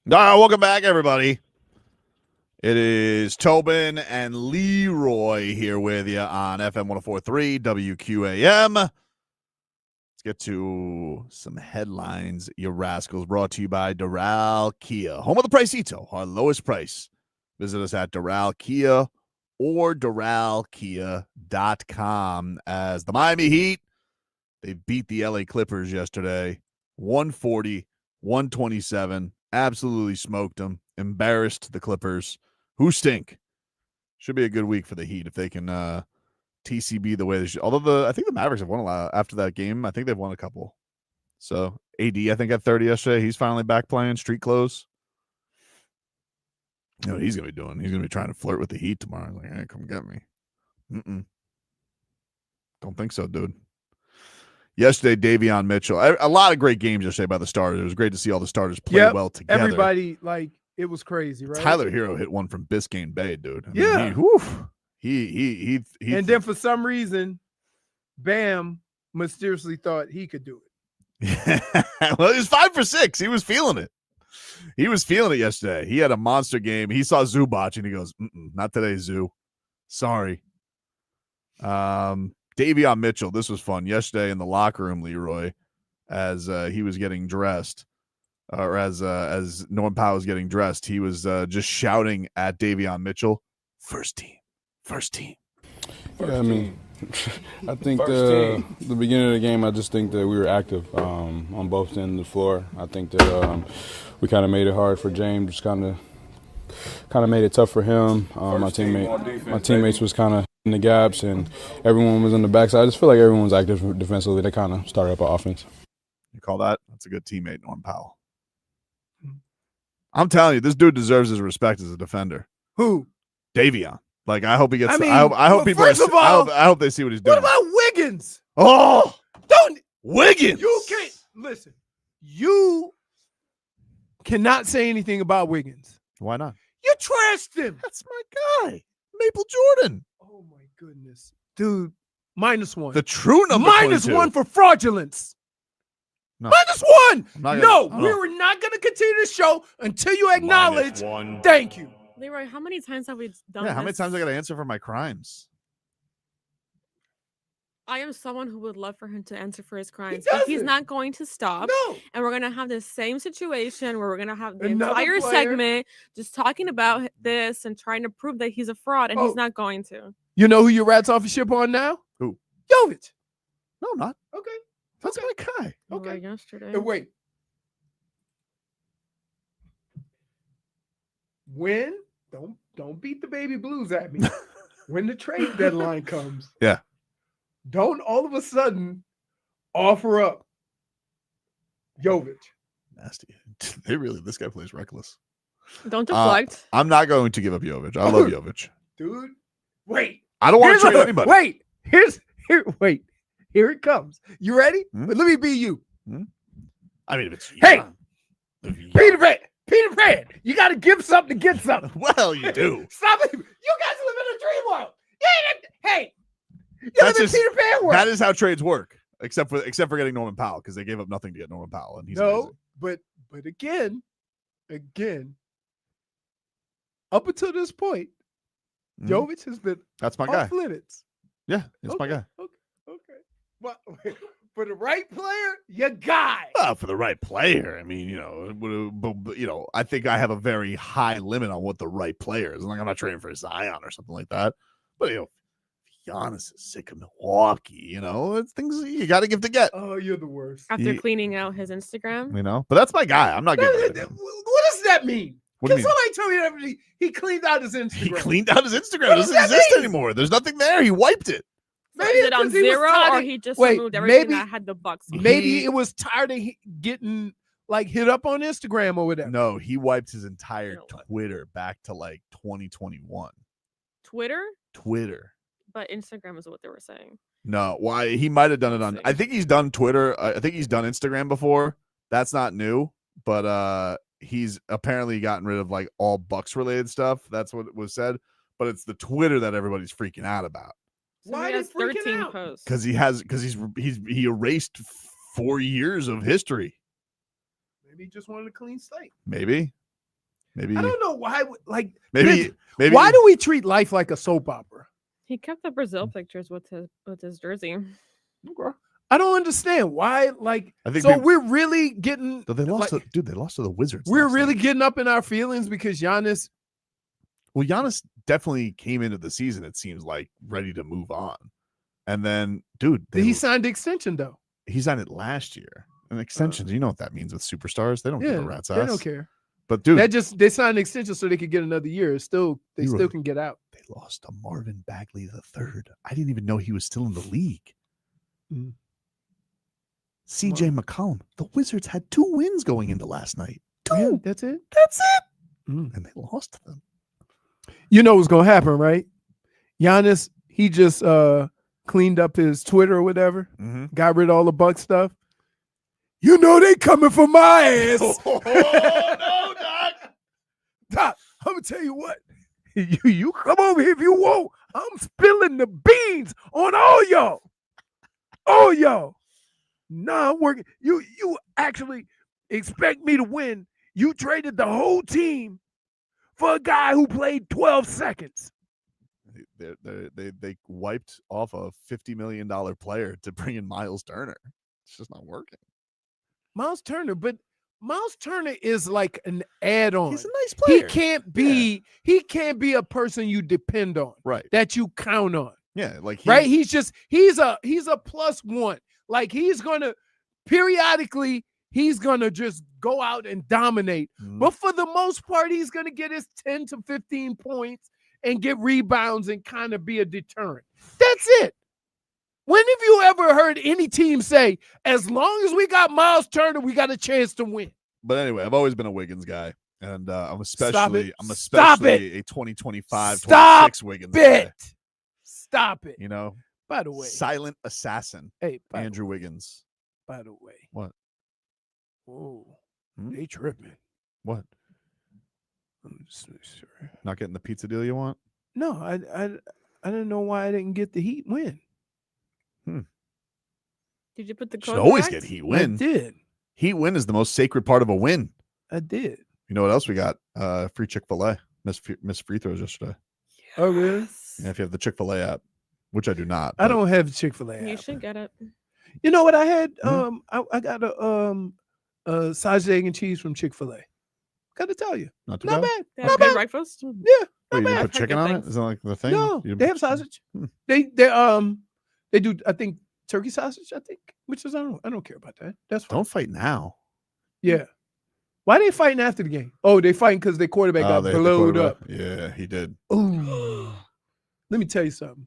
Speaker 1: Welcome back, everybody. It is Tobin and Leroy here with you on FM 104.3 WQAM. Let's get to some headlines, you rascals, brought to you by Doral Kia, home of the Pricito, our lowest price. Visit us at Doral Kia or DoralKia.com as the Miami Heat, they beat the LA Clippers yesterday, 140-127. Absolutely smoked them, embarrassed the Clippers, who stink. Should be a good week for the Heat if they can TCB the way they should. Although I think the Mavericks have won a lot after that game. I think they've won a couple. So AD, I think, had 30 yesterday. He's finally back playing street clothes. You know what he's going to be doing? He's going to be trying to flirt with the Heat tomorrow. Like, hey, come get me. Don't think so, dude. Yesterday, Davion Mitchell. A lot of great games yesterday by the starters. It was great to see all the starters play well together.
Speaker 3: Everybody, it was crazy, right?
Speaker 1: Tyler Hero hit one from Biscayne Bay, dude. I
Speaker 3: Yeah.
Speaker 1: mean, he
Speaker 3: And then for some reason, Bam mysteriously thought he could do
Speaker 1: it. Well, he was 5 for 6. He was feeling it. He was feeling it yesterday. He had a monster game. He saw Zubac and he goes, not today, Zoo. Sorry. Davion Mitchell, this was fun. Yesterday in the locker room, Leroy, as he was getting dressed, or as Norm Powell was getting dressed, he was just shouting at Davion Mitchell, first team.
Speaker 13: Yeah, I mean, I think the beginning of the game, I just think that we were active on both ends of the floor. I think that we kind of made it hard for James, just kind of made it tough for him. My teammates was kind of in the gaps, and everyone was in the backside. I just feel like everyone was active defensively. They kind of started up our offense.
Speaker 1: You call that? That's a good teammate, Norm Powell. I'm telling you, this dude deserves his respect as a defender.
Speaker 3: Who?
Speaker 1: Davion. Like, I hope he gets.
Speaker 3: I mean,
Speaker 1: I hope people.
Speaker 3: first of all,
Speaker 1: I hope they see what he's doing.
Speaker 3: What about Wiggins?
Speaker 1: Oh,
Speaker 3: don't
Speaker 1: Wiggins.
Speaker 3: You can't listen. You cannot say anything about Wiggins.
Speaker 1: Why not?
Speaker 3: You trashed him.
Speaker 1: That's my guy, Maple Jordan.
Speaker 3: Oh my goodness, dude. -1.
Speaker 1: The true number.
Speaker 3: -1 for fraudulence.
Speaker 1: No.
Speaker 3: -1.
Speaker 1: No,
Speaker 3: we were not going to continue the show until you acknowledge. Thank you.
Speaker 4: Leroy, how many times have we done
Speaker 1: Yeah, how many
Speaker 4: this?
Speaker 1: times I got to answer for my crimes?
Speaker 4: I am someone who would love for him to answer for his crimes.
Speaker 3: He
Speaker 4: But he's
Speaker 3: doesn't.
Speaker 4: not going to stop.
Speaker 3: No.
Speaker 4: And we're going to have this same situation where we're going to have the
Speaker 3: Another
Speaker 4: entire
Speaker 3: player.
Speaker 4: segment just talking about this and trying to prove that he's a fraud, and
Speaker 3: Oh.
Speaker 4: he's not going to.
Speaker 3: You know who your rats off your ship on now?
Speaker 1: Who?
Speaker 3: Jovic.
Speaker 1: No, I'm not.
Speaker 3: Okay.
Speaker 1: That's my guy.
Speaker 4: Okay.
Speaker 3: Okay.
Speaker 4: Yesterday.
Speaker 3: And wait. When don't beat the baby blues at me. When the trade deadline comes,
Speaker 1: Yeah.
Speaker 3: don't all of a sudden offer up Jovic.
Speaker 1: Nasty. This guy plays reckless.
Speaker 4: Don't deflect.
Speaker 1: I'm not going to give up Jovic. I love Jovic.
Speaker 3: Dude, wait.
Speaker 1: I don't want
Speaker 3: Here's
Speaker 1: to trade
Speaker 3: a-
Speaker 1: anybody.
Speaker 3: Wait. Wait. Here it comes. You ready? But let me be you.
Speaker 1: I mean, if it's
Speaker 3: Hey, Peter Pan, you got to give something to get something.
Speaker 1: Well, you do.
Speaker 3: Stop it. You guys live in a dream world. Hey, you
Speaker 1: That's
Speaker 3: live in Peter Pan world.
Speaker 1: That is how trades work, except for getting Norman Powell, because they gave up nothing to get Norman Powell, and he's amazing.
Speaker 3: but again, up until this point, Jovic has been
Speaker 1: That's my guy.
Speaker 3: off limits.
Speaker 1: Yeah, it's my guy.
Speaker 3: Okay. But for the right player, your guy.
Speaker 1: Well, for the right player, I mean, I think I have a very high limit on what the right player is. Like, I'm not trading for Zion or something like that. But Giannis is sick of Milwaukee. It's things you got to give to get.
Speaker 3: Oh, you're the worst.
Speaker 4: After cleaning out his Instagram.
Speaker 1: But that's my guy. I'm not giving it to him.
Speaker 3: What does that mean?
Speaker 1: What do you
Speaker 3: Can
Speaker 1: mean?
Speaker 3: somebody tell me that he cleaned out his Instagram?
Speaker 1: He cleaned out his Instagram.
Speaker 3: What
Speaker 1: It
Speaker 3: does
Speaker 1: doesn't
Speaker 3: that
Speaker 1: exist
Speaker 3: mean?
Speaker 1: anymore. There's nothing there. He wiped it.
Speaker 3: Maybe
Speaker 4: Is it on
Speaker 3: because he was
Speaker 4: 0
Speaker 3: tired
Speaker 4: or
Speaker 3: of-
Speaker 4: he just
Speaker 3: Wait,
Speaker 4: removed everything
Speaker 3: maybe-
Speaker 4: that had the Bucks on it?
Speaker 3: Maybe it was tired of getting hit up on Instagram or whatever.
Speaker 1: No, he wiped his entire Twitter back to 2021. Twitter.
Speaker 4: But Instagram is what they were saying.
Speaker 1: No, why he might have done it on. I think he's done Twitter. I think he's done Instagram before. That's not new, but he's apparently gotten rid of all Bucks related stuff. That's what was said. But it's the Twitter that everybody's freaking out about.
Speaker 4: So he has 13 posts.
Speaker 1: Because he erased 4 years of history.
Speaker 3: Maybe he just wanted a clean slate.
Speaker 1: Maybe. Maybe
Speaker 3: I don't know why. Like
Speaker 1: maybe
Speaker 3: why do we treat life like a soap opera?
Speaker 4: He kept the Brazil pictures with his jersey.
Speaker 3: I don't understand why. Like,
Speaker 1: I think
Speaker 3: so we're really getting.
Speaker 1: they lost.
Speaker 3: Like,
Speaker 1: They lost to the Wizards.
Speaker 3: we're
Speaker 1: last
Speaker 3: really
Speaker 1: night.
Speaker 3: getting up in our feelings because Giannis.
Speaker 1: Well, Giannis definitely came into the season. It seems like ready to move on, and then, dude,
Speaker 3: He signed the extension though.
Speaker 1: he signed it last year. An extension. You know what that means with superstars? They don't give a rat's ass.
Speaker 3: They don't care.
Speaker 1: But dude,
Speaker 3: they signed an extension so they could get another year. They still can get out.
Speaker 1: They lost to Marvin Bagley III. I didn't even know he was still in the league.
Speaker 3: Mm.
Speaker 1: CJ McCollum. The Wizards had 2 wins going into last night. 2.
Speaker 3: Yeah, that's it.
Speaker 1: That's it. And they lost to them.
Speaker 3: You know what's gonna happen, right? Giannis, he just cleaned up his Twitter or whatever, got rid of all the Buck stuff. You know they coming for my ass.
Speaker 1: Oh, no, Doc.
Speaker 3: Doc, I'm gonna tell you what. You come over here if you want. I'm spilling the beans on all y'all. All y'all. Nah, I'm working. You actually expect me to win. You traded the whole team for a guy who played 12 seconds.
Speaker 1: They wiped off a $50 million player to bring in Miles Turner. It's just not working.
Speaker 3: Miles Turner, but Miles Turner is like an add-on.
Speaker 1: He's a nice player.
Speaker 3: He can't be a person you depend on.
Speaker 1: Right.
Speaker 3: That you count on.
Speaker 1: Yeah, like
Speaker 3: right? He's a plus one. Like he's gonna periodically just go out and dominate. But for the most part, he's gonna get his 10 to 15 points and get rebounds and kind of be a deterrent. That's it. When have you ever heard any team say, as long as we got Miles Turner, we got a chance to win?
Speaker 1: But anyway, I've always been a Wiggins guy. And I'm especially a 2025, 26 Wiggins guy.
Speaker 3: Stop it.
Speaker 1: You know?
Speaker 3: By the way.
Speaker 1: Silent assassin.
Speaker 3: Hey,
Speaker 1: Andrew Wiggins.
Speaker 3: By the way.
Speaker 1: What?
Speaker 3: Whoa. They tripping.
Speaker 1: What? Not getting the pizza deal you want?
Speaker 3: No, I didn't know why I didn't get the Heat win.
Speaker 4: Did you put the
Speaker 1: Should
Speaker 4: code
Speaker 1: always
Speaker 4: back?
Speaker 1: get Heat win.
Speaker 3: I did.
Speaker 1: Heat win is the most sacred part of a win.
Speaker 3: I did.
Speaker 1: You know what else we got? Free Chick-fil-A. Miss free throws yesterday.
Speaker 3: Oh, really?
Speaker 1: Yeah, if you have the Chick-fil-A app, which I do not.
Speaker 3: I don't have Chick-fil-A app.
Speaker 4: You should get it.
Speaker 3: You know what I had? I got a sausage, egg, and cheese from Chick-fil-A. Got to tell you,
Speaker 1: Not too
Speaker 3: not
Speaker 1: bad.
Speaker 3: bad.
Speaker 4: They
Speaker 3: Not
Speaker 4: have good
Speaker 3: bad.
Speaker 4: breakfast.
Speaker 3: Yeah,
Speaker 1: Wait,
Speaker 3: not
Speaker 1: you didn't
Speaker 3: bad.
Speaker 1: put chicken on it? Is that like the thing?
Speaker 3: No,
Speaker 1: You didn't
Speaker 3: they
Speaker 1: put-
Speaker 3: have sausage.
Speaker 1: Hmm.
Speaker 3: They do. I think turkey sausage. I think, which is I don't care about that. That's fine.
Speaker 1: Don't fight now.
Speaker 3: Yeah. Why they fighting after the game? Oh, they fighting because their quarterback got
Speaker 1: They hit the
Speaker 3: blowed
Speaker 1: quarterback.
Speaker 3: up.
Speaker 1: Yeah, he did.
Speaker 3: Ooh. Let me tell you something.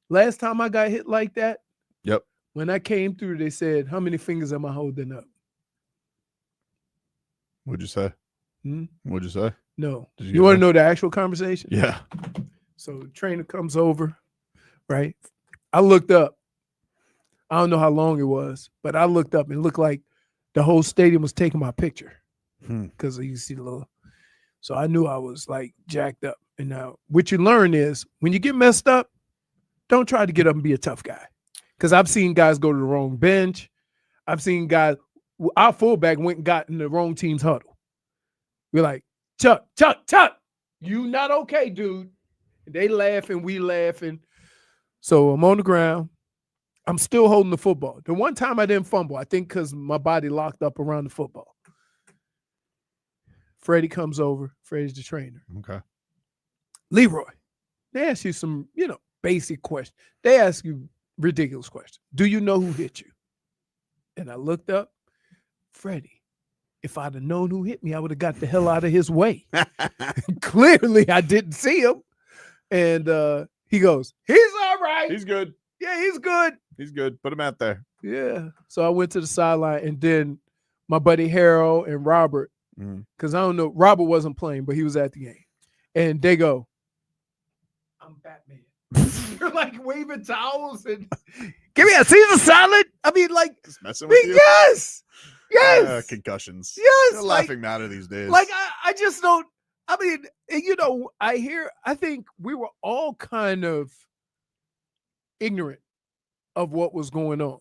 Speaker 3: Last time I got hit like that,
Speaker 1: Yep.
Speaker 3: when I came through, they said, "How many fingers am I holding up?"
Speaker 1: What'd you say? What'd you say?
Speaker 3: No.
Speaker 1: Did
Speaker 3: You want to know the actual conversation?
Speaker 1: Yeah.
Speaker 3: So the trainer comes over, right? I looked up. I don't know how long it was, but I looked up and it looked like the whole stadium was taking my picture because you see the little. So I knew I was like jacked up. And now what you learn is when you get messed up, don't try to get up and be a tough guy. Because I've seen guys go to the wrong bench. I've seen guys, our fullback went and got in the wrong team's huddle. We're like, Chuck, you not okay, dude. And they laughing, we laughing. So I'm on the ground. I'm still holding the football. The one time I didn't fumble, I think because my body locked up around the football. Freddie comes over. Freddie's the trainer.
Speaker 1: Okay.
Speaker 3: Leroy, they ask you some, basic questions. They ask you ridiculous questions. Do you know who hit you? And I looked up. Freddie. If I'd have known who hit me, I would have got the hell out of his way. Clearly, I didn't see him. And he goes, he's all right.
Speaker 1: He's good.
Speaker 3: Yeah, he's good.
Speaker 1: He's good. Put him out there.
Speaker 3: Yeah. So I went to the sideline, and then my buddy Harold and Robert, because I don't know, Robert wasn't playing, but he was at the game. And they go, I'm Batman. You're like waving towels and give me a Caesar salad. I mean, like,
Speaker 1: just messing with you.
Speaker 3: Yes. Yes.
Speaker 1: Concussions.
Speaker 3: Yes.
Speaker 1: They're laughing matter these days.
Speaker 3: Like, I just don't. I mean, I think we were all kind of ignorant of what was going on.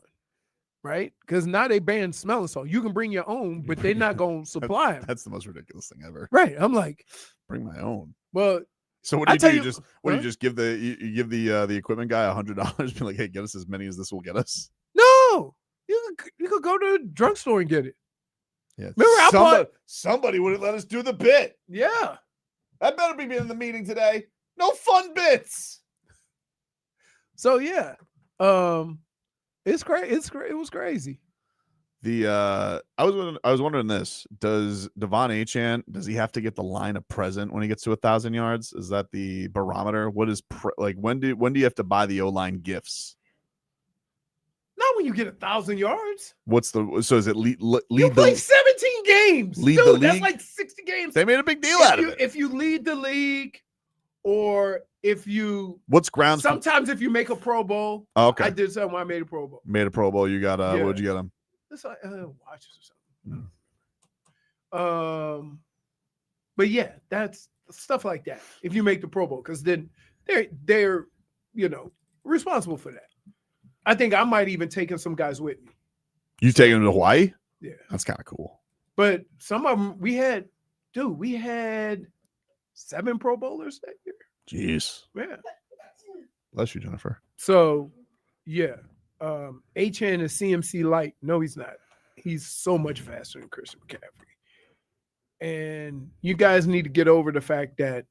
Speaker 3: right? Because now they banned smelling salt. You can bring your own, but they're not going to supply them.
Speaker 1: That's the most ridiculous thing ever.
Speaker 3: Right. I'm like,
Speaker 1: bring my own.
Speaker 3: Well,
Speaker 1: so what do you do? You just give the equipment guy $100? Be like, hey, get us as many as this will get us.
Speaker 3: No, you could go to the drugstore and get it.
Speaker 1: Yeah.
Speaker 3: Remember,
Speaker 1: somebody wouldn't let us do the bit.
Speaker 3: Yeah.
Speaker 1: That better be in the meeting today. No fun bits.
Speaker 3: So yeah, it's crazy. It was crazy.
Speaker 1: I was wondering this: does Devon Achane, does he have to get the line of present when he gets to 1,000 yards? Is that the barometer? What is when do you have to buy the O-line gifts?
Speaker 3: Not when you get 1,000 yards.
Speaker 1: Is it lead
Speaker 3: you play 17 games,
Speaker 1: lead
Speaker 3: dude.
Speaker 1: the league?
Speaker 3: That's like 60 games.
Speaker 1: They made a big deal out of it.
Speaker 3: If you lead the league, or if you
Speaker 1: what's grounds?
Speaker 3: Sometimes if you make a Pro Bowl.
Speaker 1: Oh, okay.
Speaker 3: I did something when I made a Pro Bowl.
Speaker 1: Made a Pro Bowl. You got what would you get him?
Speaker 3: It's like watches or something. But yeah, that's stuff like that. If you make the Pro Bowl, because then they're responsible for that. I think I might even taking some guys with me.
Speaker 1: You taking them to Hawaii?
Speaker 3: Yeah,
Speaker 1: that's kind of cool.
Speaker 3: But some of them we had 7 Pro Bowlers that year.
Speaker 1: Jeez.
Speaker 3: Yeah.
Speaker 1: Bless you, Jennifer.
Speaker 3: So yeah. Achane is CMC light. No, he's not. He's so much faster than Christian McCaffrey. And you guys need to get over the fact that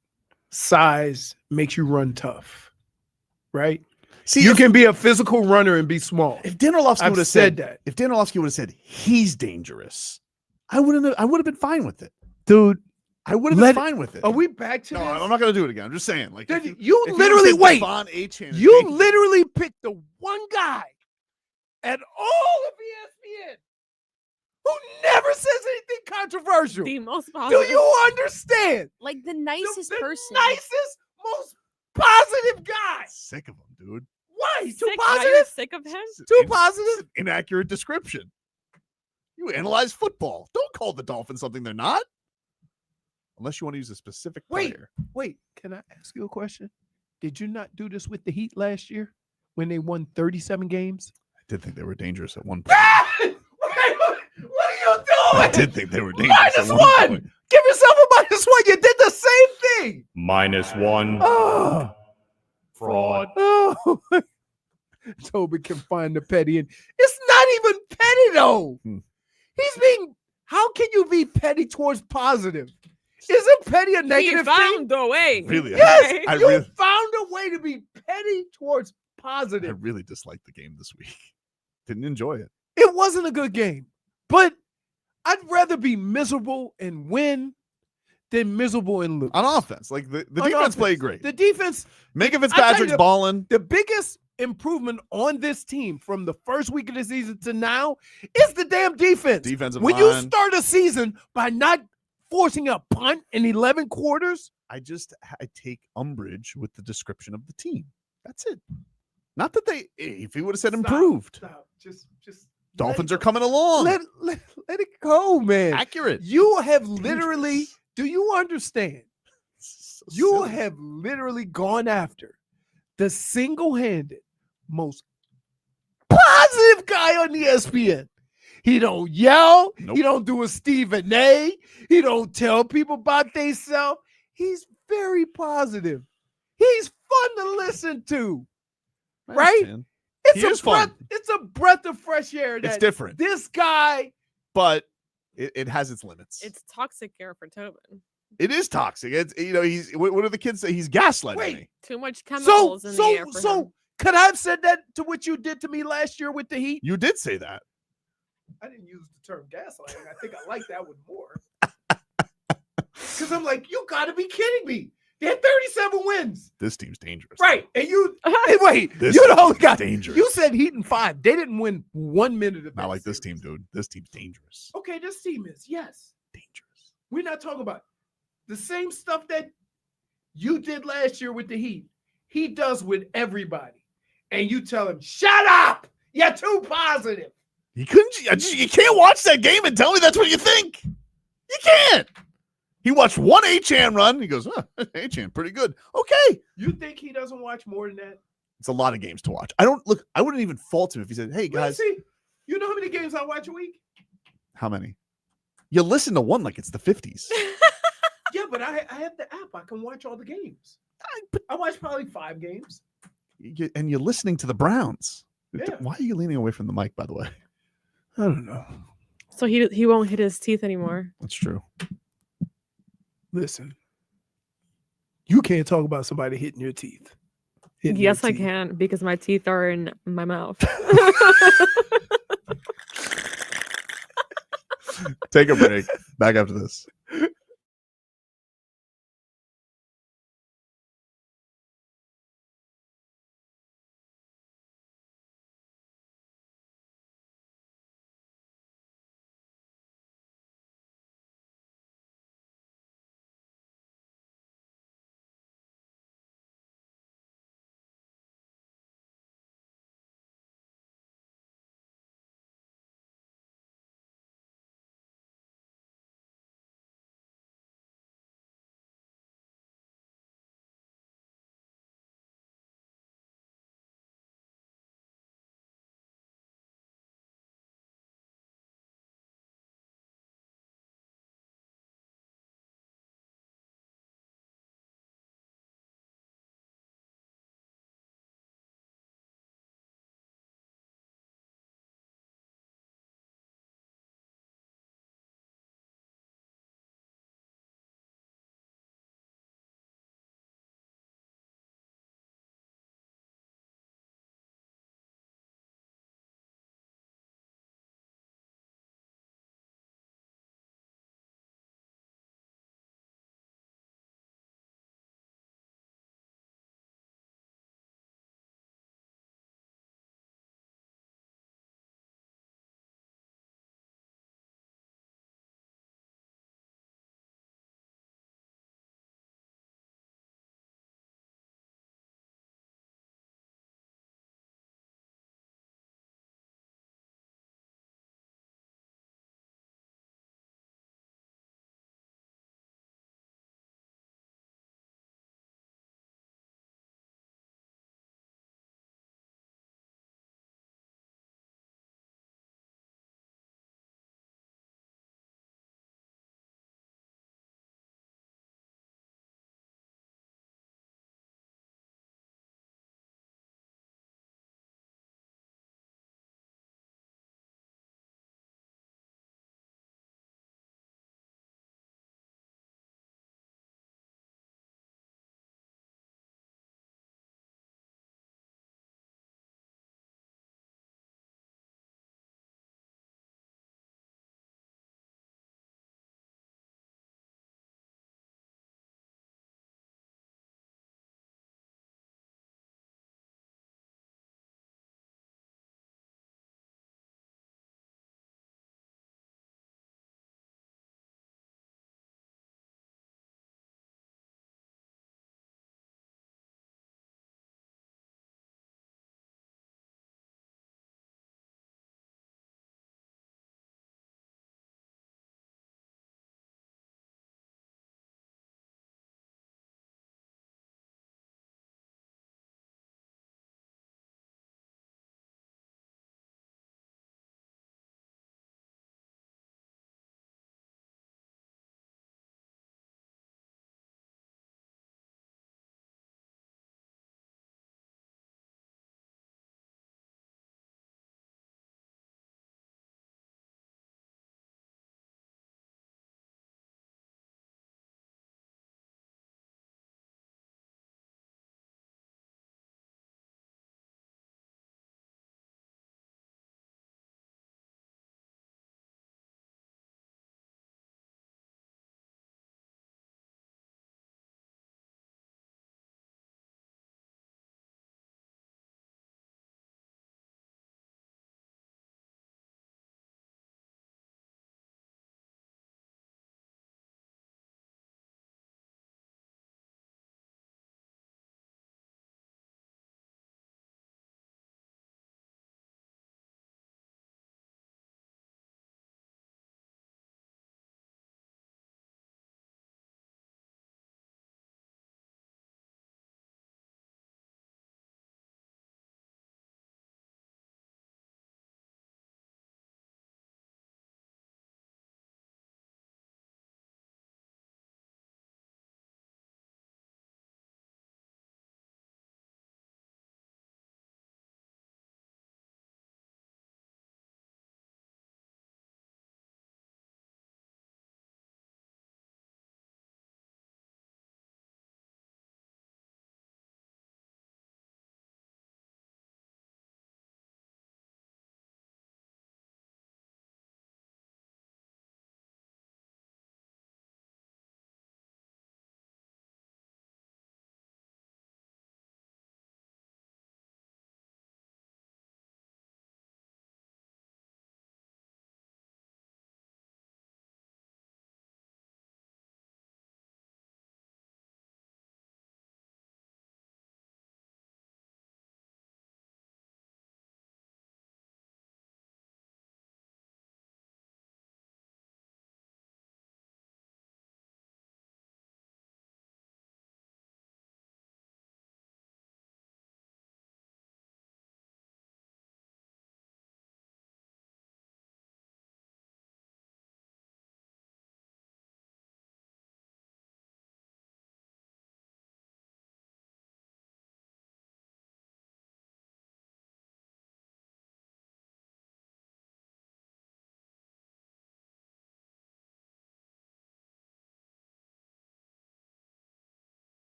Speaker 3: size makes you run tough, right?
Speaker 1: See,
Speaker 3: you can be a physical runner and be small.
Speaker 1: If Dan Orlovsky would have
Speaker 3: said that,
Speaker 1: if Dan Orlovsky would have said he's dangerous, I would have been fine with it,
Speaker 3: dude.
Speaker 1: I would have been fine with it.
Speaker 3: Are we back to
Speaker 1: No,
Speaker 3: this?
Speaker 1: I'm not going to do it again. I'm just saying, like,
Speaker 3: You literally wait.
Speaker 1: Devon Achane is
Speaker 3: You
Speaker 1: dangerous.
Speaker 3: literally picked the one guy at all of ESPN who never says anything controversial.
Speaker 4: The most
Speaker 3: Do
Speaker 4: positive.
Speaker 3: you understand?
Speaker 7: Like the nicest
Speaker 3: The
Speaker 7: person.
Speaker 3: nicest, most positive guy.
Speaker 1: Sick of him, dude.
Speaker 3: Why? Too
Speaker 4: Sick, now you're
Speaker 3: positive?
Speaker 4: sick of him?
Speaker 3: Too positive?
Speaker 1: Inaccurate description. You analyze football. Don't call the Dolphins something they're not. Unless you want to use a specific player.
Speaker 3: Wait, can I ask you a question? Did you not do this with the Heat last year when they won 37 games?
Speaker 1: I did think they were dangerous at one point.
Speaker 3: What are you doing?
Speaker 1: I did think they were dangerous at
Speaker 3: -1.
Speaker 1: one point.
Speaker 3: Give yourself a -1. You did the same thing.
Speaker 12: -1.
Speaker 3: Oh.
Speaker 12: Fraud.
Speaker 3: Oh. Tobin can find the petty, and it's not even petty though. He's being. How can you be petty towards positive? Isn't petty a negative
Speaker 4: He found
Speaker 3: thing?
Speaker 4: a way.
Speaker 1: Really?
Speaker 3: Yes,
Speaker 1: I
Speaker 3: you
Speaker 1: really,
Speaker 3: found a way to be petty towards
Speaker 1: I
Speaker 3: positive.
Speaker 1: really disliked the game this week. Didn't enjoy it.
Speaker 3: It wasn't a good game, but I'd rather be miserable and win than miserable and lose.
Speaker 1: On offense, like the
Speaker 3: On
Speaker 1: defense
Speaker 3: offense.
Speaker 1: played great.
Speaker 3: The defense.
Speaker 1: Minka
Speaker 3: I tell you
Speaker 1: Fitzpatrick's
Speaker 3: the-
Speaker 1: balling.
Speaker 3: The biggest improvement on this team from the first week of the season to now is the damn defense.
Speaker 1: Defensive
Speaker 3: when you
Speaker 1: line.
Speaker 3: start a season by not forcing a punt in 11 quarters,
Speaker 1: I take umbrage with the description of the team. That's it. Not that if he would have said improved.
Speaker 3: Stop. Just
Speaker 1: Dolphins are coming along.
Speaker 3: let it go, man.
Speaker 1: Accurate.
Speaker 3: You have literally, do you understand?
Speaker 1: So
Speaker 3: You
Speaker 1: silly.
Speaker 3: have literally gone after the single-handed most positive guy on ESPN. He don't yell.
Speaker 1: Nope.
Speaker 3: He don't do a Stephen A. He don't tell people about themselves. He's very positive. He's fun to listen to.
Speaker 1: I
Speaker 3: Right?
Speaker 1: understand.
Speaker 3: It's
Speaker 1: He is fun.
Speaker 3: It's a breath of fresh air.
Speaker 1: It's
Speaker 3: That
Speaker 1: different,
Speaker 3: This guy.
Speaker 1: but it has its limits.
Speaker 4: It's toxic air for Tobin.
Speaker 1: It is toxic. It's he's what do the kids say? He's gaslighting
Speaker 3: Wait.
Speaker 1: me.
Speaker 4: Too much chemicals in the air for him.
Speaker 3: Could I have said that to what you did to me last year with the Heat?
Speaker 1: You did say that.
Speaker 3: I didn't use the term gaslighting. I think I like that one more. Because I'm like, you got to be kidding me. They had 37 wins.
Speaker 1: This team's dangerous.
Speaker 3: Right. And you, hey, wait,
Speaker 1: This
Speaker 3: you the only
Speaker 1: team's
Speaker 3: guy.
Speaker 1: dangerous.
Speaker 3: You said Heat in 5. They didn't win 1 minute of
Speaker 1: Not
Speaker 3: that
Speaker 1: like this
Speaker 3: series.
Speaker 1: team, dude. This team's dangerous.
Speaker 3: Okay, this team is, yes.
Speaker 1: Dangerous.
Speaker 3: We're not talking about the same stuff that you did last year with the Heat. He does with everybody. And you tell him, shut up. You're too positive.
Speaker 1: You can't watch that game and tell me that's what you think. You can't. He watched one Achane run. He goes, Achane, pretty good. Okay.
Speaker 3: You think he doesn't watch more than that?
Speaker 1: It's a lot of games to watch. I wouldn't even fault him if he said, hey, guys,
Speaker 3: See, You know how many games I watch a week?
Speaker 1: How many? You listen to one like it's the 50s.
Speaker 3: Yeah, but I have the app. I can watch all the games. I watch probably 5 games.
Speaker 1: And you're listening to the Browns.
Speaker 3: Yeah.
Speaker 1: Why are you leaning away from the mic, by the way?
Speaker 3: I don't know.
Speaker 4: So he won't hit his teeth anymore.
Speaker 1: That's true.
Speaker 3: Listen, you can't talk about somebody hitting your teeth.
Speaker 4: Yes, I can because my teeth are in my mouth.
Speaker 1: Take a break. Back after this.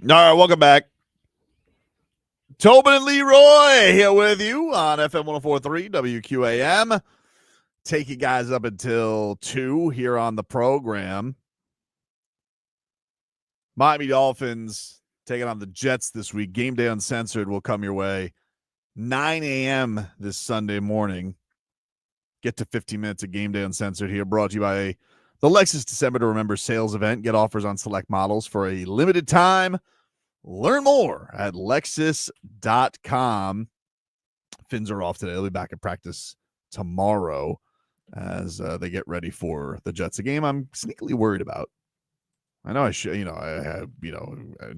Speaker 1: All right, welcome back. Tobin and Leroy here with you on FM 104.3 WQAM. Take you guys up until 2 here on the program. Miami Dolphins taking on the Jets this week. Game Day Uncensored will come your way. 9 a.m. this Sunday morning. Get to 15 minutes of Game Day Uncensored here, brought to you by the Lexus December to Remember sales event. Get offers on select models for a limited time. Learn more at Lexus.com. Fins are off today. They'll be back at practice tomorrow as they get ready for the Jets, a game I'm sneakily worried about. I know I should, I have,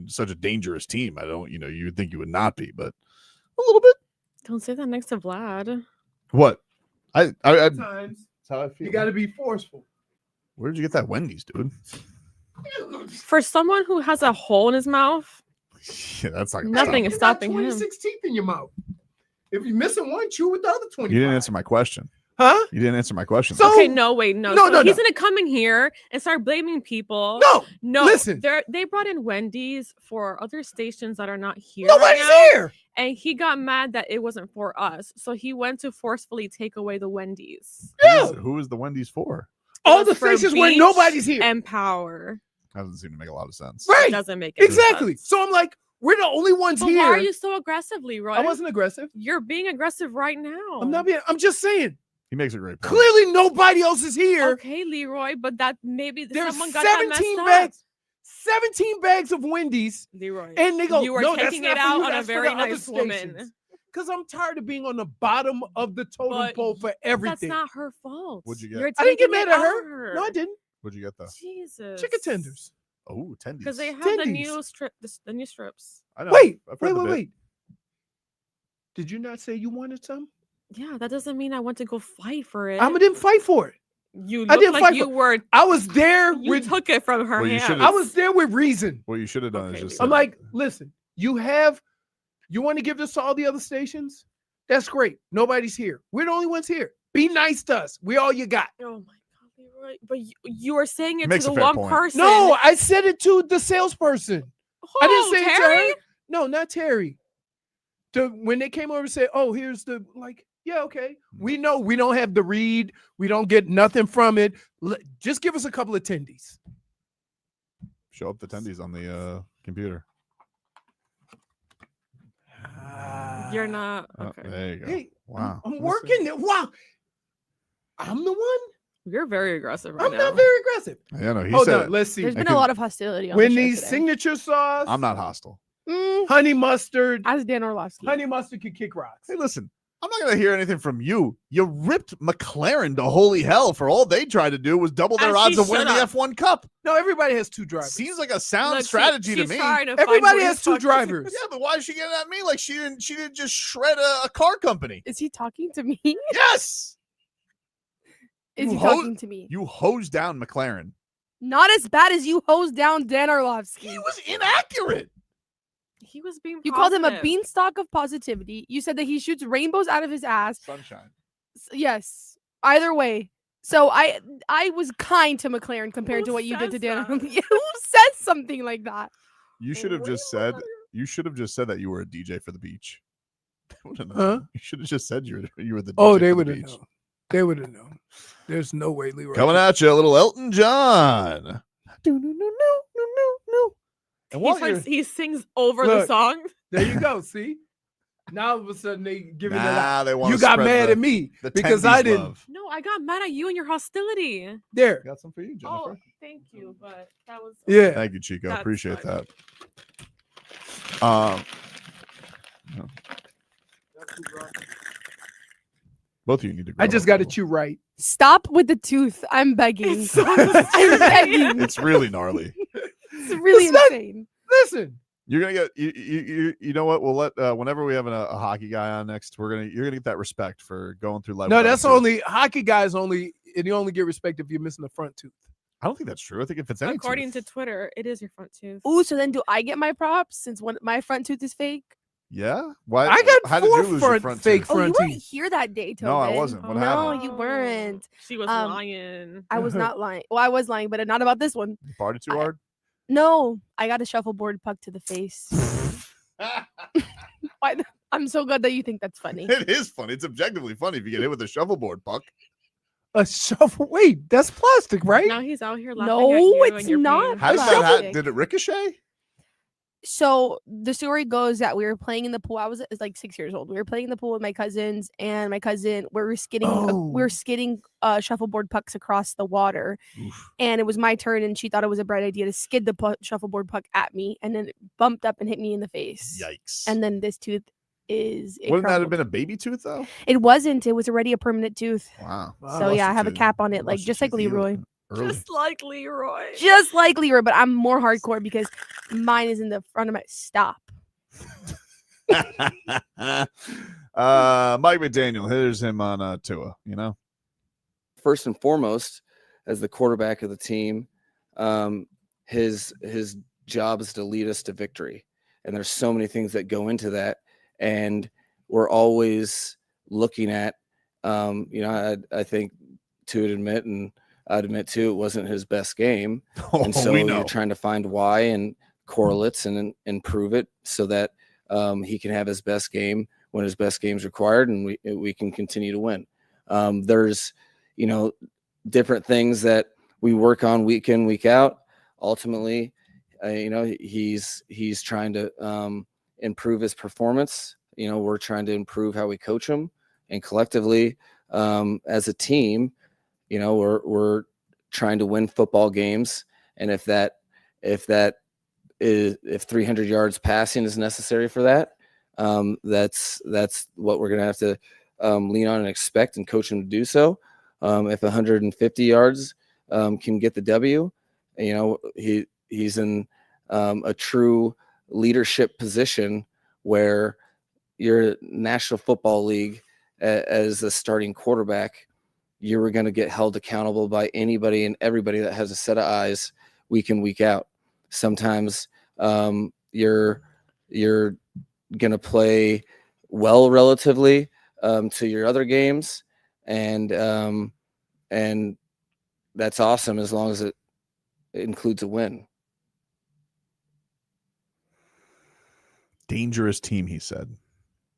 Speaker 1: such a dangerous team. I don't, you would think you would not be, but a little bit.
Speaker 4: Don't say that next to Vlad.
Speaker 1: What? I
Speaker 3: Sometimes
Speaker 1: that's how I feel.
Speaker 3: you got to be forceful.
Speaker 1: Where did you get that Wendy's, dude?
Speaker 4: For someone who has a hole in his mouth,
Speaker 1: Yeah, that's not
Speaker 4: nothing is stopping him.
Speaker 3: 26 teeth in your mouth. If you're missing one, chew with the other 20.
Speaker 1: You didn't answer my question.
Speaker 3: Huh?
Speaker 1: You didn't answer my question.
Speaker 3: So-
Speaker 4: Okay, no, wait, no.
Speaker 3: No,
Speaker 4: So
Speaker 3: no,
Speaker 4: he's
Speaker 3: no.
Speaker 4: gonna come in here and start blaming people.
Speaker 3: No,
Speaker 4: no.
Speaker 3: listen.
Speaker 4: They brought in Wendy's for other stations that are not here.
Speaker 3: Nobody's
Speaker 4: right now,
Speaker 3: here.
Speaker 4: and he got mad that it wasn't for us, so he went to forcefully take away the Wendy's.
Speaker 1: Who is the Wendy's for?
Speaker 3: All
Speaker 4: It
Speaker 3: the
Speaker 4: was for
Speaker 3: stations where
Speaker 4: Beach
Speaker 3: nobody's here.
Speaker 4: and Power.
Speaker 1: Doesn't seem to make a lot of sense.
Speaker 3: Right.
Speaker 4: It doesn't make any
Speaker 3: Exactly.
Speaker 4: sense.
Speaker 3: So I'm like, we're the only ones
Speaker 4: But
Speaker 3: here.
Speaker 4: why are you so aggressive, Leroy?
Speaker 3: I wasn't aggressive.
Speaker 4: You're being aggressive right now.
Speaker 3: I'm not being. I'm just saying.
Speaker 1: He makes a great point.
Speaker 3: Clearly, nobody else is here.
Speaker 4: Okay, Leroy, but that maybe
Speaker 3: There's
Speaker 4: someone got that
Speaker 3: 17
Speaker 4: messed
Speaker 3: bags.
Speaker 4: up.
Speaker 3: 17 bags of Wendy's.
Speaker 4: Leroy,
Speaker 3: And they go,
Speaker 4: you are
Speaker 3: no, that's
Speaker 4: taking
Speaker 3: not
Speaker 4: it
Speaker 3: for
Speaker 4: out
Speaker 3: you,
Speaker 4: on a
Speaker 3: that's for
Speaker 4: very
Speaker 3: the other
Speaker 4: nice woman.
Speaker 3: stations. Because I'm tired of being on the bottom of the totem
Speaker 4: But
Speaker 3: pole for everything.
Speaker 4: That's not her fault.
Speaker 1: What'd you get?
Speaker 4: You're
Speaker 3: I didn't get
Speaker 4: taking
Speaker 3: mad
Speaker 4: it
Speaker 3: at
Speaker 4: out
Speaker 3: her. No, I didn't.
Speaker 1: What'd you get though?
Speaker 4: Jesus.
Speaker 3: Chicken tenders.
Speaker 1: Oh, tendies.
Speaker 4: Because they have the
Speaker 3: Tendies.
Speaker 4: new strip, the new strips.
Speaker 1: I know.
Speaker 3: Wait,
Speaker 1: I've heard the bit.
Speaker 3: wait. Did you not say you wanted some?
Speaker 4: Yeah, that doesn't mean I want to go fight for it.
Speaker 3: I didn't fight for it.
Speaker 4: You
Speaker 3: I
Speaker 4: look
Speaker 3: didn't
Speaker 4: like
Speaker 3: fight
Speaker 4: you
Speaker 3: for-
Speaker 4: were.
Speaker 3: I was there
Speaker 4: You
Speaker 3: with.
Speaker 4: took it from her
Speaker 1: Well, you
Speaker 4: hand.
Speaker 1: should've-
Speaker 3: I was there with reason.
Speaker 1: What you should have done
Speaker 4: Okay,
Speaker 1: is just
Speaker 4: Leroy.
Speaker 3: I'm
Speaker 1: said,
Speaker 3: like, listen, you want to give this to all the other stations? That's great. Nobody's here. We're the only ones here. Be nice to us. We all you got.
Speaker 4: Oh my God, Leroy! But you were saying it
Speaker 1: Makes
Speaker 4: to
Speaker 1: a
Speaker 4: the
Speaker 1: fair
Speaker 4: one
Speaker 1: point.
Speaker 4: person.
Speaker 3: No, I said it to the salesperson. I didn't say
Speaker 4: Terry?
Speaker 3: it to her. No, not Terry. When they came over and said, oh, here's the, like, yeah, okay. We know we don't have the read. We don't get nothing from it. Just give us a couple of tendies.
Speaker 1: show up the tendies on the computer.
Speaker 4: You're not.
Speaker 1: Oh,
Speaker 4: Okay.
Speaker 1: there you go.
Speaker 3: Hey,
Speaker 1: Wow.
Speaker 3: I'm working it. Wow. I'm the one.
Speaker 4: You're very aggressive right
Speaker 3: I'm
Speaker 4: now.
Speaker 3: not very aggressive.
Speaker 1: Yeah, no, he
Speaker 3: Hold
Speaker 1: said
Speaker 3: on, let's see.
Speaker 7: There's been
Speaker 1: could-
Speaker 7: a lot of hostility on
Speaker 3: When
Speaker 7: the show
Speaker 3: these
Speaker 7: today.
Speaker 3: signature sauce,
Speaker 1: I'm not hostile.
Speaker 3: honey mustard,
Speaker 7: As Dan Orlovsky.
Speaker 3: honey mustard could kick rocks.
Speaker 1: Hey, listen, I'm not going to hear anything from you. You ripped McLaren to holy hell for all they tried to do was double their
Speaker 4: As
Speaker 1: odds
Speaker 4: she
Speaker 1: of winning the
Speaker 4: should have.
Speaker 1: F1 Cup.
Speaker 3: No, everybody has two drivers.
Speaker 1: Seems like a sound
Speaker 4: Look,
Speaker 1: strategy to
Speaker 4: she's
Speaker 1: me.
Speaker 4: trying to find
Speaker 3: Everybody
Speaker 4: where
Speaker 3: has
Speaker 4: he's
Speaker 3: two
Speaker 4: talking to.
Speaker 3: drivers.
Speaker 1: Yeah, but why is she getting at me like she didn't just shred a car company?
Speaker 7: Is he talking to me?
Speaker 1: Yes.
Speaker 7: Is
Speaker 1: You
Speaker 7: he
Speaker 1: ho-
Speaker 7: talking to me?
Speaker 1: You hosed down McLaren.
Speaker 7: Not as bad as you hosed down Dan Orlovsky.
Speaker 1: He was inaccurate.
Speaker 4: He was being.
Speaker 7: You called him a
Speaker 4: positive.
Speaker 7: beanstalk of positivity. You said that he shoots rainbows out of his ass.
Speaker 1: Sunshine.
Speaker 7: Yes. Either way. So I was kind to McLaren compared
Speaker 4: Who
Speaker 7: to what you did to
Speaker 4: says
Speaker 7: Dan.
Speaker 4: that?
Speaker 7: Who says something like that?
Speaker 1: You should have just said. You should have just said that you were a DJ for the beach. They would've known.
Speaker 3: Huh?
Speaker 1: You should have just said you were the DJ
Speaker 3: Oh,
Speaker 1: for
Speaker 3: they
Speaker 1: the
Speaker 3: would have
Speaker 1: beach.
Speaker 3: known. They would have known. There's no way, Leroy.
Speaker 1: Coming at you, a little Elton John. And while you're,
Speaker 4: He sings over the
Speaker 3: Look.
Speaker 4: song.
Speaker 3: There you go. See? Now all of a sudden they giving it
Speaker 1: nah,
Speaker 3: out.
Speaker 1: they want
Speaker 3: You got mad at me
Speaker 1: the
Speaker 3: because
Speaker 1: tendies
Speaker 3: I didn't.
Speaker 1: love.
Speaker 4: No, I got mad at you and your hostility.
Speaker 3: There.
Speaker 1: Got some for you,
Speaker 4: Oh,
Speaker 1: Jennifer.
Speaker 4: thank you, but that was.
Speaker 3: Yeah.
Speaker 1: Thank you, Chico.
Speaker 4: That's
Speaker 1: Appreciate
Speaker 4: fine.
Speaker 1: that. Both of you need to.
Speaker 3: I
Speaker 1: grow
Speaker 3: just
Speaker 1: up
Speaker 3: got
Speaker 1: a
Speaker 3: to
Speaker 1: little.
Speaker 3: chew right.
Speaker 7: Stop with the tooth. I'm begging.
Speaker 4: It's so
Speaker 7: I'm begging.
Speaker 1: It's really gnarly.
Speaker 7: It's really
Speaker 3: It's not-
Speaker 7: insane.
Speaker 3: Listen.
Speaker 1: You're gonna get you know what? We'll let whenever we have a hockey guy on next, you're gonna get that respect for going through life.
Speaker 3: No,
Speaker 1: without a
Speaker 3: that's
Speaker 1: tooth.
Speaker 3: only hockey guys only, and you only get respect if you're missing the front tooth.
Speaker 1: I don't think that's true. I think if it's any
Speaker 4: According
Speaker 1: tooth.
Speaker 4: to Twitter, it is your front tooth.
Speaker 7: Ooh, so then do I get my props since my front tooth is fake?
Speaker 1: Yeah. Why?
Speaker 3: I got
Speaker 1: How did
Speaker 3: four
Speaker 1: you lose your
Speaker 3: front
Speaker 1: front
Speaker 3: fake
Speaker 1: tooth?
Speaker 7: Oh, you
Speaker 3: front
Speaker 7: weren't
Speaker 3: teeth.
Speaker 7: here that day, Tobin.
Speaker 1: No, I wasn't. What
Speaker 7: no,
Speaker 1: happened?
Speaker 7: you weren't.
Speaker 4: She was
Speaker 7: Um,
Speaker 4: lying.
Speaker 7: I was not lying. Well, I was lying, but not about this one.
Speaker 1: You partied too hard.
Speaker 7: No, I got a shuffleboard puck to the face. I'm so glad that you think that's funny.
Speaker 1: It is funny. It's objectively funny if you get hit with a shuffleboard puck.
Speaker 3: A shuffle. Wait, that's plastic, right?
Speaker 4: Now he's out here laughing
Speaker 7: No,
Speaker 4: at you
Speaker 7: it's
Speaker 4: and you're
Speaker 7: not.
Speaker 4: being
Speaker 1: How did that
Speaker 4: plastic.
Speaker 1: happen? Did it ricochet?
Speaker 7: So the story goes that we were playing in the pool. I was like 6 years old. We were playing in the pool with my cousins, and my cousin we were skidding shuffleboard pucks across the water. And it was my turn, and she thought it was a bright idea to skid the shuffleboard puck at me, and then it bumped up and hit me in the face.
Speaker 1: Yikes!
Speaker 7: And then this tooth is.
Speaker 1: Wouldn't that have been a baby tooth though?
Speaker 7: It wasn't. It was already a permanent tooth.
Speaker 1: Wow.
Speaker 7: So yeah, I have a cap on it, like just like Leroy.
Speaker 4: Just like Leroy.
Speaker 7: Just like Leroy, but I'm more hardcore because mine is in the front of my stop.
Speaker 1: Mike McDaniel, here's him on Tua. You know,
Speaker 14: first and foremost, as the quarterback of the team, his job is to lead us to victory, and there's so many things that go into that, and we're always looking at, I think to admit, and I'd admit too, it wasn't his best game, and so you're trying to find why and correlates and improve it so that he can have his best game when his best game is required, and we can continue to win. There's different things that we work on week in, week out. Ultimately, he's trying to improve his performance. We're trying to improve how we coach him, and collectively, as a team, we're trying to win football games. And if 300 yards passing is necessary for that, that's what we're going to have to lean on and expect and coach him to do so. If 150 yards can get the W, he's in a true leadership position where you're National Football League as a starting quarterback. You're going to get held accountable by anybody and everybody that has a set of eyes week in, week out. Sometimes you're going to play well relatively to your other games, and that's awesome as long as it includes a win.
Speaker 1: Dangerous team, he said.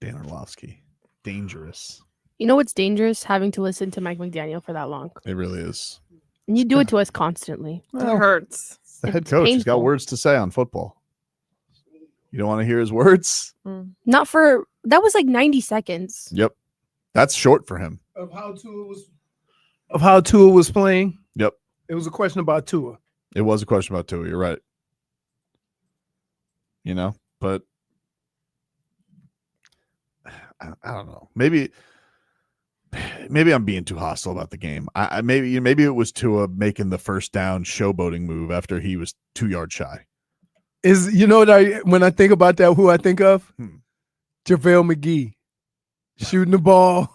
Speaker 1: Dan Orlovsky. Dangerous.
Speaker 7: You know what's dangerous? Having to listen to Mike McDaniel for that long.
Speaker 1: It really is.
Speaker 7: And you do it to us constantly.
Speaker 4: It hurts.
Speaker 1: The head coach has got words to say on football. You don't want to hear his words?
Speaker 7: Not for that was like 90 seconds.
Speaker 1: Yep. That's short for him.
Speaker 3: Of how Tua was playing.
Speaker 1: Yep.
Speaker 3: It was a question about Tua.
Speaker 1: It was a question about Tua. You're right. But I don't know. Maybe I'm being too hostile about the game. Maybe it was Tua making the first down showboating move after he was 2 yards shy.
Speaker 3: When I think about that, who I think of? JaVale McGee shooting the ball,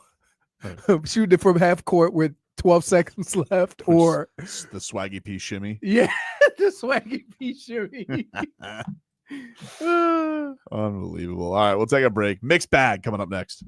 Speaker 3: shooting it from half court with 12 seconds left, or
Speaker 1: the swaggy P shimmy.
Speaker 3: Yeah, the swaggy P shimmy.
Speaker 1: Unbelievable. All right, we'll take a break. Mixed bag coming up next.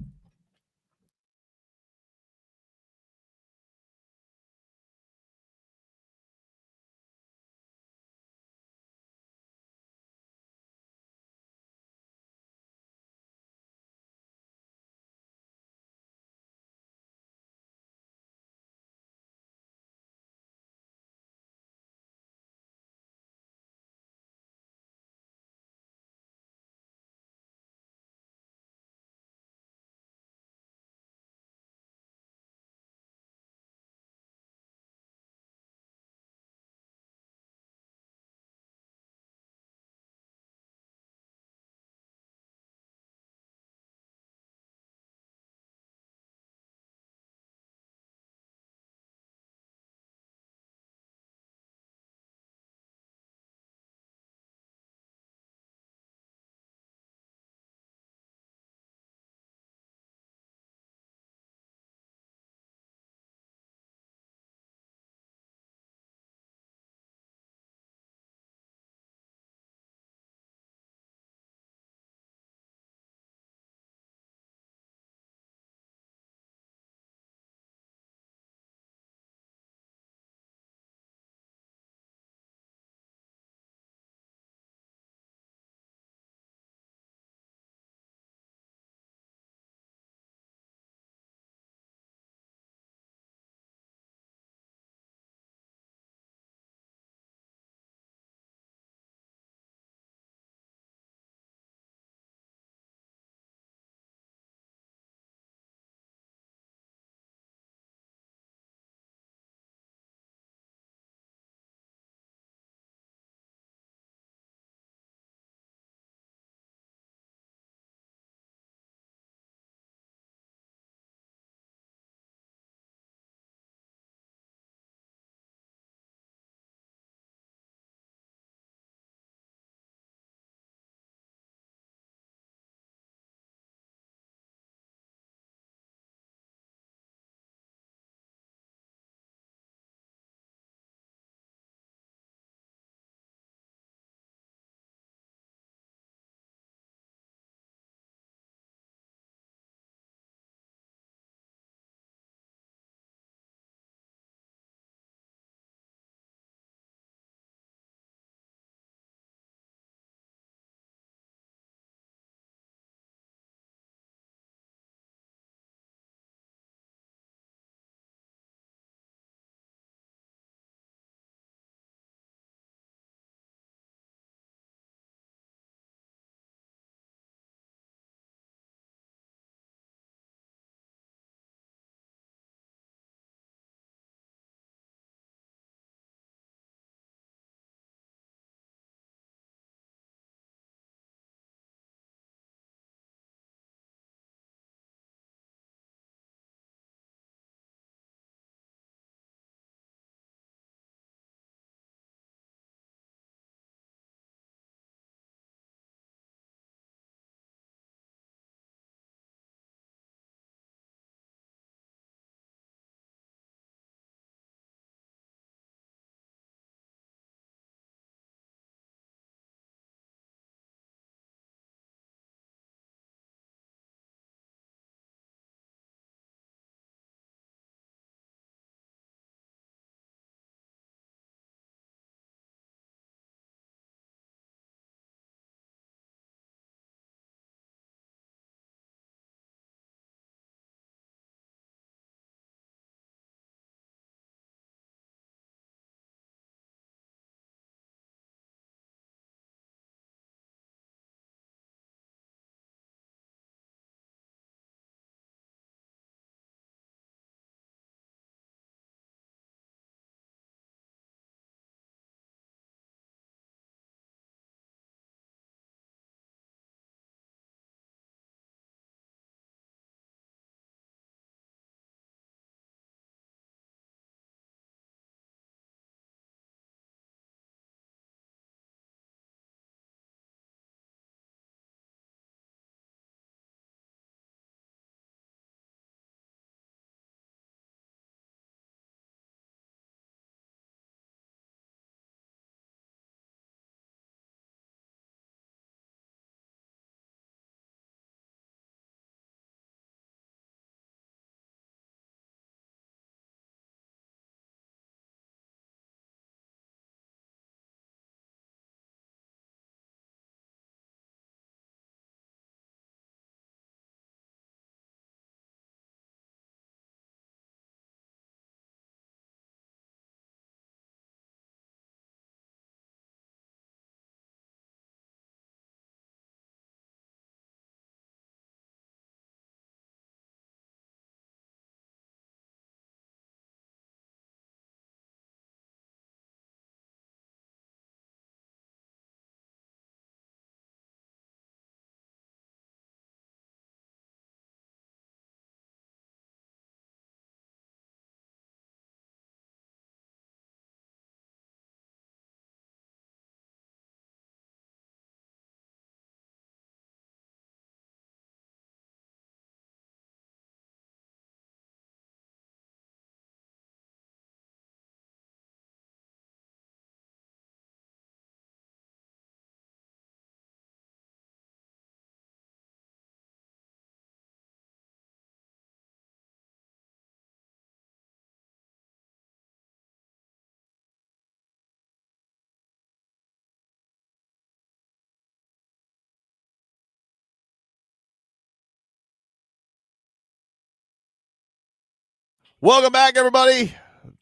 Speaker 1: Welcome back, everybody.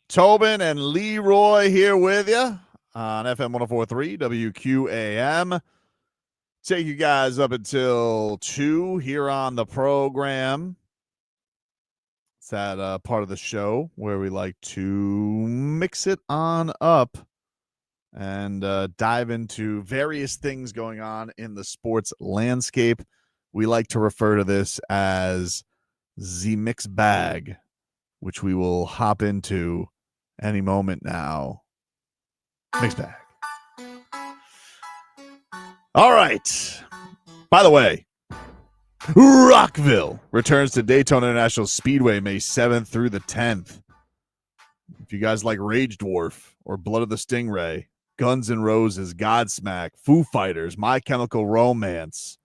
Speaker 1: Tobin and Leroy here with you on FM 104.3 WQAM. Take you guys up until 2 here on the program. It's that part of the show where we like to mix it on up and dive into various things going on in the sports landscape. We like to refer to this as the mix bag, which we will hop into any moment now. Mix bag. All right. By the way, Rockville returns to Daytona International Speedway May 7th through the 10th. If you guys like Rage Dwarf or Blood of the Stingray, Guns N' Roses, Godsmack, Foo Fighters, My Chemical Romance,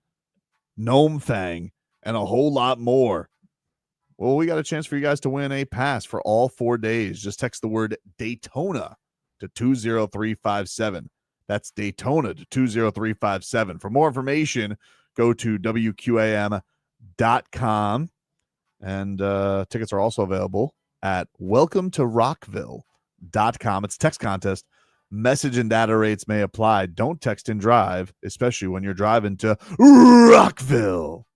Speaker 1: Gnome Fang, and a whole lot more, well, we got a chance for you guys to win a pass for all 4 days. Just text the word Daytona to 20357. That's Daytona to 20357. For more information, go to WQAM.com. And tickets are also available at welcometorockville.com. It's a text contest. Message and data rates may apply. Don't text and drive, especially when you're driving to Rockville.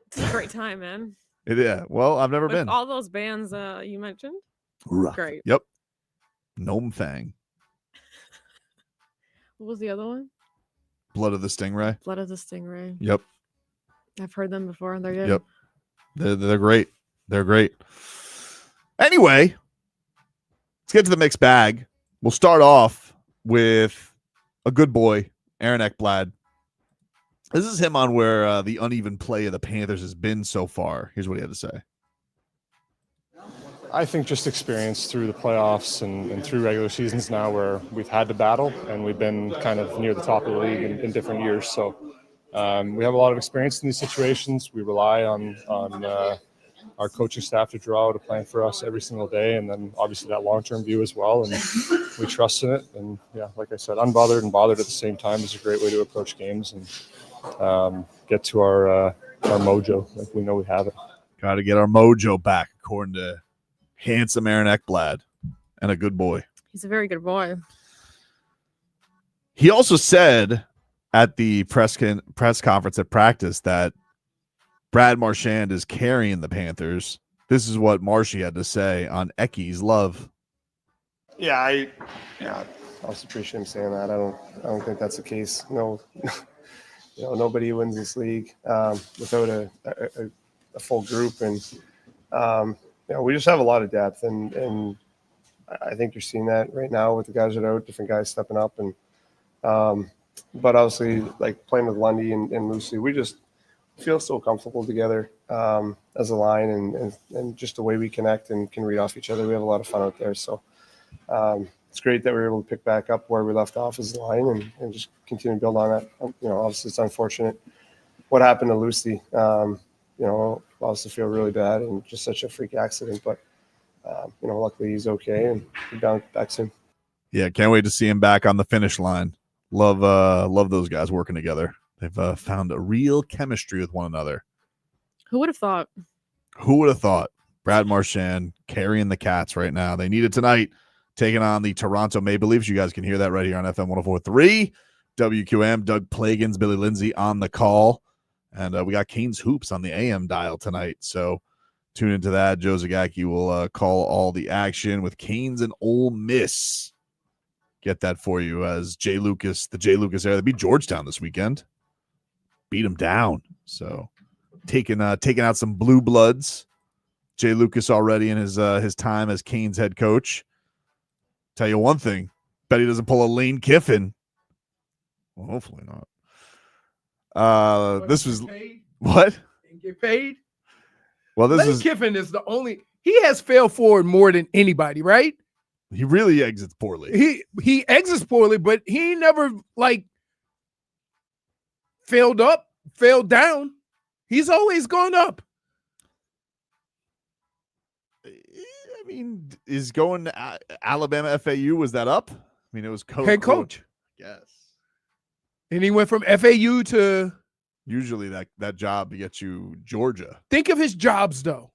Speaker 4: It's a great time, man.
Speaker 1: Yeah. Well, I've never
Speaker 4: With
Speaker 1: been.
Speaker 4: all those bands you mentioned. Great.
Speaker 1: Yep. Gnome Fang.
Speaker 4: What was the other one?
Speaker 1: Blood of the Stingray.
Speaker 4: Blood of the Stingray.
Speaker 1: Yep.
Speaker 4: I've heard them before. They're good.
Speaker 1: Yep. They're great. They're great. Anyway, let's get to the mixed bag. We'll start off with a good boy, Aaron Ekblad. This is him on where the uneven play of the Panthers has been so far. Here's what he had to say.
Speaker 8: I think just experience through the playoffs and through regular seasons now where we've had to battle and we've been kind of near the top of the league in different years. So we have a lot of experience in these situations. We rely on our coaching staff to draw out a plan for us every single day, and then obviously that long-term view as well, and we trust in it. And yeah, like I said, unbothered and bothered at the same time is a great way to approach games and get to our mojo like we know we have it.
Speaker 1: Got to get our mojo back, according to handsome Aaron Ekblad, and a good boy.
Speaker 4: He's a very good boy.
Speaker 1: He also said at the press conference at practice that Brad Marchand is carrying the Panthers. This is what Marshy had to say on Eki's love.
Speaker 10: Yeah, I also appreciate him saying that. I don't think that's the case. No, nobody wins this league without a full group, and we just have a lot of depth, and I think you're seeing that right now with the guys that are out, different guys stepping up, and but obviously like playing with Lundy and Lucy, we just feel so comfortable together as a line, and just the way we connect and can read off each other. We have a lot of fun out there, so it's great that we were able to pick back up where we left off as a line and just continue to build on that. Obviously it's unfortunate what happened to Lucy. Obviously feel really bad and just such a freak accident, but luckily he's okay and he'll be back soon.
Speaker 1: Yeah, can't wait to see him back on the finish line. Love those guys working together. They've found a real chemistry with one another.
Speaker 4: Who would have thought?
Speaker 1: Who would have thought? Brad Marchand carrying the Cats right now. They need it tonight, taking on the Toronto Maple Leafs. You guys can hear that right here on FM 104.3 WQAM. Doug Plagans, Billy Lindsay on the call. And we got Canes Hoops on the AM dial tonight. So tune into that. Joe Zagacki will call all the action with Canes and Ole Miss. Get that for you as the Jay Lucas era. They beat Georgetown this weekend. Beat them down. So taking out some blue bloods. Jay Lucas already in his time as Canes head coach. Tell you one thing. Bet he doesn't pull a Lane Kiffin. Well, hopefully not. This was what?
Speaker 3: And get paid.
Speaker 1: Well, this
Speaker 3: Lane
Speaker 1: is
Speaker 3: Kiffin is the only. He has failed forward more than anybody, right?
Speaker 1: He really exits poorly.
Speaker 3: He exits poorly, but he never failed up, failed down. He's always gone up.
Speaker 1: I mean, is going to Alabama FAU, was that up? I mean, it was
Speaker 3: Head coach.
Speaker 1: Yes.
Speaker 3: And he went from FAU to.
Speaker 1: Usually that job gets you Georgia.
Speaker 3: Think of his jobs, though.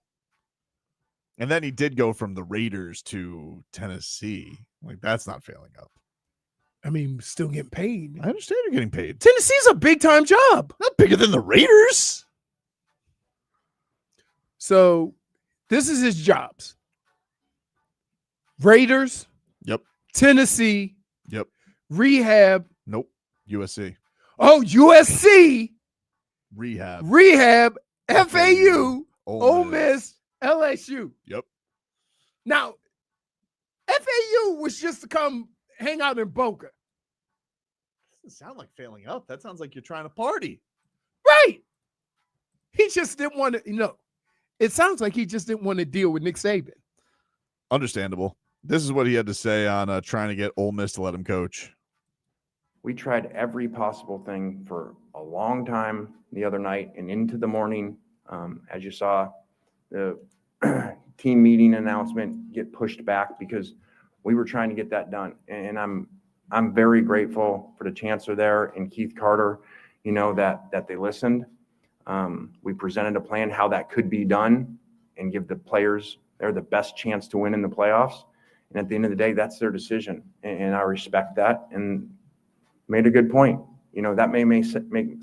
Speaker 1: And then he did go from the Raiders to Tennessee. Like, that's not failing up.
Speaker 3: I mean, still getting paid.
Speaker 1: I understand you're getting paid.
Speaker 3: Tennessee's a big time job.
Speaker 1: Not bigger than the Raiders.
Speaker 3: So this is his jobs. Raiders.
Speaker 1: Yep.
Speaker 3: Tennessee.
Speaker 1: Yep.
Speaker 3: Rehab.
Speaker 1: Nope. USC.
Speaker 3: Oh, USC.
Speaker 1: Rehab.
Speaker 3: FAU. Ole Miss. LSU.
Speaker 1: Yep.
Speaker 3: Now, FAU was just to come hang out in Boca.
Speaker 1: Doesn't sound like failing up. That sounds like you're trying to party.
Speaker 3: Right. He just didn't want to, it sounds like he just didn't want to deal with Nick Saban.
Speaker 1: Understandable. This is what he had to say on trying to get Ole Miss to let him coach.
Speaker 15: We tried every possible thing for a long time the other night and into the morning. As you saw, the team meeting announcement get pushed back because we were trying to get that done. And I'm very grateful for the chancellor there and Keith Carter, that they listened. We presented a plan how that could be done and give the players the best chance to win in the playoffs. And at the end of the day, that's their decision. And I respect that and made a good point. That may make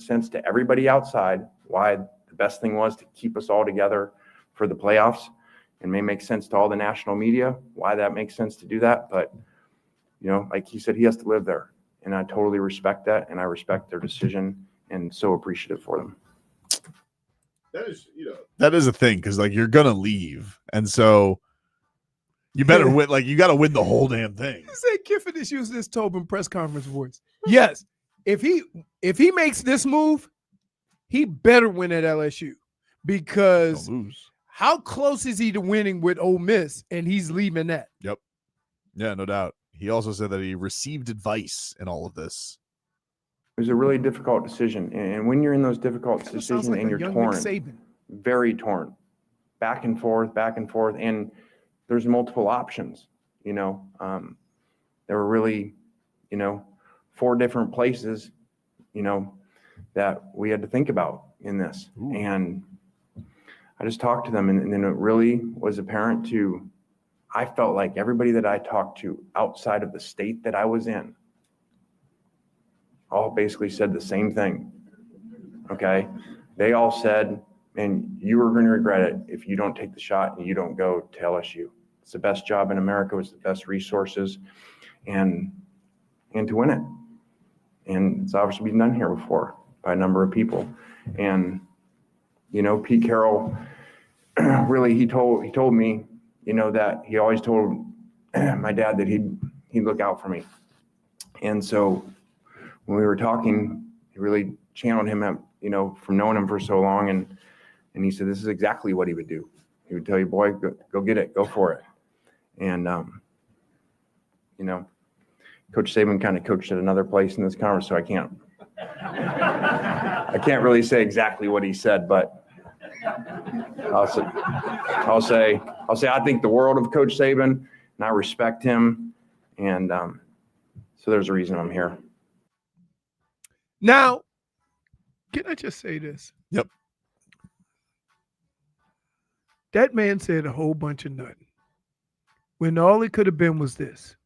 Speaker 15: sense to everybody outside why the best thing was to keep us all together for the playoffs, and may make sense to all the national media why that makes sense to do that. But, like he said, he has to live there. And I totally respect that. And I respect their decision and so appreciative for them.
Speaker 1: That is a thing. Cause like, you're going to leave. And so you better win. Like, you got to win the whole damn thing.
Speaker 3: You say Kiffin is using this Tobin press conference voice. Yes. If he makes this move, he better win at LSU, because how close is he to winning with Ole Miss, and he's leaving that?
Speaker 1: Yep. Yeah, no doubt. He also said that he received advice in all of this.
Speaker 15: It was a really difficult decision. And when you're in those difficult decisions and you're torn, very torn, back and forth, and there's multiple options, there were really, 4 different places, that we had to think about in this. Ooh. And I just talked to them, and then it really was apparent I felt like everybody that I talked to outside of the state that I was in all basically said the same thing. Okay. They all said, and you are going to regret it if you don't take the shot and you don't go to LSU. It's the best job in America, with the best resources, and to win it. And it's obviously been done here before by a number of people. And, Pete Carroll, really, he told me, that he always told my dad that he'd look out for me. And so when we were talking, he really channeled him up, from knowing him for so long. And he said, this is exactly what he would do. He would tell you, boy, go get it, go for it. And, Coach Saban kind of coached at another place in this conference, so I can't really say exactly what he said, but I'll say I think the world of Coach Saban, and I respect him, and so there's a reason I'm here.
Speaker 3: Now, can I just say this?
Speaker 1: Yep.
Speaker 3: That man said a whole bunch of nothing, when all it could have been was this: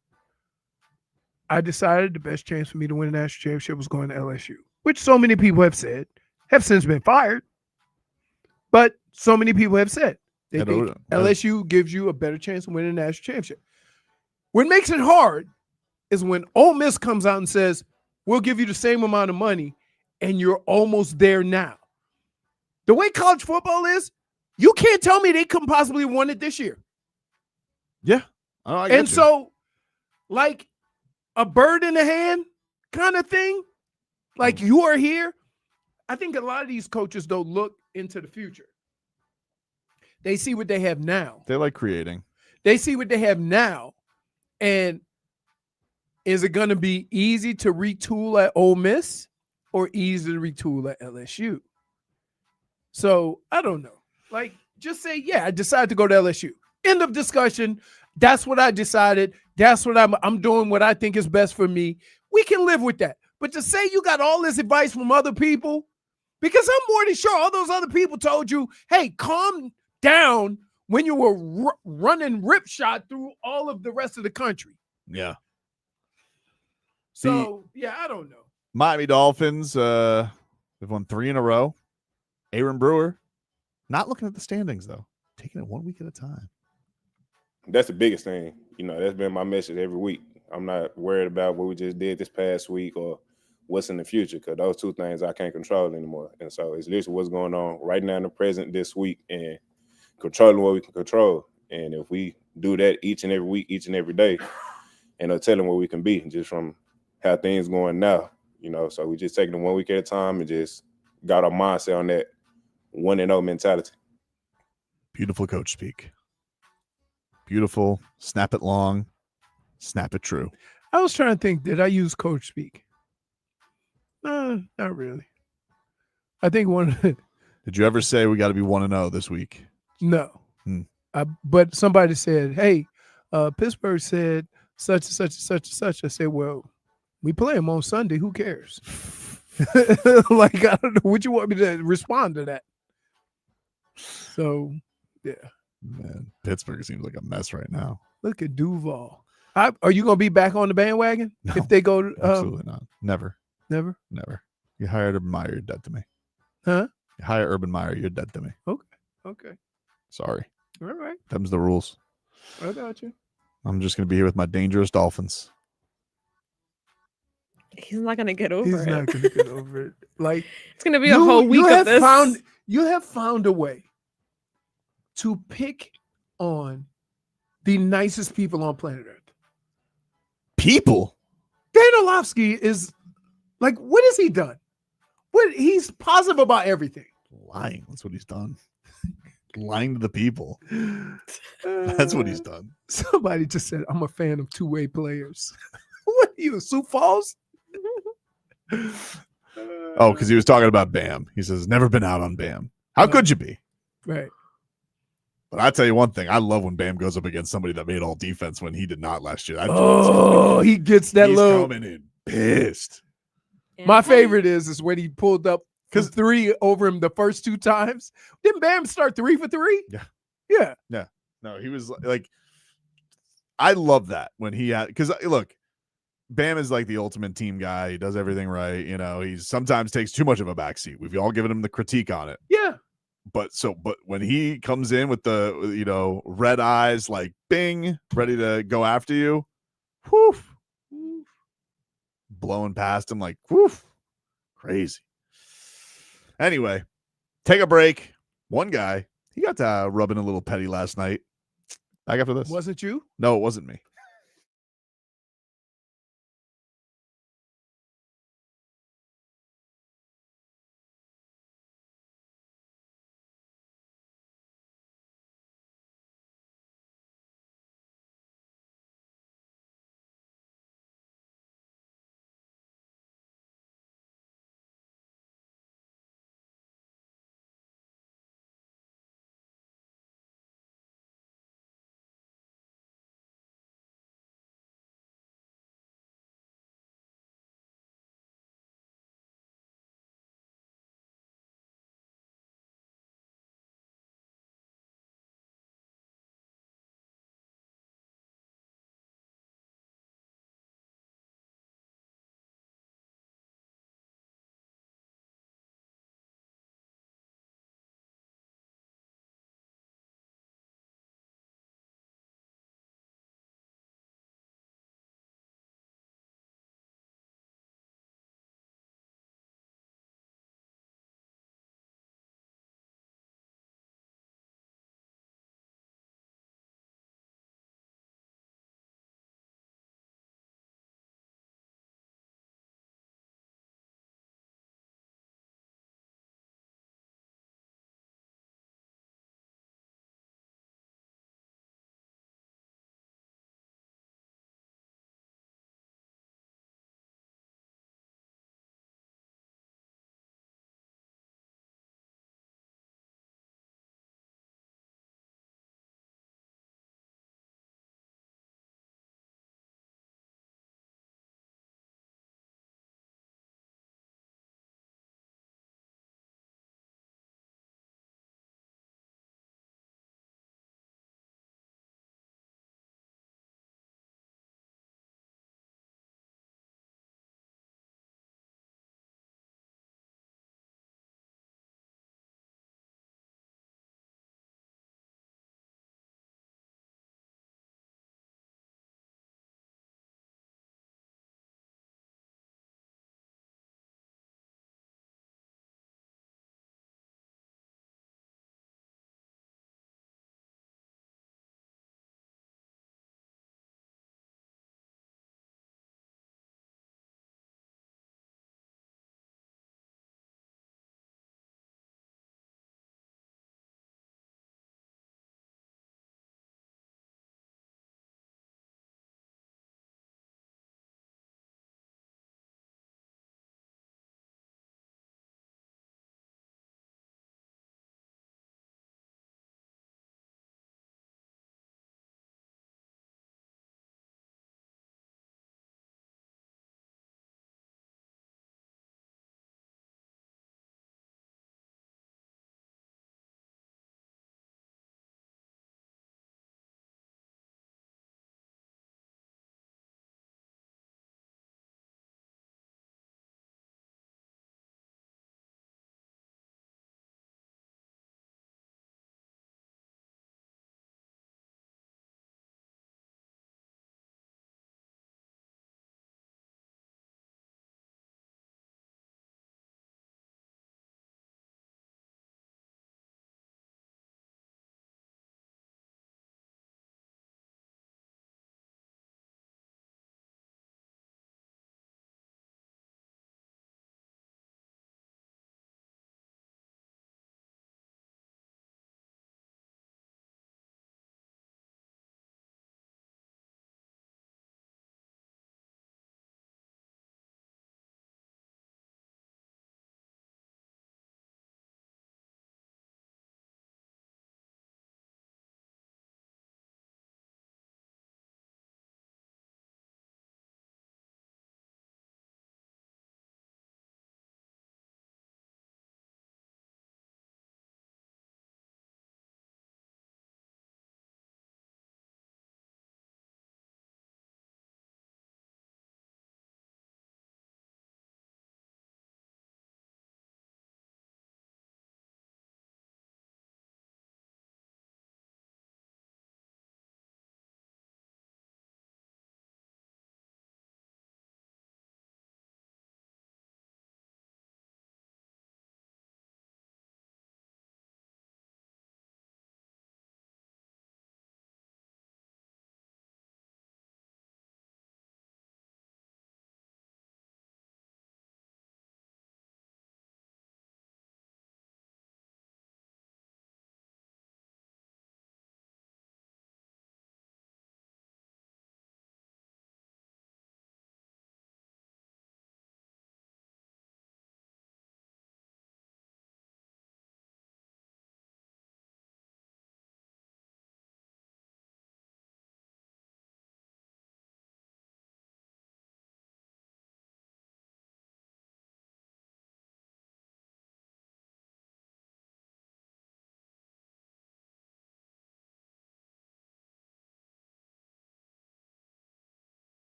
Speaker 3: I decided the best chance for me to win a national championship was going to LSU, which so many people have said, have since been fired. But so many people have said they think LSU gives you a better chance of winning a national championship. What makes it hard is when Ole Miss comes out and says, we'll give you the same amount of money, and you're almost there now. The way college football is, you can't tell me they couldn't possibly have won it this year.
Speaker 1: Yeah.
Speaker 3: And so, like, a bird in the hand kind of thing, like you are here. I think a lot of these coaches don't look into the future. They see what they have now.
Speaker 1: They like creating.
Speaker 3: They see what they have now. And is it going to be easy to retool at Ole Miss or easy to retool at LSU? So I don't know. Like, just say, yeah, I decided to go to LSU. End of discussion. That's what I decided. That's what I'm doing what I think is best for me. We can live with that. But to say you got all this advice from other people, because I'm more than sure all those other people told you, hey, calm down when you were running ripshot through all of the rest of the country.
Speaker 1: Yeah.
Speaker 3: So, yeah, I don't know.
Speaker 1: Miami Dolphins, they've won 3 in a row. Aaron Brewer, not looking at the standings, though. Taking it 1 week at a time.
Speaker 16: That's the biggest thing. You know, that's been my message every week. I'm not worried about what we just did this past week or what's in the future, because those two things I can't control anymore. And so it's literally what's going on right now in the present this week and controlling what we can control. And if we do that each and every week, each and every day, and no telling where we can be just from how things going now, you know. So we just taking it 1 week at a time and just got our mindset on that 1-0 mentality.
Speaker 1: Beautiful coach speak. Beautiful. Snap it long. Snap it true.
Speaker 3: I was trying to think, did I use coach speak? No, not really. I think
Speaker 1: Did you ever say we got to be 1-0 this week?
Speaker 3: No. But somebody said, hey, Pittsburgh said such and such and such and such. I said, well, we play them on Sunday. Who cares? Like, I don't know. Would you want me to respond to that? So, yeah.
Speaker 1: Man, Pittsburgh seems like a mess right now.
Speaker 3: Look at Duval. Are you going to be back on the bandwagon
Speaker 1: No,
Speaker 3: if they go to
Speaker 1: absolutely not. Never.
Speaker 3: Never?
Speaker 1: Never. You hired Urban Meyer, you're dead to me.
Speaker 3: Huh?
Speaker 1: You hire Urban Meyer, you're dead to me.
Speaker 3: Okay.
Speaker 1: Sorry.
Speaker 3: All right.
Speaker 1: Them's the rules.
Speaker 3: I got you.
Speaker 1: I'm just going to be here with my dangerous Dolphins.
Speaker 4: He's not gonna get over
Speaker 3: He's
Speaker 4: it.
Speaker 3: not going to get over it. Like,
Speaker 4: It's gonna be a whole week of this.
Speaker 3: You have found a way to pick on the nicest people on planet Earth.
Speaker 1: People?
Speaker 3: Dan Orlovsky is like, what has he done? He's positive about everything.
Speaker 1: Lying. That's what he's done. Lying to the people. That's what he's done.
Speaker 3: Somebody just said, I'm a fan of two-way players. What are you, Sioux Falls?
Speaker 1: Oh, because he was talking about Bam. He says, never been out on Bam. How could you be?
Speaker 3: Right.
Speaker 1: But I tell you one thing, I love when Bam goes up against somebody that made all defense when he did not last year.
Speaker 3: He gets that
Speaker 1: he's
Speaker 3: little.
Speaker 1: coming in pissed.
Speaker 3: My favorite is when he pulled up because 3 over him the first 2 times. Didn't Bam start 3 for 3?
Speaker 1: Yeah.
Speaker 3: Yeah.
Speaker 1: Yeah. No, he was like, I love that when he had, because look, Bam is like the ultimate team guy. He does everything right. You know, he sometimes takes too much of a backseat. We've all given him the critique on it.
Speaker 3: Yeah.
Speaker 1: But when he comes in with the, you know, red eyes, like bing, ready to go after you, whoo, blowing past him like, whoo, crazy. Anyway, take a break. One guy, he got to rubbing a little petty last night. Back after this.
Speaker 3: Was it you?
Speaker 1: No, it wasn't me.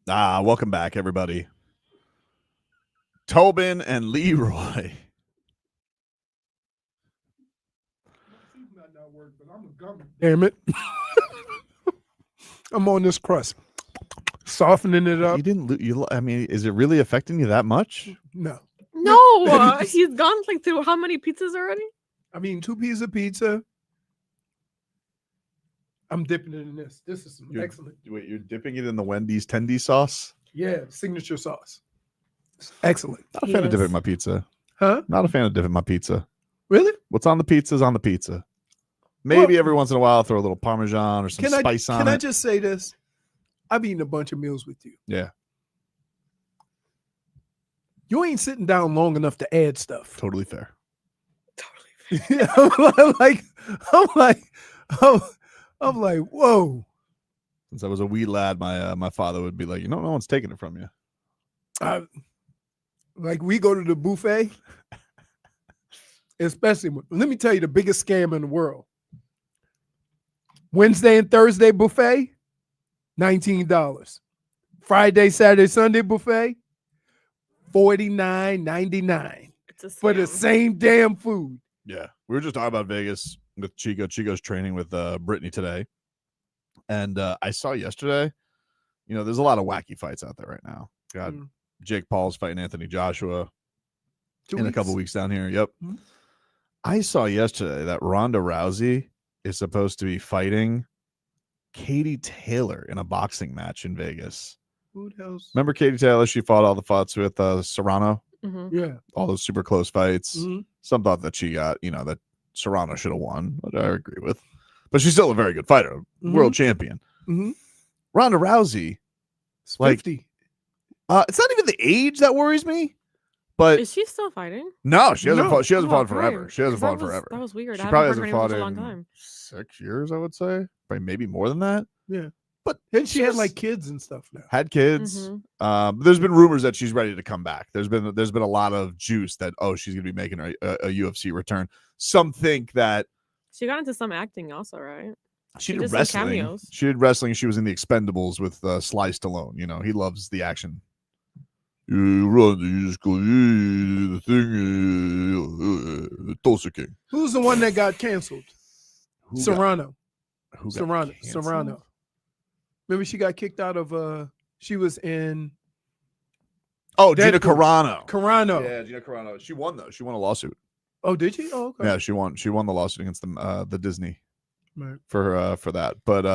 Speaker 1: Welcome back, everybody. Tobin and Leroy.
Speaker 3: Damn it. I'm on this crust. Softening it up.
Speaker 1: You didn't. I mean, is it really affecting you that much?
Speaker 3: No.
Speaker 4: No, he's gone like through how many pizzas already?
Speaker 3: I mean, 2 pieces of pizza. I'm dipping it in this. This is excellent.
Speaker 1: Wait, you're dipping it in the Wendy's tendy sauce?
Speaker 3: Yeah, signature sauce. It's excellent.
Speaker 1: Not a fan of dipping my pizza.
Speaker 3: Huh?
Speaker 1: Not a fan of dipping my pizza.
Speaker 3: Really?
Speaker 1: What's on the pizza is on the pizza. Maybe every once in a while, I'll throw a little Parmesan or some spice on it.
Speaker 3: Can I just say this? I've eaten a bunch of meals with you.
Speaker 1: Yeah.
Speaker 3: You ain't sitting down long enough to add stuff.
Speaker 1: Totally fair.
Speaker 3: I'm like, whoa.
Speaker 1: Since I was a wee lad, my father would be like, no one's taking it from you.
Speaker 3: Like we go to the buffet, especially, let me tell you the biggest scam in the world. Wednesday and Thursday buffet, $19. Friday, Saturday, Sunday buffet, $49.99 for the same damn food.
Speaker 1: Yeah. We were just talking about Vegas with Chico. Chico's training with Brittany today. And I saw yesterday, there's a lot of wacky fights out there right now. Got Jake Paul's fighting Anthony Joshua in a couple weeks down here. Yep.
Speaker 3: Mm-hmm.
Speaker 1: I saw yesterday that Ronda Rousey is supposed to be fighting Katie Taylor in a boxing match in Vegas.
Speaker 3: Who else?
Speaker 1: Remember Katie Taylor? She fought all the fights with Serrano.
Speaker 4: Mm-hmm.
Speaker 3: Yeah.
Speaker 1: All those super close fights.
Speaker 3: Mm-hmm.
Speaker 1: Some thought that she got, that Serrano should have won, which I agree with. But she's still a very good fighter, world champion.
Speaker 3: Mm-hmm.
Speaker 1: Ronda Rousey,
Speaker 3: it's 50.
Speaker 1: It's not even the age that worries me. But
Speaker 4: is she still fighting?
Speaker 1: No, she hasn't fought. She hasn't fought forever. She hasn't fought forever.
Speaker 4: That was weird.
Speaker 1: She
Speaker 4: I
Speaker 1: probably
Speaker 4: haven't
Speaker 1: hasn't
Speaker 4: heard
Speaker 1: fought
Speaker 4: her
Speaker 1: in
Speaker 4: name in a long time.
Speaker 1: 6 years, I would say. Probably maybe more than that.
Speaker 3: Yeah.
Speaker 1: But
Speaker 3: then she had like kids and stuff now.
Speaker 1: Had kids. There's been rumors that she's ready to come back. There's been a lot of juice that she's gonna be making a UFC return. Some think that
Speaker 4: she got into some acting also, right?
Speaker 1: She did wrestling.
Speaker 4: Cameos.
Speaker 1: She did wrestling. She was in the Expendables with Sly Stallone. He loves the action. You run, you just go, the thing, Tulsa King.
Speaker 3: Who's the one that got canceled? Serrano.
Speaker 1: Who got
Speaker 3: Serrano.
Speaker 1: canceled?
Speaker 3: Serrano. Remember she got kicked out of she was in
Speaker 1: Gina Carano.
Speaker 3: Carano.
Speaker 1: Yeah, Gina Carano. She won though. She won a lawsuit.
Speaker 3: Oh, did she? Oh, okay.
Speaker 1: Yeah, she won. She won the lawsuit against the Disney
Speaker 3: right.
Speaker 1: for that. But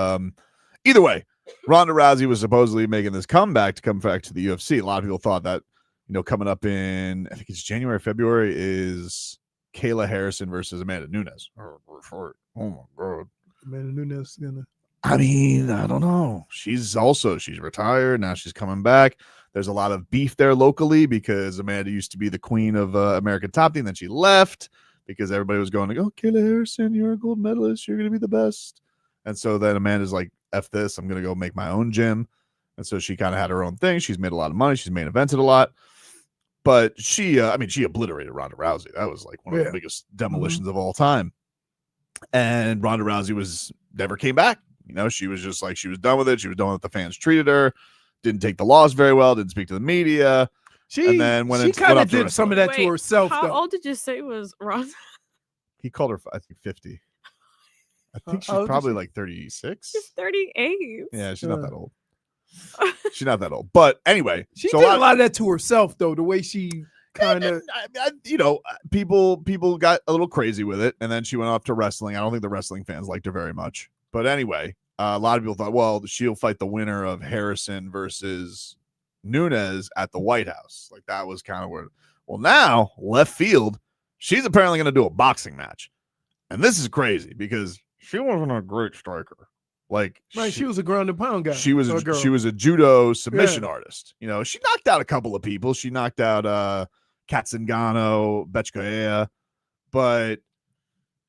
Speaker 1: either way, Ronda Rousey was supposedly making this comeback to come back to the UFC. A lot of people thought that, coming up in, I think it's January, February, is Kayla Harrison versus Amanda Nunes. Oh my God.
Speaker 3: Amanda Nunes is gonna.
Speaker 1: I mean, I don't know. She's retired. Now she's coming back. There's a lot of beef there locally because Amanda used to be the queen of American Top Team. Then she left because everybody was going to go, Kayla Harrison, you're a gold medalist. You're going to be the best. And so then Amanda's like, F this. I'm going to go make my own gym. And so she kind of had her own thing. She's made a lot of money. She's main evented a lot. But she obliterated Ronda Rousey. That was like one of the biggest demolitions of all time. And Ronda Rousey never came back. She was just like, she was done with it. She was done with the fans treated her. Didn't take the loss very well. Didn't speak to the media.
Speaker 3: She kind of did some of that to herself.
Speaker 4: How
Speaker 3: though.
Speaker 4: old did you say was Ronda?
Speaker 1: He called her, I think, 50. I think she's probably like 36.
Speaker 4: She's 38.
Speaker 1: Yeah, she's not that old. She's not that old. But anyway,
Speaker 3: she did a lot of that to herself, though. The way she kind of,
Speaker 1: people got a little crazy with it, and then she went off to wrestling. I don't think the wrestling fans liked her very much. But anyway, a lot of people thought, well, she'll fight the winner of Harrison versus Nunes at the White House. Like that was kind of where. Well, now left field, she's apparently going to do a boxing match, and this is crazy because she wasn't a great striker. Like
Speaker 3: she was a ground and pound guy.
Speaker 1: She was a judo submission artist. She knocked out a couple of people. She knocked out Katzengano, Betchkoea, but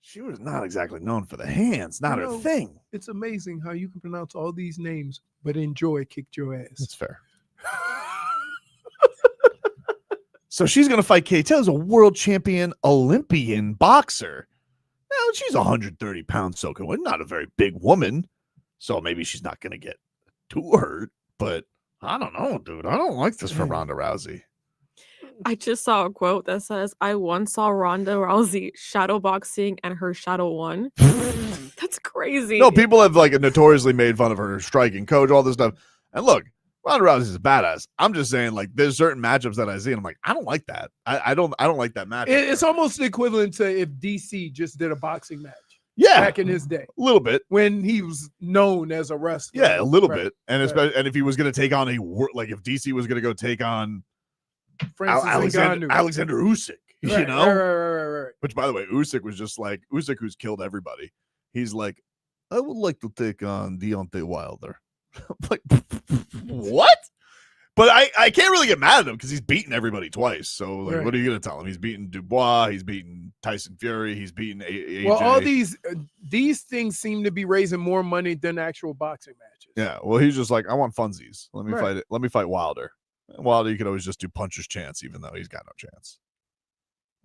Speaker 1: she was not exactly known for the hands. Not her thing.
Speaker 3: It's amazing how you can pronounce all these names, but enjoy kicked your ass.
Speaker 1: That's fair. So she's going to fight Kate Taylor, a world champion Olympian boxer. Now she's 130 pounds soaking wet. Not a very big woman. So maybe she's not going to get too hurt, but I don't know, dude. I don't like this for Ronda Rousey.
Speaker 4: I just saw a quote that says, I once saw Ronda Rousey shadowboxing and her shadow won. That's crazy.
Speaker 1: No, people have like notoriously made fun of her striking coach, all this stuff. And look, Ronda Rousey's a badass. I'm just saying, like, there's certain matchups that I see, and I'm like, I don't like that. I don't like that matchup.
Speaker 3: It's almost equivalent to if DC just did a boxing match.
Speaker 1: Yeah,
Speaker 3: back in his day,
Speaker 1: a little bit
Speaker 3: when he was known as a wrestler.
Speaker 1: Yeah, a little
Speaker 3: Right.
Speaker 1: bit, and especially, and if he was going to take on like if DC was going to go take on Alexander Usyk, you know,
Speaker 3: Right.
Speaker 1: which by the way, Usyk was just like Usyk, who's killed everybody. He's like, I would like to take on Deontay Wilder. I'm like, what? But I can't really get mad at him because he's beaten everybody twice. So like,
Speaker 3: Right.
Speaker 1: what are you going to tell him? He's beaten Dubois. He's beaten Tyson Fury. He's beaten AJ.
Speaker 3: Well, all these things seem to be raising more money than actual boxing matches.
Speaker 1: Yeah. Well, he's just like, I want funsies. Let me
Speaker 3: Right.
Speaker 1: fight it. Let me fight Wilder. And Wilder, you could always just do puncher's chance, even though he's got no chance.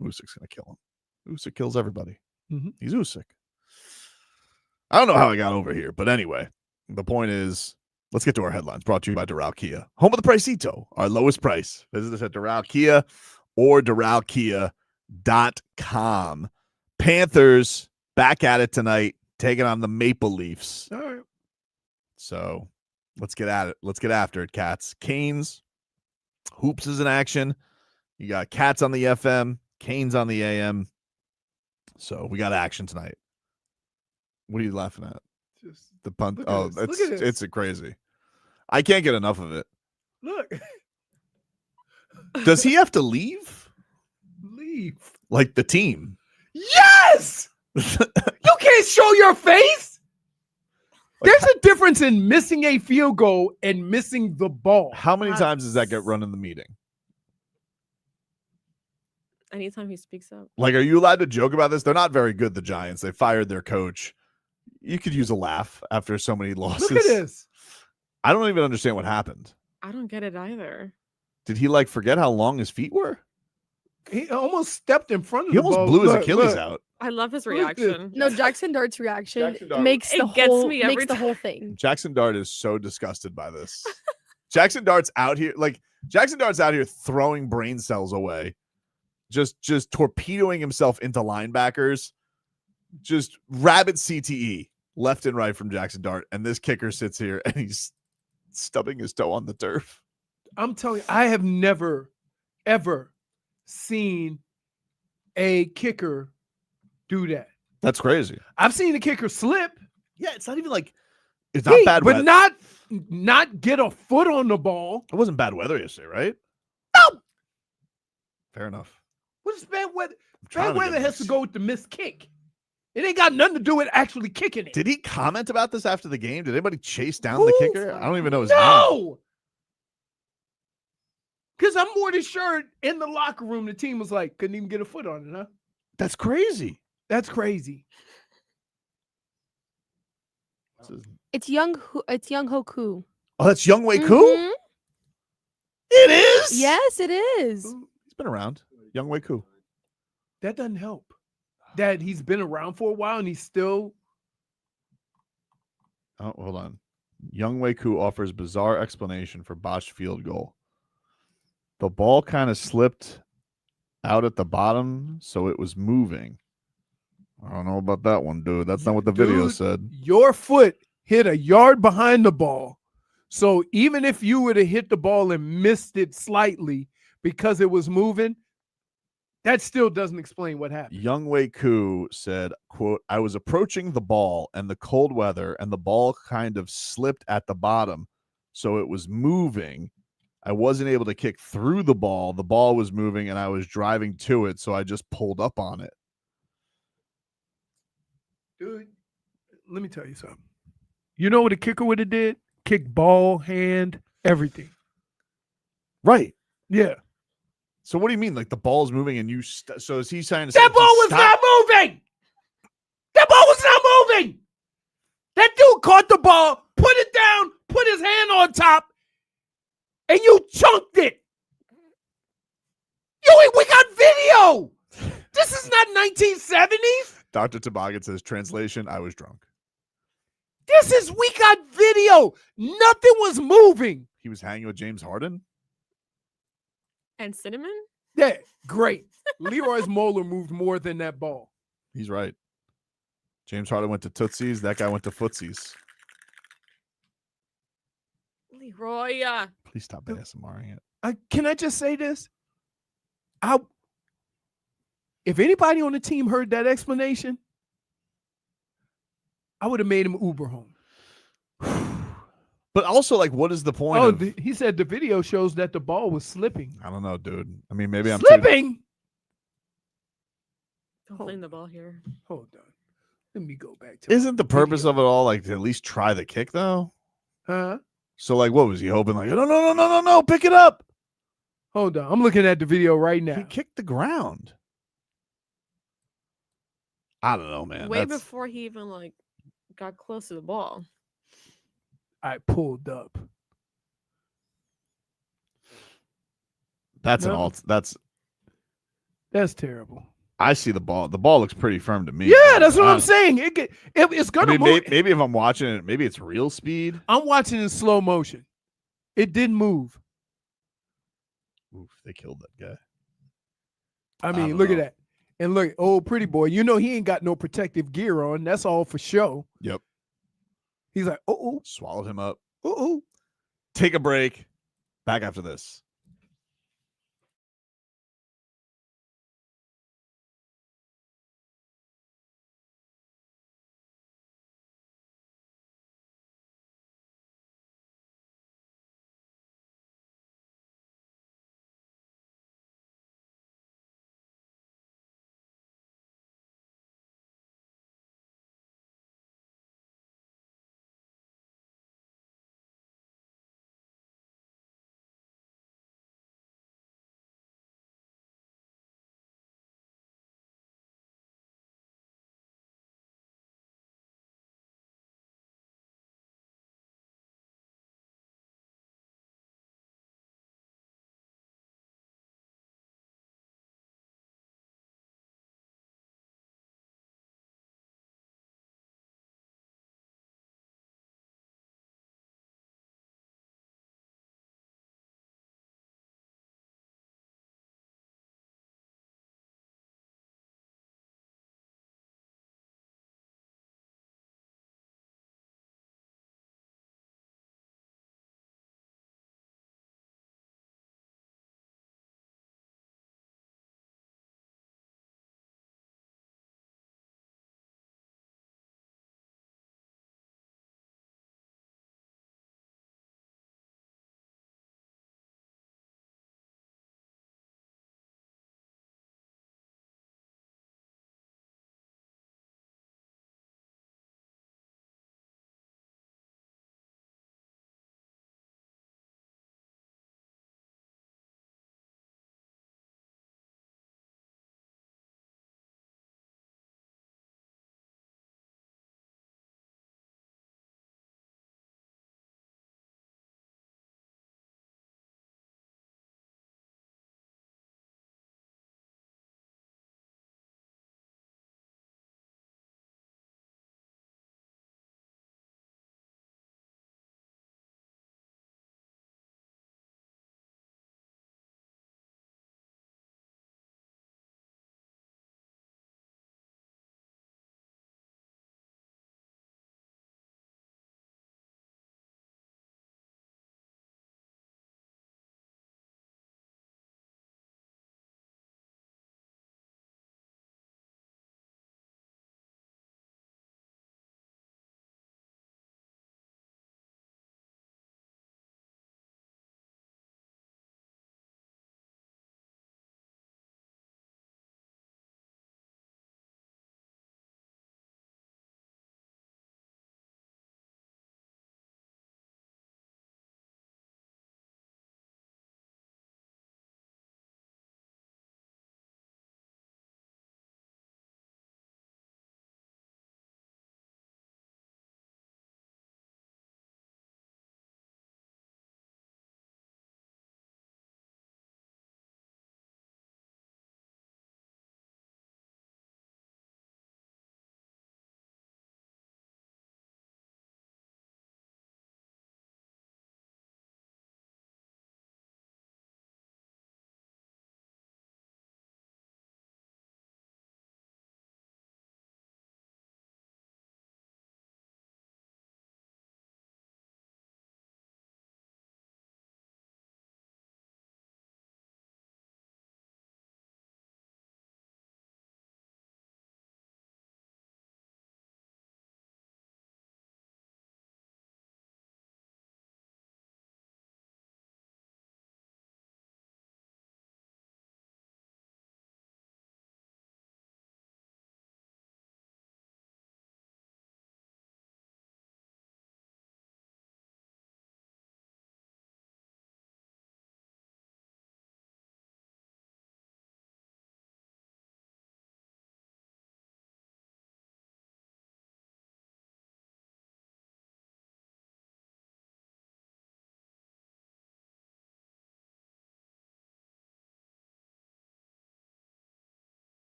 Speaker 1: Usyk's going to kill him. Usyk kills everybody.
Speaker 3: Mhm.
Speaker 1: He's Usyk. I don't know how I got over here, but anyway, the point is, let's get to our headlines. Brought to you by Doral Kia, home of the Pricito, our lowest price. Visit us at Doral Kia or DoralKia.com. Panthers back at it tonight, taking on the Maple Leafs.
Speaker 3: All right.
Speaker 1: So let's get at it. Let's get after it, Cats. Canes, Hoops is in action. You got Cats on the FM, Canes on the AM. So we got action tonight. What are you laughing at?
Speaker 3: Just
Speaker 1: The punt.
Speaker 3: look at
Speaker 1: Oh,
Speaker 3: this. Look at this.
Speaker 1: it's a crazy. I can't get enough of it.
Speaker 3: Look,
Speaker 1: Does he have to leave?
Speaker 3: leave.
Speaker 1: Like the team?
Speaker 3: Yes. You can't show your face. There's a difference in missing a field goal and missing the ball.
Speaker 1: How many times does that get run in the meeting?
Speaker 4: Anytime he speaks up.
Speaker 1: Like, are you allowed to joke about this? They're not very good, the Giants. They fired their coach. You could use a laugh after so many losses.
Speaker 3: Look at this.
Speaker 1: I don't even understand what happened.
Speaker 4: I don't get it either.
Speaker 1: Did he like forget how long his feet were?
Speaker 3: He almost stepped in front of
Speaker 1: He
Speaker 3: the
Speaker 1: almost
Speaker 3: ball.
Speaker 1: blew his
Speaker 3: Look,
Speaker 1: Achilles
Speaker 3: look.
Speaker 1: out.
Speaker 4: I love his
Speaker 3: Look at this.
Speaker 4: reaction.
Speaker 7: No, Jaxson Dart's reaction
Speaker 1: Jaxson Dart-
Speaker 7: makes the
Speaker 4: It gets
Speaker 7: whole
Speaker 4: me every
Speaker 7: makes the
Speaker 4: time.
Speaker 7: whole thing.
Speaker 1: Jaxson Dart is so disgusted by this. Jaxson Dart's out here throwing brain cells away, just torpedoing himself into linebackers, just rabid CTE left and right from Jaxson Dart, and this kicker sits here and he's stubbing his toe on the turf.
Speaker 3: I'm telling you, I have never, ever seen a kicker do that.
Speaker 1: That's crazy.
Speaker 3: I've seen a kicker slip.
Speaker 1: Yeah, it's not even like it's not bad
Speaker 3: but
Speaker 1: weather.
Speaker 3: not get a foot on the ball.
Speaker 1: It wasn't bad weather yesterday, right?
Speaker 3: No.
Speaker 1: Fair enough.
Speaker 3: What is bad weather?
Speaker 1: trying
Speaker 3: Bad
Speaker 1: to
Speaker 3: weather
Speaker 1: get
Speaker 3: has
Speaker 1: this.
Speaker 3: to go with the missed kick. It ain't got nothing to do with actually kicking it.
Speaker 1: Did he comment about this after the game? Did anybody chase down the kicker? I don't even know his name.
Speaker 3: No. Because I'm more than sure in the locker room, the team was like, couldn't even get a foot on it, huh?
Speaker 1: That's crazy.
Speaker 3: That's crazy.
Speaker 7: It's Younghoe Koo.
Speaker 1: Oh, that's Younghoe Koo?
Speaker 7: Mhm.
Speaker 1: It is?
Speaker 7: Yes, it is.
Speaker 1: He's been around. Younghoe Koo.
Speaker 3: That doesn't help. That he's been around for a while and he's still.
Speaker 1: Oh, hold on. Younghoe Koo offers bizarre explanation for botched field goal. The ball kind of slipped out at the bottom, so it was moving. I don't know about that one, dude. That's not what the video
Speaker 3: Dude,
Speaker 1: said.
Speaker 3: Your foot hit a yard behind the ball. So even if you were to hit the ball and missed it slightly because it was moving, that still doesn't explain what happened.
Speaker 1: Younghoe Koo said, quote, I was approaching the ball and the cold weather, and the ball kind of slipped at the bottom, so it was moving. I wasn't able to kick through the ball. The ball was moving, and I was driving to it, so I just pulled up on it.
Speaker 3: Dude, let me tell you something. You know what a kicker would have did? Kick ball, hand, everything.
Speaker 1: Right.
Speaker 3: Yeah.
Speaker 1: So what do you mean? Like the ball's moving and you so is he trying to say
Speaker 3: That ball was not moving. That ball was not moving. That dude caught the ball, put it down, put his hand on top, and you chunked it. We got video. This is not 1970s.
Speaker 1: Dr. Toboggan says, translation, I was drunk.
Speaker 3: We got video. Nothing was moving.
Speaker 1: He was hanging with James Harden.
Speaker 4: And Cinnamon?
Speaker 3: Yeah, great. Leroy's molar moved more than that ball.
Speaker 1: He's right. James Harden went to Tootsies. That guy went to Footsies.
Speaker 4: Leroy.
Speaker 1: Please stop ASMRing it.
Speaker 3: Can I just say this? If anybody on the team heard that explanation, I would have made him Uber home.
Speaker 1: But also, like, what is the point?
Speaker 3: He said the video shows that the ball was slipping.
Speaker 1: I don't know, dude. I mean, maybe I'm
Speaker 3: slipping.
Speaker 4: Don't blame the ball here.
Speaker 3: Hold on. Let me go back to.
Speaker 1: Isn't the purpose of it all like to at least try the kick though?
Speaker 3: Huh?
Speaker 1: So like, what was he hoping? Like, no, pick it up.
Speaker 3: Hold on. I'm looking at the video right now.
Speaker 1: He kicked the ground. I don't know, man.
Speaker 4: Way before he even like got close to the ball.
Speaker 3: I pulled up.
Speaker 1: That's terrible. I see the ball. The ball looks pretty firm to me.
Speaker 3: Yeah, that's what I'm saying. It's gonna move.
Speaker 1: Maybe if I'm watching it, maybe it's real speed.
Speaker 3: I'm watching in slow motion. It didn't move.
Speaker 1: Oof, they killed that guy.
Speaker 3: I mean, look at that. And look, old pretty boy, he ain't got no protective gear on. That's all for show.
Speaker 1: Yep.
Speaker 3: He's like,
Speaker 1: swallowed him up. Take a break. Back after this.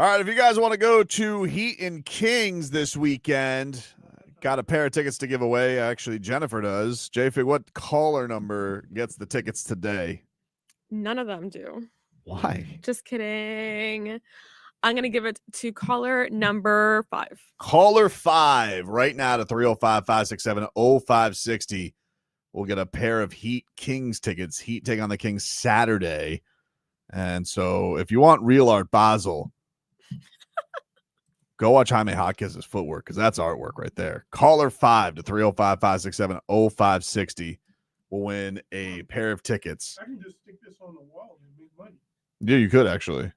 Speaker 1: All right, if you guys want to go to Heat and Kings this weekend, got a pair of tickets to give away. Actually, Jennifer does. JFig, what caller number gets the tickets today?
Speaker 4: None of them do.
Speaker 1: Why?
Speaker 4: Just kidding. I'm going to give it to caller number 5.
Speaker 1: Caller 5 right now to 305-567-0560. We'll get a pair of Heat Kings tickets. Heat take on the Kings Saturday. And so if you want real Art Basel, go watch Jaime Hotchkiss' footwork because that's artwork right there. Caller 5 to 305-567-0560 will win a pair of tickets.
Speaker 3: I can just stick this on the wall and make money.
Speaker 1: Yeah, you could actually.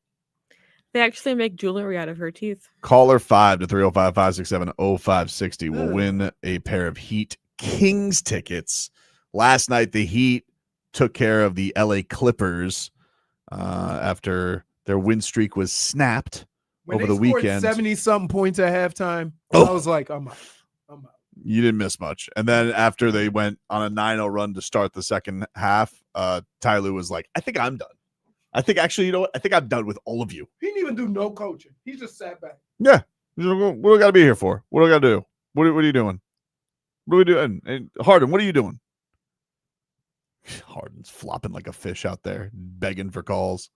Speaker 4: They actually make jewelry out of her teeth.
Speaker 1: Caller 5 to 305-567-0560 will win a pair of Heat Kings tickets. Last night, the Heat took care of the LA Clippers after their win streak was snapped over the weekend.
Speaker 3: 70-something points at halftime.
Speaker 1: Oh.
Speaker 3: I was like, I'm out.
Speaker 1: You didn't miss much. And then after they went on a 9-0 run to start the second half, Ty Lue was like, I think I'm done. I think actually, you know what? I think I'm done with all of you.
Speaker 3: He didn't even do no coaching. He just sat back.
Speaker 1: Yeah. What do I got to be here for? What do I got to do? What are you doing? What are we doing? And Harden, what are you doing? Harden's flopping like a fish out there, begging for calls.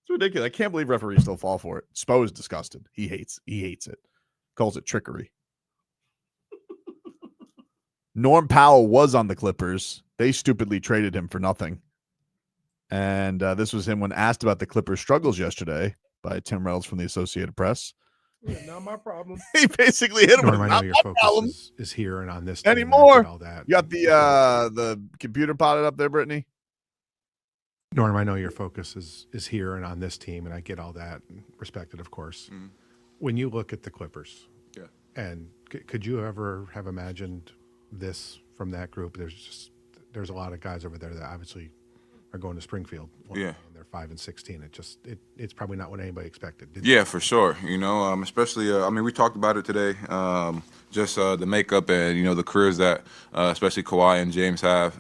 Speaker 1: It's ridiculous. I can't believe referees still fall for it. Spo is disgusted. He hates it. Calls it trickery. Norm Powell was on the Clippers. They stupidly traded him for nothing. And this was him when asked about the Clippers' struggles yesterday by Tim Reynolds from the Associated Press.
Speaker 3: Yeah, not my problem.
Speaker 1: He basically hit him with
Speaker 17: Norm, I know
Speaker 1: not
Speaker 17: your
Speaker 1: my
Speaker 17: focus
Speaker 1: problem
Speaker 17: is here and on this team,
Speaker 1: anymore.
Speaker 17: and all that.
Speaker 1: You got the computer potted up there, Brittany?
Speaker 17: Norm, I know your focus is here and on this team, and I get all that, and respect it, of course.
Speaker 18: Mm.
Speaker 17: When you look at the Clippers,
Speaker 18: Yeah.
Speaker 17: and could you ever have imagined this from that group? There's a lot of guys over there that obviously are going to Springfield.
Speaker 18: Yeah.
Speaker 17: And they're 5-16. It's probably not what anybody expected.
Speaker 18: Yeah, for sure. You know, especially, I mean, we talked about it today, just the makeup and, you know, the careers that especially Kawhi and James have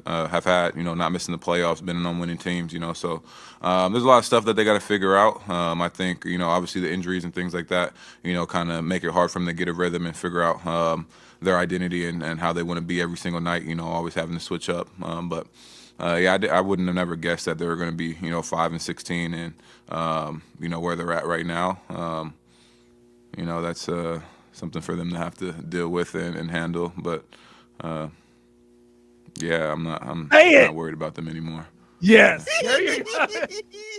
Speaker 18: had, you know, not missing the playoffs, been on winning teams, you know. So there's a lot of stuff that they got to figure out. I think, you know, obviously the injuries and things like that, you know, kind of make it hard for them to get a rhythm and figure out their identity and how they want to be every single night, you know, always having to switch up. But yeah, I wouldn't have never guessed that they were going to be, you know, 5-16 and, you know, where they're at right now. You know, that's something for them to have to deal with and handle. But yeah, I'm not worried about them anymore.
Speaker 3: Yes. There you go.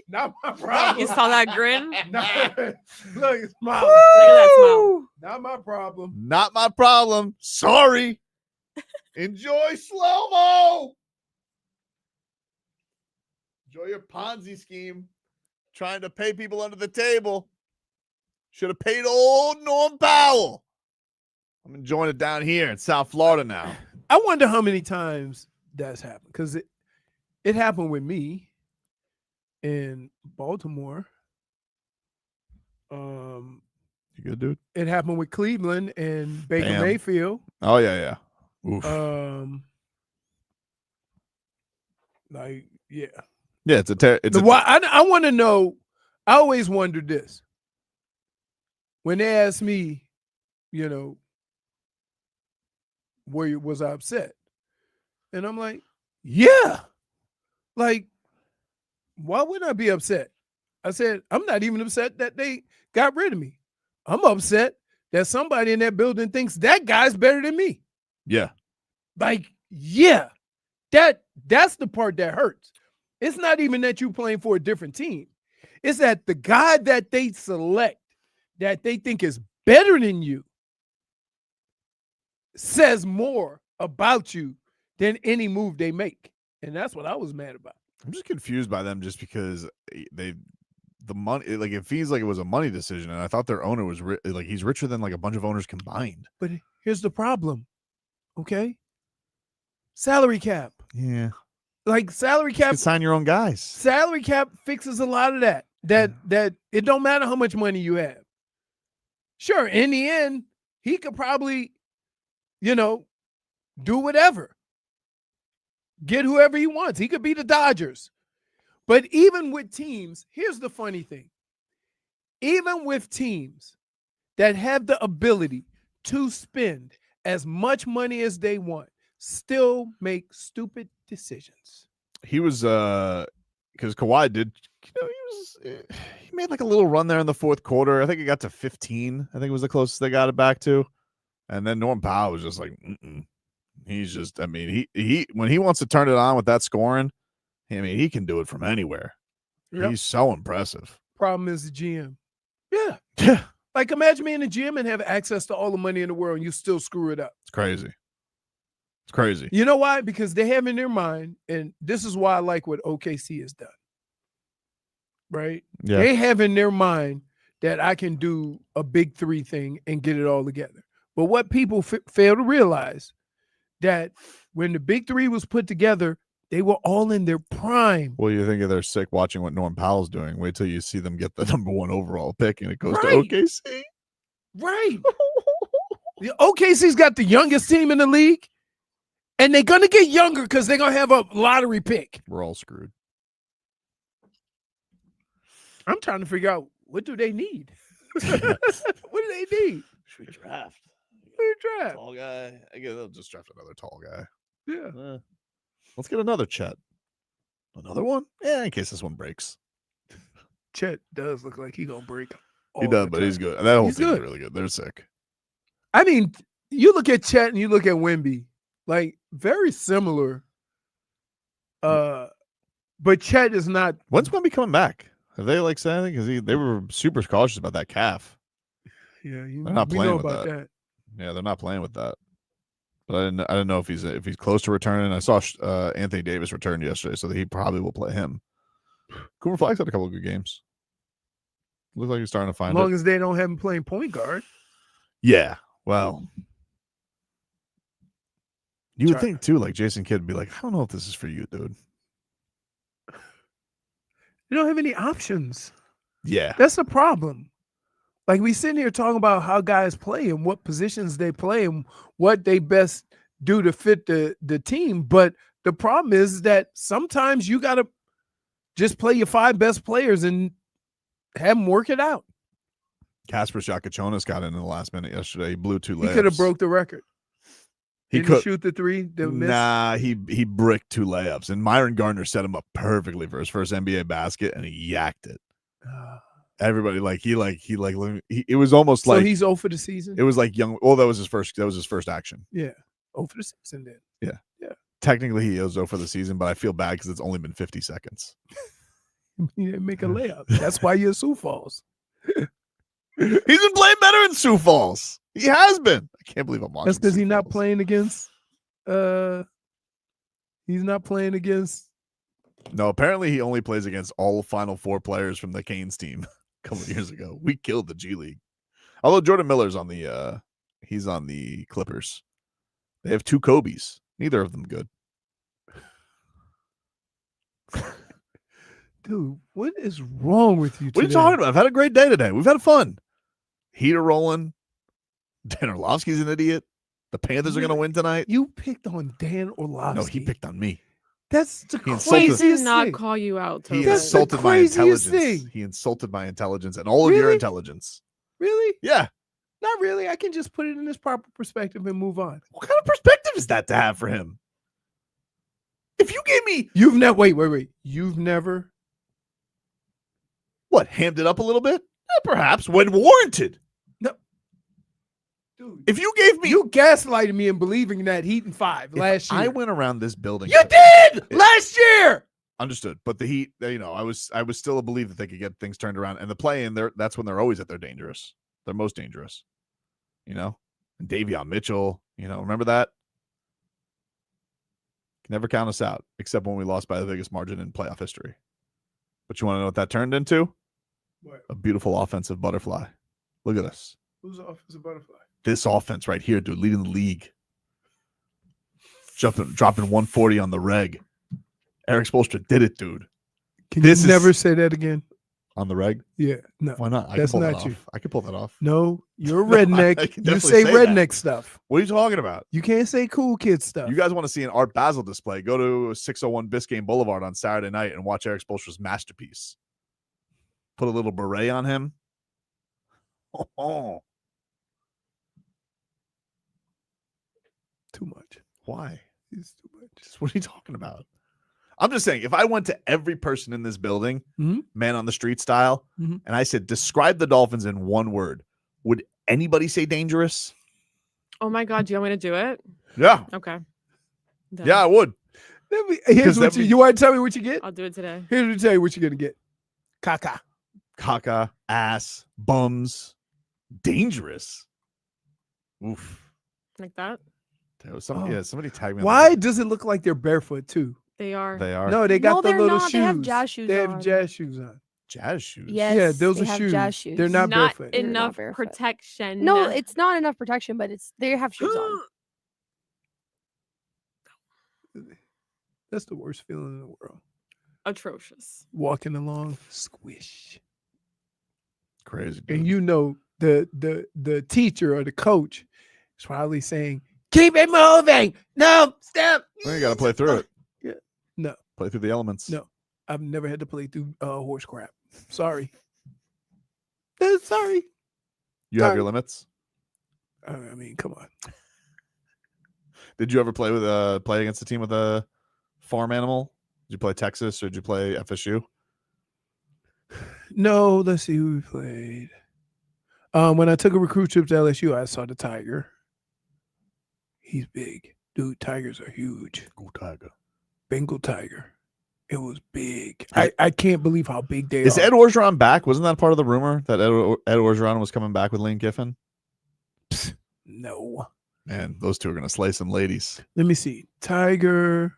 Speaker 3: Not my problem.
Speaker 4: You saw that grin?
Speaker 3: Look, it's smiling.
Speaker 4: Look at that smile.
Speaker 3: Not my problem.
Speaker 1: Not my problem. Sorry. Enjoy slow-mo. Enjoy your Ponzi scheme. Trying to pay people under the table. Should have paid old Norm Powell. I'm enjoying it down here in South Florida now.
Speaker 3: I wonder how many times that's happened because it happened with me in Baltimore.
Speaker 1: You good, dude?
Speaker 3: It happened with Cleveland and Baker
Speaker 1: Bam.
Speaker 3: Mayfield.
Speaker 1: Oh, yeah. Oof.
Speaker 3: Like, yeah.
Speaker 1: Yeah, it's
Speaker 3: I want to know. I always wondered this when they asked me, you know, was I upset? And I'm like, yeah. Like, why would I be upset? I said, I'm not even upset that they got rid of me. I'm upset that somebody in that building thinks that guy's better than me.
Speaker 1: Yeah.
Speaker 3: Like, yeah. That's the part that hurts. It's not even that you're playing for a different team. It's that the guy that they select that they think is better than you says more about you than any move they make. And that's what I was mad about.
Speaker 1: I'm just confused by them just because the money, like it feels like it was a money decision. And I thought their owner was like, he's richer than like a bunch of owners combined.
Speaker 3: But here's the problem. Okay. Salary cap.
Speaker 1: Yeah.
Speaker 3: Like salary cap.
Speaker 1: Sign your own guys.
Speaker 3: Salary cap fixes a lot of that. That it don't matter how much money you have. Sure, in the end, he could probably, you know, do whatever. Get whoever he wants. He could be the Dodgers. But even with teams, here's the funny thing. even with teams that have the ability to spend as much money as they want, still make stupid decisions.
Speaker 1: He was because Kawhi did, he made like a little run there in the fourth quarter. I think it got to 15. I think it was the closest they got it back to. And then Norm Powell was just like, he's just, I mean, he when he wants to turn it on with that scoring, I mean, he can do it from anywhere.
Speaker 3: Yep.
Speaker 1: He's so impressive.
Speaker 3: Problem is the GM. Yeah. Like imagine being a GM and have access to all the money in the world and you still screw it up.
Speaker 1: It's crazy. It's crazy.
Speaker 3: You know why? Because they have in their mind, and this is why I like what OKC has done. Right?
Speaker 1: Yeah.
Speaker 3: They have in their mind that I can do a big three thing and get it all together. But what people fail to realize that when the big three was put together, they were all in their prime.
Speaker 1: Well, you think they're sick watching what Norm Powell's doing. Wait till you see them get the number 1 overall pick and it goes
Speaker 3: Right.
Speaker 1: to OKC.
Speaker 3: Right. The OKC's got the youngest team in the league, and they're going to get younger because they're going to have a lottery pick.
Speaker 1: We're all screwed.
Speaker 3: I'm trying to figure out, what do they need? What do they need?
Speaker 1: Should we draft?
Speaker 3: Draft.
Speaker 1: Tall guy. I guess they'll just draft another tall guy.
Speaker 3: Yeah.
Speaker 1: Let's get another Chet. Another one? Yeah, in case this one breaks.
Speaker 3: Chet does look like he's going to break.
Speaker 1: He
Speaker 3: all
Speaker 1: does,
Speaker 3: the
Speaker 1: but he's
Speaker 3: time.
Speaker 1: good. That whole
Speaker 3: He's
Speaker 1: thing's
Speaker 3: good.
Speaker 1: really good. They're sick.
Speaker 3: I mean, you look at Chet and you look at Wemby, like very similar. But Chet is not.
Speaker 1: When's Wemby coming back? Have they like said anything? Because they were super cautious about that calf.
Speaker 3: Yeah,
Speaker 1: They're not
Speaker 3: we
Speaker 1: playing
Speaker 3: know
Speaker 1: with
Speaker 3: about
Speaker 1: that.
Speaker 3: that.
Speaker 1: Yeah, they're not playing with that. But I didn't know if he's close to returning. I saw Anthony Davis return yesterday, so that he probably will play him. Cooper Flax had a couple of good games. Looks like he's starting to
Speaker 3: As
Speaker 1: find
Speaker 3: long
Speaker 1: it.
Speaker 3: as they don't have him playing point guard.
Speaker 1: Yeah, well, you would think too. Like Jason Kidd would be like, I don't know if this is for you, dude.
Speaker 3: You don't have any options.
Speaker 1: Yeah,
Speaker 3: That's the problem. Like we sitting here talking about how guys play and what positions they play and what they best do to fit the team. But the problem is that sometimes you got to just play your 5 best players and have them work it out.
Speaker 1: Kasper Shakachonis got in the last minute yesterday. He blew 2 layups.
Speaker 3: He could have broke the record.
Speaker 1: He
Speaker 3: Didn't
Speaker 1: could
Speaker 3: shoot the 3. The miss?
Speaker 1: Nah, he bricked 2 layups, and Myron Gardner set him up perfectly for his first NBA basket, and he yacked it. Everybody it was almost
Speaker 3: So
Speaker 1: like
Speaker 3: he's 0 for the season.
Speaker 1: it was like young. Well, that was his first action.
Speaker 3: Yeah, 0 for the season then.
Speaker 1: Yeah,
Speaker 3: Yeah.
Speaker 1: Technically, he is 0 for the season, but I feel bad because it's only been 50 seconds.
Speaker 3: He didn't make a layup. That's why you're Sioux Falls.
Speaker 1: He's been playing better in Sioux Falls. He has been. I can't believe I'm watching.
Speaker 3: That's because
Speaker 1: Sioux
Speaker 3: he's not
Speaker 1: Falls.
Speaker 3: playing against. He's not playing against.
Speaker 1: No, apparently he only plays against all Final Four players from the Canes team a couple of years ago. We killed the G League. Although Jordan Miller's on the he's on the Clippers. They have 2 Kobes. Neither of them good.
Speaker 3: Dude, what is wrong with you
Speaker 1: What are you
Speaker 3: today?
Speaker 1: talking about? I've had a great day today. We've had fun. Heater rolling. Dan Orlovsky's an idiot. The Panthers are going to win tonight.
Speaker 3: You picked on Dan Orlovsky.
Speaker 1: No, he picked on me.
Speaker 3: That's the
Speaker 1: He insulted-
Speaker 4: He
Speaker 3: craziest
Speaker 4: did not
Speaker 3: thing.
Speaker 4: call you out.
Speaker 1: He
Speaker 4: Tobin.
Speaker 3: That's the
Speaker 1: insulted my
Speaker 3: craziest
Speaker 1: intelligence.
Speaker 3: thing.
Speaker 1: He insulted my intelligence and all of your
Speaker 3: Really?
Speaker 1: intelligence.
Speaker 3: Really?
Speaker 1: Yeah.
Speaker 3: Not really. I can just put it in its proper perspective and move on.
Speaker 1: What kind of perspective is that to have for him? If you gave me
Speaker 3: You've never. Wait. You've never.
Speaker 1: what, hammed it up a little bit? Perhaps when warranted.
Speaker 3: No. Dude,
Speaker 1: If you gave me
Speaker 3: you gaslighted me in believing that Heat 5 last year.
Speaker 1: I went around this building.
Speaker 3: You did last year.
Speaker 1: Understood. But the Heat, I was still a believe that they could get things turned around. And the play in there, that's when they're always at their dangerous. They're most dangerous. And Davion Mitchell, remember that? Never count us out, except when we lost by the biggest margin in playoff history. But you want to know what that turned into?
Speaker 3: What?
Speaker 1: A beautiful offensive butterfly. Look at us.
Speaker 3: Who's the offensive butterfly?
Speaker 1: This offense right here, dude, leading the league. Dropping 140 on the reg. Eric Spoelstra did it, dude.
Speaker 3: Can
Speaker 1: This
Speaker 3: you
Speaker 1: is-
Speaker 3: never say that again?
Speaker 1: On the reg?
Speaker 3: Yeah. No.
Speaker 1: Why not? I
Speaker 3: That's
Speaker 1: can pull
Speaker 3: not
Speaker 1: that
Speaker 3: you.
Speaker 1: off. I can pull that off.
Speaker 3: No, you're a
Speaker 1: No, I
Speaker 3: redneck.
Speaker 1: can
Speaker 3: You
Speaker 1: definitely
Speaker 3: say
Speaker 1: say
Speaker 3: redneck
Speaker 1: that.
Speaker 3: stuff.
Speaker 1: What are you talking about?
Speaker 3: You can't say cool kid stuff.
Speaker 1: You guys want to see an Art Basel display? Go to 601 Biscayne Boulevard on Saturday night and watch Eric Spoelstra's masterpiece. Put a little beret on him.
Speaker 3: Too much.
Speaker 1: Why?
Speaker 3: It's too much.
Speaker 1: What are you talking about? I'm just saying, if I went to every person in this building, man on the street style, and I said, describe the Dolphins in one word, would anybody say dangerous?
Speaker 4: Oh my God, do you want me to do it?
Speaker 1: Yeah.
Speaker 4: Okay. Done.
Speaker 1: Yeah, I would.
Speaker 3: Here's what you want to tell me what you get?
Speaker 4: I'll do it today.
Speaker 3: Here's what tell you what you're gonna get. Caca.
Speaker 1: Caca, ass, bums, dangerous. Oof.
Speaker 4: Like that?
Speaker 1: There was somebody tagged me.
Speaker 3: Why does it look like they're barefoot too?
Speaker 4: They are.
Speaker 1: They are.
Speaker 3: No, they got the
Speaker 7: they're
Speaker 3: little
Speaker 7: not.
Speaker 3: shoes.
Speaker 7: They have jazz shoes
Speaker 3: They have
Speaker 7: on.
Speaker 3: jazz shoes on.
Speaker 1: Jazz shoes.
Speaker 7: Yes,
Speaker 3: Yeah, those
Speaker 7: they
Speaker 3: are
Speaker 7: have
Speaker 3: shoes.
Speaker 7: jazz shoes.
Speaker 3: They're not barefoot.
Speaker 7: They're not
Speaker 4: Enough
Speaker 7: barefoot.
Speaker 4: protection.
Speaker 7: No, it's not enough protection, but they have shoes on.
Speaker 3: That's the worst feeling in the world.
Speaker 4: Atrocious.
Speaker 3: Walking along, squish.
Speaker 1: Crazy.
Speaker 3: And you know the teacher or the coach is probably saying, "Keep it moving. No, step."
Speaker 1: Well, you got to play through it.
Speaker 3: Yeah. No.
Speaker 1: Play through the elements.
Speaker 3: No. I've never had to play through horse crap. Sorry. Sorry.
Speaker 1: You have your limits.
Speaker 3: I mean, come on.
Speaker 1: Did you ever play against a team with a farm animal? Did you play Texas or did you play FSU?
Speaker 3: No, let's see who we played. When I took a recruit trip to LSU, I saw the tiger. He's big. Dude, tigers are huge.
Speaker 1: Go tiger.
Speaker 3: Bengal tiger. It was big. I can't believe how big they
Speaker 1: Is
Speaker 3: are.
Speaker 1: Ed Orgeron back? Wasn't that part of the rumor that Ed Orgeron was coming back with Lane Kiffin?
Speaker 3: No.
Speaker 1: Man, those two are going to slay some ladies.
Speaker 3: Let me see. Tiger.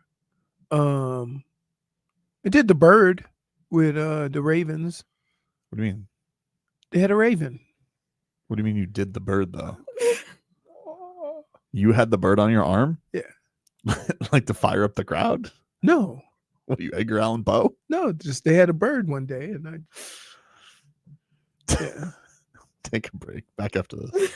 Speaker 3: It did the bird with the Ravens.
Speaker 1: What do you mean?
Speaker 3: They had a raven.
Speaker 1: What do you mean you did the bird, though? You had the bird on your arm?
Speaker 3: Yeah.
Speaker 1: Like to fire up the crowd?
Speaker 3: No.
Speaker 1: What are you, Edgar Allan Poe?
Speaker 3: No, just they had a bird one day and I yeah.
Speaker 1: Take a break. Back after this.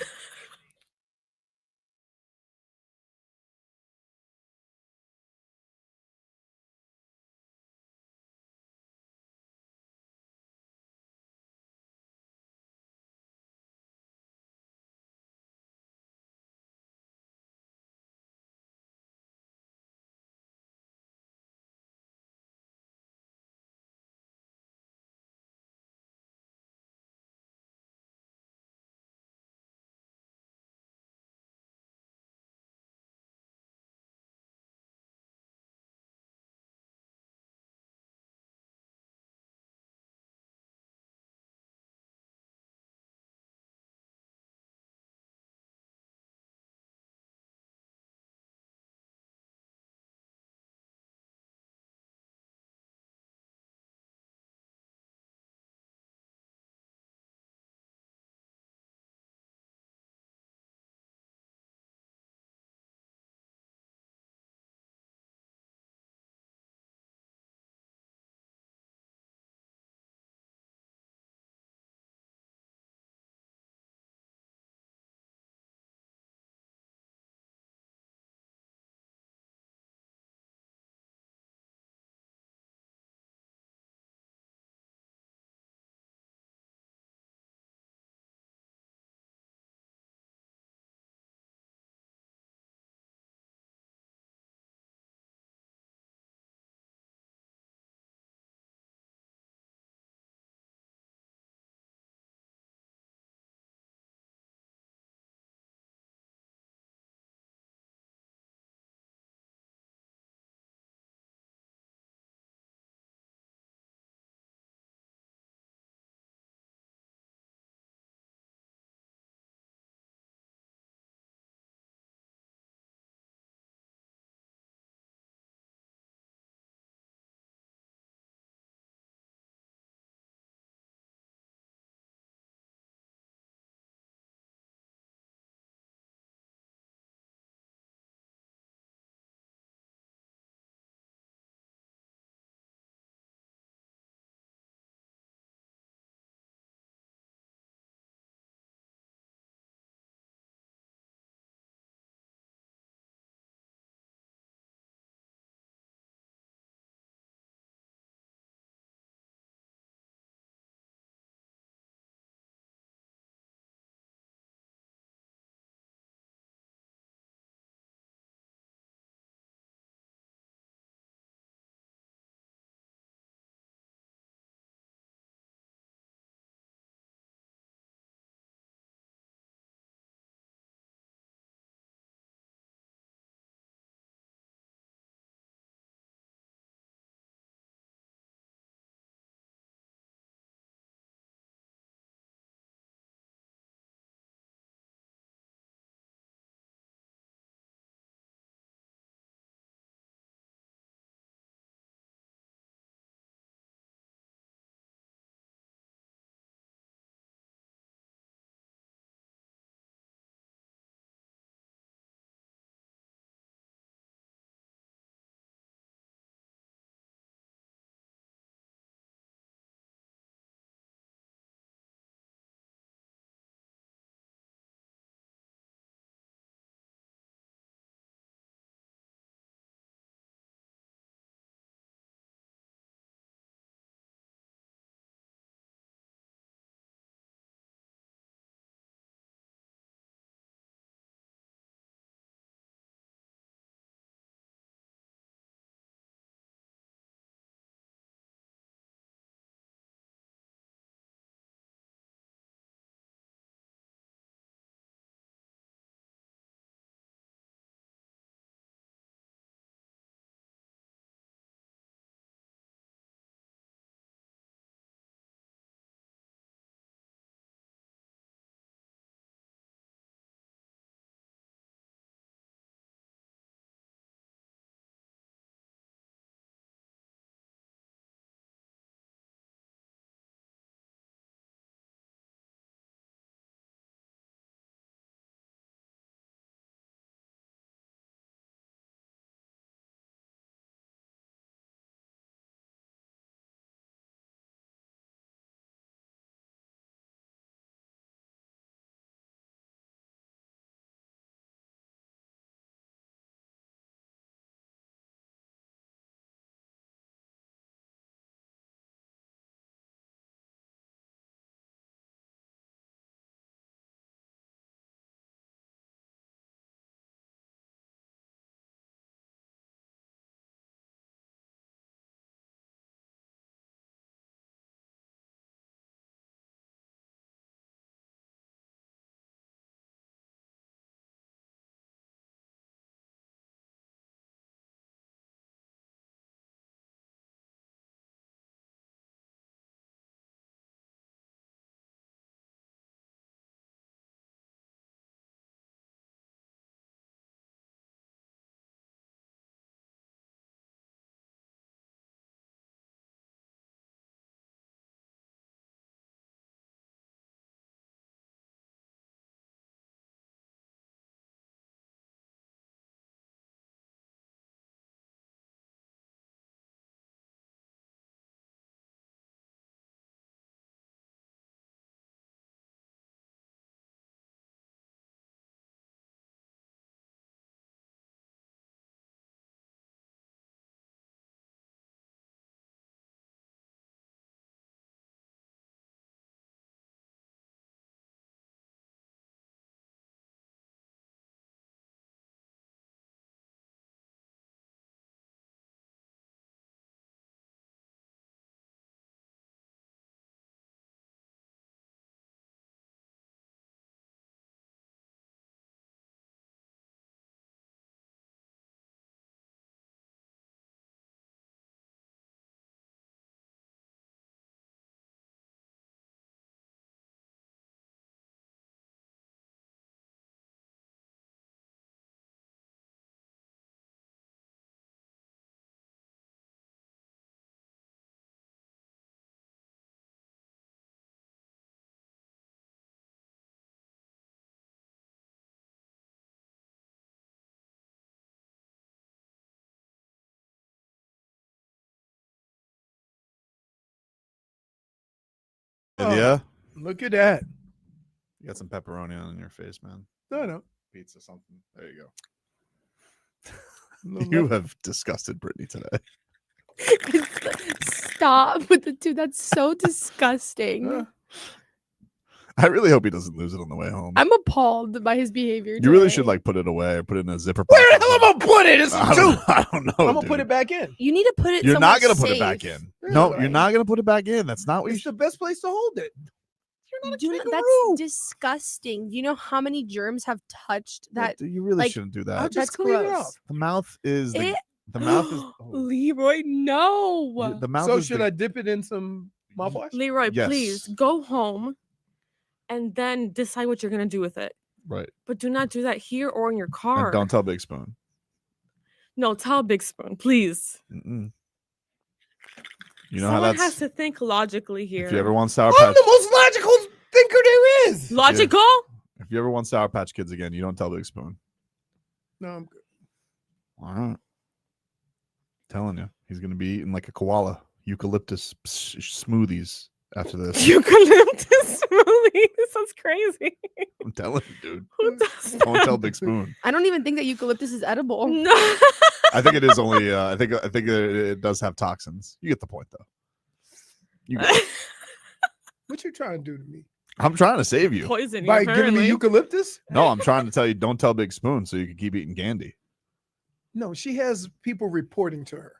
Speaker 1: Yeah.
Speaker 3: Look at that.
Speaker 1: You got some pepperoni on your face, man.
Speaker 3: No.
Speaker 1: Pizza, something. There you go.
Speaker 3: No,
Speaker 1: You have disgusted Brittany today.
Speaker 7: Stop with the dude. That's so disgusting.
Speaker 1: I really hope he doesn't lose it on the way home.
Speaker 7: I'm appalled by his behavior.
Speaker 1: You really
Speaker 7: today.
Speaker 1: should like put it away or put it in a zipper pocket.
Speaker 3: Where the hell am I gonna put it? It's a
Speaker 1: I
Speaker 3: tooth.
Speaker 1: don't know.
Speaker 3: I'm gonna
Speaker 1: dude.
Speaker 3: put it back in.
Speaker 7: You need to put it.
Speaker 1: You're not
Speaker 7: somewhere
Speaker 1: gonna put it back
Speaker 7: safe.
Speaker 1: in. No, you're not gonna put it back in. That's not what you
Speaker 3: It's the best place to hold it.
Speaker 7: That's disgusting. Do you know how many germs have touched that?
Speaker 1: You really
Speaker 7: like,
Speaker 1: shouldn't do that.
Speaker 3: I'll just
Speaker 7: That's
Speaker 3: clean it
Speaker 7: gross.
Speaker 3: up.
Speaker 1: The mouth is the mouth is
Speaker 7: Leroy, no.
Speaker 1: the mouth
Speaker 3: So
Speaker 1: is
Speaker 3: should
Speaker 1: the,
Speaker 3: I dip it in some mouthwash?
Speaker 4: Leroy,
Speaker 1: Yes.
Speaker 4: please go home and then decide what you're going to do with it.
Speaker 1: right.
Speaker 4: But do not do that here or in your car.
Speaker 1: And don't tell Big Spoon.
Speaker 4: No, tell Big Spoon, please.
Speaker 1: Mm-mm. You know
Speaker 4: Someone
Speaker 1: how that's.
Speaker 4: has to think logically here.
Speaker 1: If you ever want Sour
Speaker 3: I'm
Speaker 1: Patch,
Speaker 3: the most logical thinker there is.
Speaker 4: Logical?
Speaker 1: if you ever want Sour Patch Kids again, you don't tell Big Spoon.
Speaker 3: No, I'm good.
Speaker 1: All right. Telling you, he's gonna be eating like a koala. Eucalyptus smoothies after this.
Speaker 4: Eucalyptus smoothies. That's crazy.
Speaker 1: I'm telling you, dude.
Speaker 4: Who does that?
Speaker 1: Don't tell Big Spoon.
Speaker 7: I don't even think that eucalyptus is edible.
Speaker 4: No.
Speaker 1: I think it is only. I think it does have toxins. You get the point, though. You get it.
Speaker 3: What you trying to do to me?
Speaker 1: I'm trying to save you.
Speaker 4: Poison you,
Speaker 3: By giving
Speaker 4: apparently.
Speaker 3: me eucalyptus?
Speaker 1: No, I'm trying to tell you. Don't tell Big Spoon, so you can keep eating candy.
Speaker 3: No, she has people reporting to her.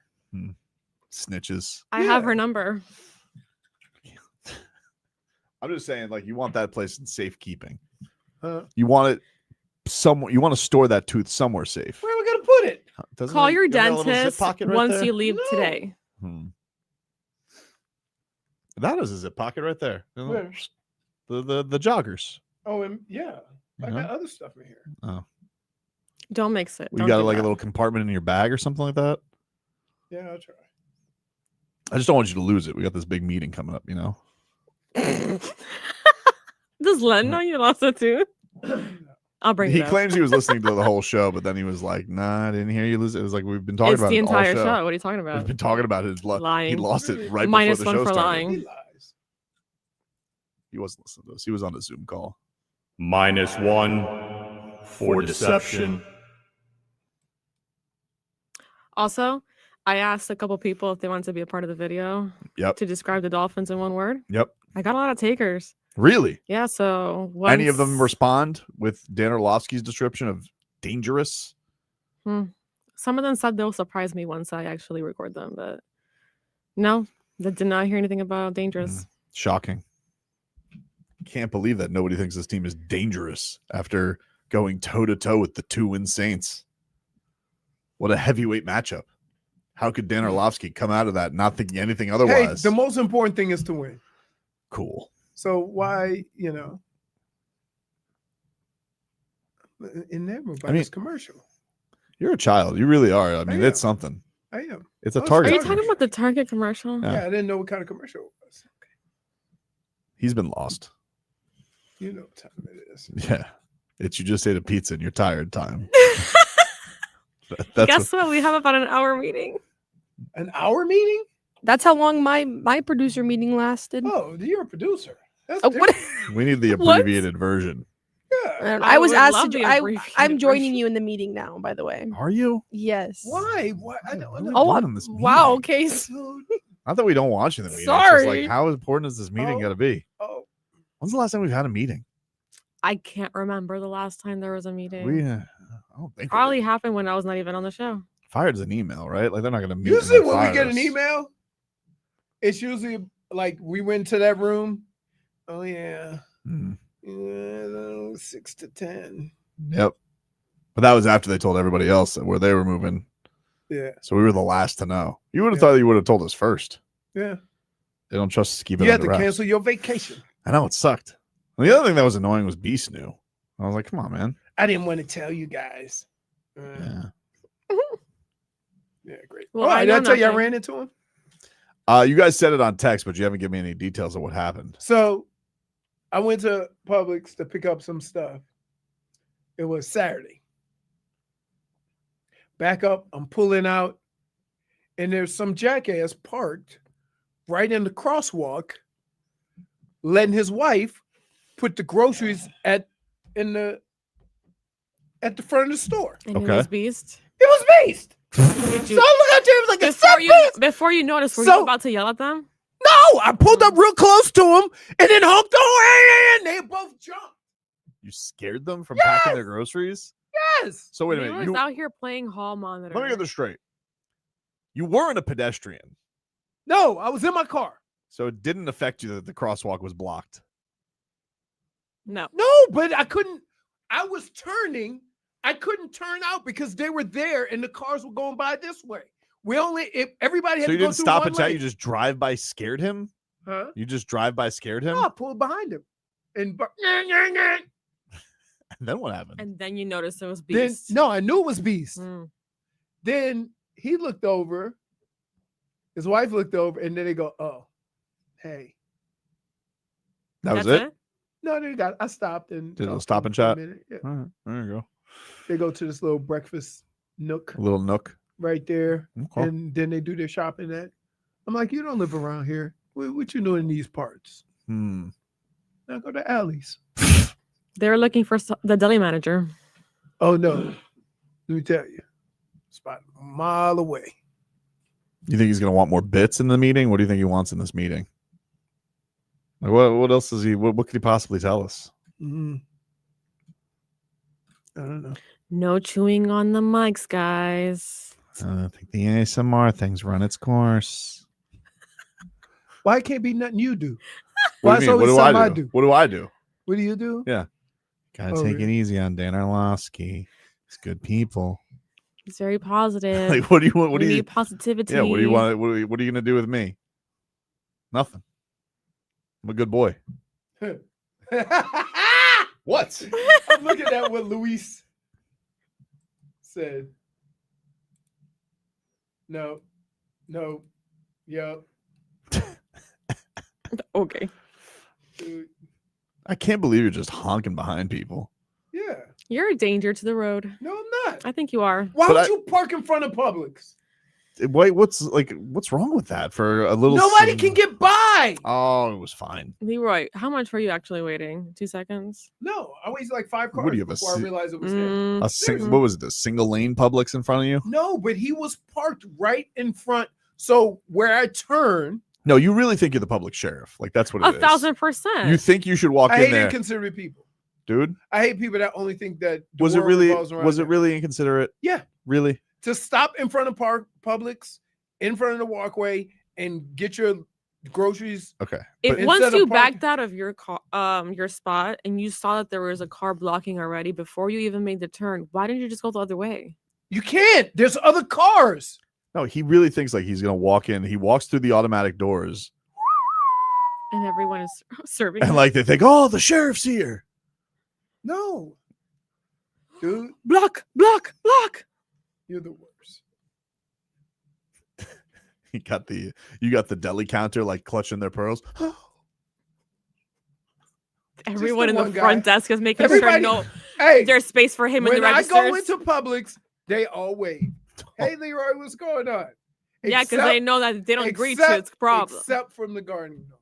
Speaker 1: Snitches.
Speaker 4: I have her number.
Speaker 1: I'm just saying, like, you want that place in safekeeping.
Speaker 3: Uh,
Speaker 1: You want it somewhere. You want to store that tooth somewhere safe.
Speaker 3: Where are we gonna put it?
Speaker 1: Doesn't
Speaker 4: Call
Speaker 1: it-
Speaker 4: your
Speaker 1: doesn't it have a little zip
Speaker 4: dentist
Speaker 1: pocket right
Speaker 4: once
Speaker 1: there?
Speaker 4: you leave
Speaker 3: No.
Speaker 4: today.
Speaker 1: That is a zip pocket right there. You know,
Speaker 3: Where?
Speaker 1: the joggers.
Speaker 3: Oh, and yeah, I
Speaker 1: Uh-huh.
Speaker 3: got other stuff in here.
Speaker 1: Oh,
Speaker 4: Don't mix it.
Speaker 1: you
Speaker 4: Don't
Speaker 1: got
Speaker 4: do
Speaker 1: like a
Speaker 4: that.
Speaker 1: little compartment in your bag or something like that.
Speaker 3: Yeah, I'll try.
Speaker 1: I just don't want you to lose it. We got this big meeting coming up. You know.
Speaker 4: Does Len know you lost it too? I'll bring
Speaker 1: He
Speaker 4: it up.
Speaker 1: claims he was listening to the whole show, but then he was like, "Nah, I didn't hear you lose it." It was like we've been talking
Speaker 4: It's
Speaker 1: about
Speaker 4: the
Speaker 1: it all
Speaker 4: entire
Speaker 1: show.
Speaker 4: show. What are you talking
Speaker 1: We've
Speaker 4: about?
Speaker 1: been talking about his
Speaker 4: Lying.
Speaker 1: He lost it right
Speaker 4: Minus
Speaker 1: before the
Speaker 4: one
Speaker 1: show
Speaker 4: for
Speaker 1: started.
Speaker 4: lying.
Speaker 3: He lies.
Speaker 1: He wasn't listening to us. He was on a Zoom call.
Speaker 12: -1 for deception.
Speaker 4: Also, I asked a couple people if they wanted to be a part of the video
Speaker 1: Yep.
Speaker 4: to describe the Dolphins in one word.
Speaker 1: Yep.
Speaker 4: I got a lot of takers.
Speaker 1: Really?
Speaker 4: Yeah, so
Speaker 1: Any of them
Speaker 4: once-
Speaker 1: respond with Dan Orlovsky's description of dangerous?
Speaker 4: Some of them said they'll surprise me once I actually record them, but no, they did not hear anything about dangerous.
Speaker 1: Shocking. Can't believe that nobody thinks this team is dangerous after going toe to toe with the 2-win Saints. What a heavyweight matchup. How could Dan Orlovsky come out of that not thinking anything
Speaker 3: Hey,
Speaker 1: otherwise?
Speaker 3: the most important thing is to win.
Speaker 1: Cool.
Speaker 3: So why, enamored by
Speaker 1: I mean,
Speaker 3: this commercial?
Speaker 1: You're a child. You really are. I mean, it's something.
Speaker 3: I am.
Speaker 1: It's a
Speaker 3: I was
Speaker 1: Target.
Speaker 4: Are you
Speaker 3: talking-
Speaker 4: talking about the Target commercial?
Speaker 1: Yeah.
Speaker 3: Yeah, I didn't know what kind of commercial it was.
Speaker 1: He's been lost.
Speaker 3: You know what time it is.
Speaker 1: Yeah. It's you just ate a pizza and you're tired time. That's
Speaker 4: Guess what? We have about an hour meeting.
Speaker 3: An hour meeting?
Speaker 7: That's how long my producer meeting lasted.
Speaker 3: Oh, you're a producer. That's
Speaker 7: Oh, what?
Speaker 1: we need the
Speaker 7: What?
Speaker 1: abbreviated version.
Speaker 7: I was
Speaker 4: would
Speaker 7: asked
Speaker 4: love
Speaker 7: to.
Speaker 4: the
Speaker 7: I'm
Speaker 4: abbreviated
Speaker 7: joining
Speaker 4: version.
Speaker 7: you in the meeting now. By the way.
Speaker 1: Are you?
Speaker 7: Yes.
Speaker 3: Why? Why? I don't know.
Speaker 7: Oh,
Speaker 1: doing in this
Speaker 7: wow.
Speaker 1: meeting?
Speaker 7: Okay.
Speaker 1: Not that we don't watch in the meeting. It's just
Speaker 7: Sorry.
Speaker 1: like, how important is this meeting got to be?
Speaker 3: Oh.
Speaker 1: When's the last time we've had a meeting?
Speaker 4: I can't remember the last time there was a meeting.
Speaker 1: I don't think
Speaker 4: Probably happened when I was not even on the show.
Speaker 1: fired is an email, right? Like they're not going to meet.
Speaker 3: Usually
Speaker 1: and then
Speaker 3: when we
Speaker 1: fire
Speaker 3: get
Speaker 1: us.
Speaker 3: an email, it's usually like we went to that room. Oh yeah.
Speaker 1: Mhm.
Speaker 3: Yeah, 6 to 10.
Speaker 1: Yep. But that was after they told everybody else that where they were moving.
Speaker 3: Yeah.
Speaker 1: So we were the last to know. You would have thought you would have told us first.
Speaker 3: Yeah.
Speaker 1: They don't trust us to keep it
Speaker 3: You had
Speaker 1: under
Speaker 3: to
Speaker 1: wraps.
Speaker 3: cancel your vacation.
Speaker 1: I know it sucked. And the other thing that was annoying was Beast knew. I was like, come on, man.
Speaker 3: I didn't want to tell you guys.
Speaker 1: Yeah.
Speaker 3: Yeah, great.
Speaker 4: Well,
Speaker 3: All right,
Speaker 4: I
Speaker 3: did I
Speaker 4: know
Speaker 3: tell you I
Speaker 4: nothing.
Speaker 3: ran into him?
Speaker 1: You guys said it on text, but you haven't given me any details of what happened.
Speaker 3: So I went to Publix to pick up some stuff. It was Saturday. Back up, I'm pulling out, and there's some jackass parked right in the crosswalk, letting his wife put the groceries at the front of the store.
Speaker 4: And it was Beast.
Speaker 3: It was Beast. So I look at James like
Speaker 4: before you noticed, were
Speaker 3: So-
Speaker 4: you about to yell at them?
Speaker 3: No, I pulled up real close to him and then honked the horn, and they both jumped.
Speaker 1: You scared them from packing their groceries?
Speaker 3: Yes.
Speaker 1: So wait a
Speaker 4: He
Speaker 1: minute.
Speaker 4: was
Speaker 1: You,
Speaker 4: out here playing hall monitor.
Speaker 1: let me get this straight. You weren't a pedestrian,
Speaker 3: No, I was in my car.
Speaker 1: so it didn't affect you that the crosswalk was blocked.
Speaker 4: No.
Speaker 3: No, but I couldn't. I was turning. I couldn't turn out because they were there and the cars were going by this way. If everybody had
Speaker 1: So
Speaker 3: to
Speaker 1: you
Speaker 3: go
Speaker 1: didn't
Speaker 3: through
Speaker 1: stop
Speaker 3: one
Speaker 1: and chat.
Speaker 3: lane.
Speaker 1: You just drive by, scared him.
Speaker 3: Huh?
Speaker 1: You just drive by, scared him.
Speaker 3: No, I pulled behind him. And
Speaker 1: And then what happened?
Speaker 4: And then you noticed it was
Speaker 3: then
Speaker 4: Beast.
Speaker 3: no, I knew it was Beast.
Speaker 4: Mm.
Speaker 3: Then he looked over. His wife looked over, and then they go, "Oh, hey."
Speaker 1: That was
Speaker 4: That's
Speaker 1: it.
Speaker 3: No, they got. I stopped and
Speaker 1: Did a little
Speaker 3: talked
Speaker 1: stop
Speaker 3: to
Speaker 1: and
Speaker 3: them for a
Speaker 1: chat.
Speaker 3: minute. Yeah.
Speaker 1: All right, there you go.
Speaker 3: They go to this little breakfast nook
Speaker 1: A little nook.
Speaker 3: right there,
Speaker 1: Okay.
Speaker 3: and then they do their shopping at. I'm like, you don't live around here. What you doing in these parts?
Speaker 1: Hmm.
Speaker 3: Now go to alleys.
Speaker 4: They were looking for the deli manager.
Speaker 3: Oh no, let me tell you, spot a mile away.
Speaker 1: You think he's gonna want more bits in the meeting? What do you think he wants in this meeting? Like, what else does he? What could he possibly tell us?
Speaker 3: I don't know.
Speaker 4: No chewing on the mics, guys.
Speaker 1: I think the ASMR thing's run its course.
Speaker 3: Why it can't be nothing you do?
Speaker 1: What
Speaker 3: Why
Speaker 1: do
Speaker 3: it's
Speaker 1: you mean? What
Speaker 3: always
Speaker 1: do
Speaker 3: something
Speaker 1: I do? What do I do?
Speaker 3: What do you do?
Speaker 1: Yeah. Gotta
Speaker 3: Oh,
Speaker 1: take it
Speaker 3: really?
Speaker 1: easy on Dan Orlovsky. He's good people.
Speaker 4: He's very positive.
Speaker 1: Like, what do you want? What
Speaker 4: We
Speaker 1: do you
Speaker 4: need positivity.
Speaker 1: Yeah, what do you want? What are you gonna do with me? Nothing. I'm a good boy. What?
Speaker 3: I'm looking at what Luis said. No, yep.
Speaker 4: Okay.
Speaker 3: Dude.
Speaker 1: I can't believe you're just honking behind people.
Speaker 3: Yeah.
Speaker 4: You're a danger to the road.
Speaker 3: No, I'm not.
Speaker 4: I think you are.
Speaker 3: Why
Speaker 1: But
Speaker 3: would
Speaker 1: I-
Speaker 3: you park in front of Publix?
Speaker 1: Wait, what's wrong with that? For a little
Speaker 3: Nobody can get by.
Speaker 1: Oh, it was fine.
Speaker 4: Leroy, how much were you actually waiting? 2 seconds?
Speaker 3: No, I waited like 5 cars
Speaker 1: What do you have, a
Speaker 3: before I
Speaker 1: si-
Speaker 3: realized it was him.
Speaker 1: What was it? A single lane Publix in front of you?
Speaker 3: No, but he was parked right in front. So where I turn,
Speaker 1: No, you really think you're the public sheriff? Like that's what it is.
Speaker 4: 1,000%.
Speaker 1: You think you should walk
Speaker 3: I
Speaker 1: in
Speaker 3: hate
Speaker 1: there,
Speaker 3: inconsiderate people.
Speaker 1: dude?
Speaker 3: I hate people that only think that the
Speaker 1: Was it
Speaker 3: world
Speaker 1: really?
Speaker 3: revolves around
Speaker 1: Was it
Speaker 3: them.
Speaker 1: really inconsiderate?
Speaker 3: Yeah.
Speaker 1: Really?
Speaker 3: To stop in front of Publix, in front of the walkway, and get your groceries.
Speaker 1: Okay.
Speaker 4: If
Speaker 3: But
Speaker 4: once
Speaker 3: instead of
Speaker 4: you
Speaker 3: parking-
Speaker 4: backed out of your car, your spot, and you saw that there was a car blocking already before you even made the turn, why didn't you just go the other way?
Speaker 3: You can't. There's other cars.
Speaker 1: No, he really thinks like he's gonna walk in. He walks through the automatic doors,
Speaker 4: And everyone is serving.
Speaker 1: and
Speaker 4: him.
Speaker 1: like they think, "Oh, the sheriff's here."
Speaker 3: No. Dude,
Speaker 4: block.
Speaker 3: you're the worst.
Speaker 1: You got the deli counter like clutching their pearls.
Speaker 4: Everyone
Speaker 3: the
Speaker 4: in the
Speaker 3: one
Speaker 4: front
Speaker 3: guy.
Speaker 4: desk is making
Speaker 3: Everybody-
Speaker 4: sure
Speaker 3: Hey,
Speaker 4: there's space for him in the
Speaker 3: when I
Speaker 4: registers.
Speaker 3: go into Publix, they all wave. Hey, Leroy, what's going on?
Speaker 4: Yeah, because they know that if they don't agree to it, it's a problem.
Speaker 3: Except from the garden gnome.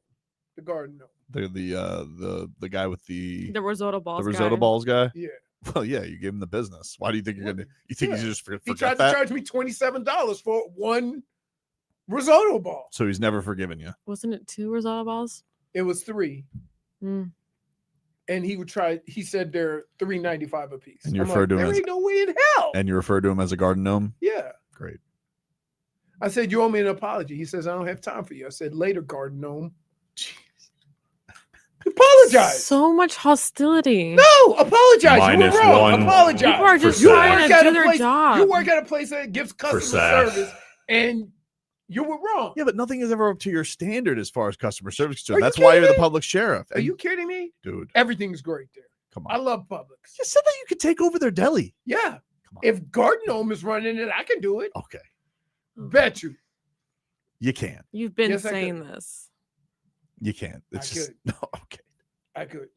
Speaker 3: The garden gnome.
Speaker 1: They're the guy with the
Speaker 4: risotto balls.
Speaker 1: risotto
Speaker 4: guy.
Speaker 1: balls guy.
Speaker 3: Yeah.
Speaker 1: Well, yeah, you gave him the business. Why do you think you're gonna? You think
Speaker 3: Yeah.
Speaker 1: he's just
Speaker 3: He
Speaker 1: forget
Speaker 3: tried to
Speaker 1: that?
Speaker 3: charge me $27 for one risotto ball.
Speaker 1: So he's never forgiven you.
Speaker 4: Wasn't it 2 risotto balls?
Speaker 3: It was 3.
Speaker 4: Mm.
Speaker 3: And he said they're $3.95 a piece.
Speaker 1: And you
Speaker 3: I'm
Speaker 1: referred to him
Speaker 3: there
Speaker 1: as-
Speaker 3: ain't no way in hell.
Speaker 1: And you refer to him as a garden gnome.
Speaker 3: Yeah.
Speaker 1: Great.
Speaker 3: I said, you owe me an apology. He says, I don't have time for you. I said, later, garden gnome. Apologize.
Speaker 4: So much hostility.
Speaker 3: No, apologize.
Speaker 12: Minus
Speaker 3: you were wrong.
Speaker 12: one
Speaker 3: Apologize.
Speaker 4: People are just
Speaker 12: You
Speaker 4: trying
Speaker 3: work
Speaker 4: to
Speaker 3: at
Speaker 4: do
Speaker 3: a
Speaker 4: their
Speaker 3: place-
Speaker 4: job.
Speaker 3: You work at a place that gives customer
Speaker 12: sass.
Speaker 3: service, and you were wrong.
Speaker 1: Yeah, but nothing is ever up to your standard as far as customer service is
Speaker 3: Are
Speaker 1: concerned.
Speaker 3: you
Speaker 1: That's why you're the
Speaker 3: kidding me?
Speaker 1: public sheriff.
Speaker 3: Are you kidding me?
Speaker 1: dude?
Speaker 3: Everything's great there.
Speaker 1: Come
Speaker 3: I
Speaker 1: on.
Speaker 3: love Publix.
Speaker 1: You said that you could take over their deli.
Speaker 3: Yeah.
Speaker 1: Come on.
Speaker 3: If Garden Gnome is running it, I can do it.
Speaker 1: Okay,
Speaker 3: Bet you.
Speaker 1: you can.
Speaker 4: You've been
Speaker 3: Yes, I
Speaker 4: saying
Speaker 3: could.
Speaker 4: this.
Speaker 1: You can. It's
Speaker 3: I
Speaker 1: just
Speaker 3: could.
Speaker 1: no. Okay.
Speaker 3: I could.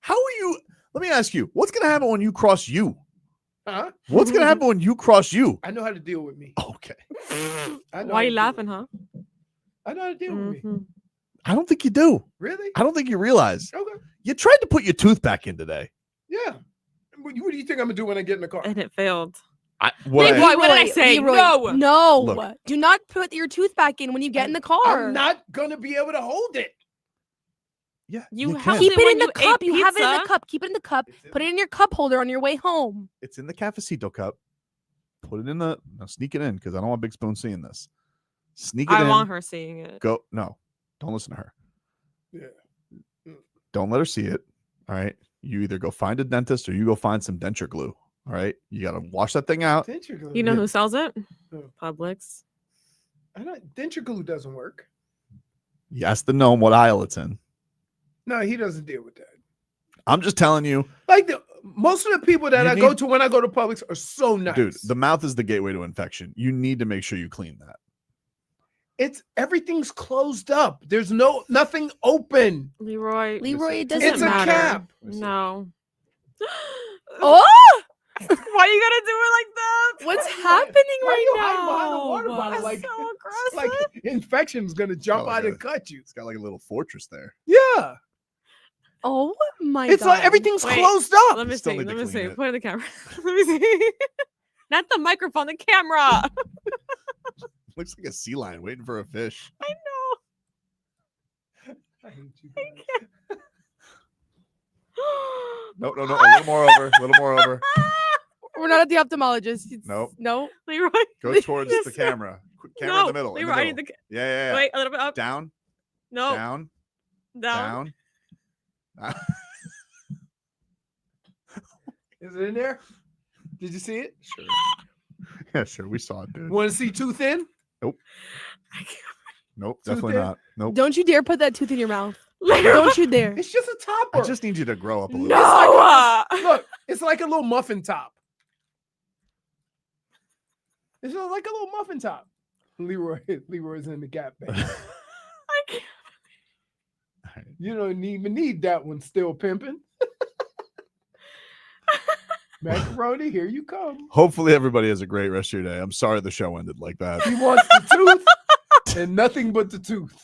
Speaker 1: How are you? Let me ask you. What's gonna happen when you cross you?
Speaker 3: Huh?
Speaker 1: What's gonna happen when you cross you?
Speaker 3: I know how to deal with me.
Speaker 1: Okay.
Speaker 3: I know
Speaker 4: Why
Speaker 3: how
Speaker 4: you
Speaker 3: to deal
Speaker 4: laughing,
Speaker 3: with
Speaker 4: huh?
Speaker 3: me. I know how to deal with me.
Speaker 4: Mhm.
Speaker 1: I don't think you do.
Speaker 3: Really?
Speaker 1: I don't think you realize.
Speaker 3: Okay.
Speaker 1: You tried to put your tooth back in today.
Speaker 3: Yeah. What do you think I'm gonna do when I get in the car?
Speaker 4: And it failed.
Speaker 1: What
Speaker 4: Leroy, what did I say? No.
Speaker 7: No.
Speaker 1: Look.
Speaker 7: Do not put your tooth back in when you get in the car.
Speaker 3: I'm not gonna be able to hold it.
Speaker 1: Yeah.
Speaker 4: You
Speaker 1: can.
Speaker 7: Keep it in the
Speaker 4: you
Speaker 7: cup.
Speaker 4: ate
Speaker 7: You have it in the
Speaker 4: pizza.
Speaker 7: cup. Keep it in the cup. Put it in your cup holder on your way home.
Speaker 1: It's in the cafecito cup. Put it in the. Now sneak it in because I don't want Big Spoon seeing this. Sneak it in.
Speaker 4: I want her seeing it.
Speaker 1: Go. No. Don't listen to her.
Speaker 3: Yeah.
Speaker 1: Don't let her see it. All right. You either go find a dentist or you go find some denture glue. All right. You got to wash that thing out.
Speaker 3: Denture glue.
Speaker 4: You know who sells it?
Speaker 3: Who?
Speaker 4: Publix.
Speaker 3: Denture glue doesn't work.
Speaker 1: You ask the gnome what aisle it's in.
Speaker 3: No, he doesn't deal with that.
Speaker 1: I'm just telling you.
Speaker 3: Like most of the people that I go to when I go to Publix are so nice.
Speaker 1: Dude, the mouth is the gateway to infection. You need to make sure you clean that.
Speaker 3: Everything's closed up. There's nothing open.
Speaker 4: Leroy,
Speaker 7: it doesn't
Speaker 3: It's a
Speaker 7: matter.
Speaker 3: cap.
Speaker 4: No.
Speaker 7: Oh!
Speaker 4: Why you gotta do it like that?
Speaker 7: What's happening
Speaker 3: Why
Speaker 7: right
Speaker 3: you
Speaker 7: now?
Speaker 3: hiding behind the water bottle?
Speaker 4: That's
Speaker 3: Like,
Speaker 4: so aggressive.
Speaker 3: like infection's gonna jump
Speaker 1: like
Speaker 3: out
Speaker 1: a-
Speaker 3: and cut you.
Speaker 1: It's got like a little fortress there.
Speaker 3: Yeah.
Speaker 7: Oh my
Speaker 3: It's
Speaker 7: god.
Speaker 3: like everything's
Speaker 4: Wait,
Speaker 3: closed up.
Speaker 4: Let me
Speaker 1: Still
Speaker 4: see.
Speaker 1: need to
Speaker 4: Let me
Speaker 1: clean
Speaker 4: see.
Speaker 1: it.
Speaker 4: Put it in the camera. Let me see. Not the microphone, the camera.
Speaker 1: Looks like a sea lion waiting for a fish.
Speaker 4: I know.
Speaker 3: I hate you guys.
Speaker 1: No, a little more over. A little more over.
Speaker 7: We're not at the ophthalmologist.
Speaker 1: Nope.
Speaker 7: No.
Speaker 4: Leroy.
Speaker 1: Go towards the camera. Camera in the middle.
Speaker 4: Leroy, I need the.
Speaker 1: Yeah.
Speaker 4: Wait, a little bit up.
Speaker 1: Down.
Speaker 4: No.
Speaker 1: Down.
Speaker 4: Down.
Speaker 1: Down.
Speaker 3: Is it in there? Did you see it?
Speaker 1: Sure. Yeah, sure. We saw it, dude.
Speaker 3: Want to see too thin?
Speaker 1: Nope. Nope.
Speaker 3: Too
Speaker 1: Definitely
Speaker 3: thin?
Speaker 1: not. Nope.
Speaker 7: Don't you dare put that tooth in your mouth. Don't you dare.
Speaker 3: It's just a topper.
Speaker 1: I just need you to grow up a little.
Speaker 4: No.
Speaker 3: Look, it's like a little muffin top. It's like a little muffin top. Leroy's in the gap, baby.
Speaker 4: I can't.
Speaker 3: You don't even need that one still pimping. Macaroni, here you come.
Speaker 1: Hopefully everybody has a great rest of your day. I'm sorry the show ended like that.
Speaker 3: He wants the tooth and nothing but the tooth.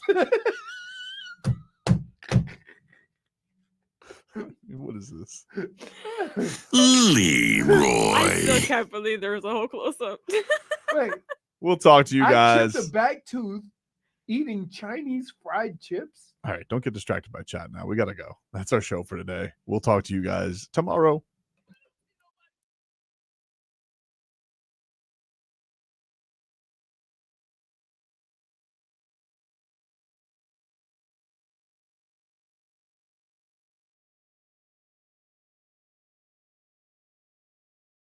Speaker 1: What is this?
Speaker 4: I still can't believe there was a whole close up.
Speaker 3: Wait,
Speaker 1: We'll talk to you
Speaker 3: I
Speaker 1: guys.
Speaker 3: chipped a back tooth eating Chinese fried chips.
Speaker 1: All right, don't get distracted by chat now. We got to go. That's our show for today. We'll talk to you guys tomorrow.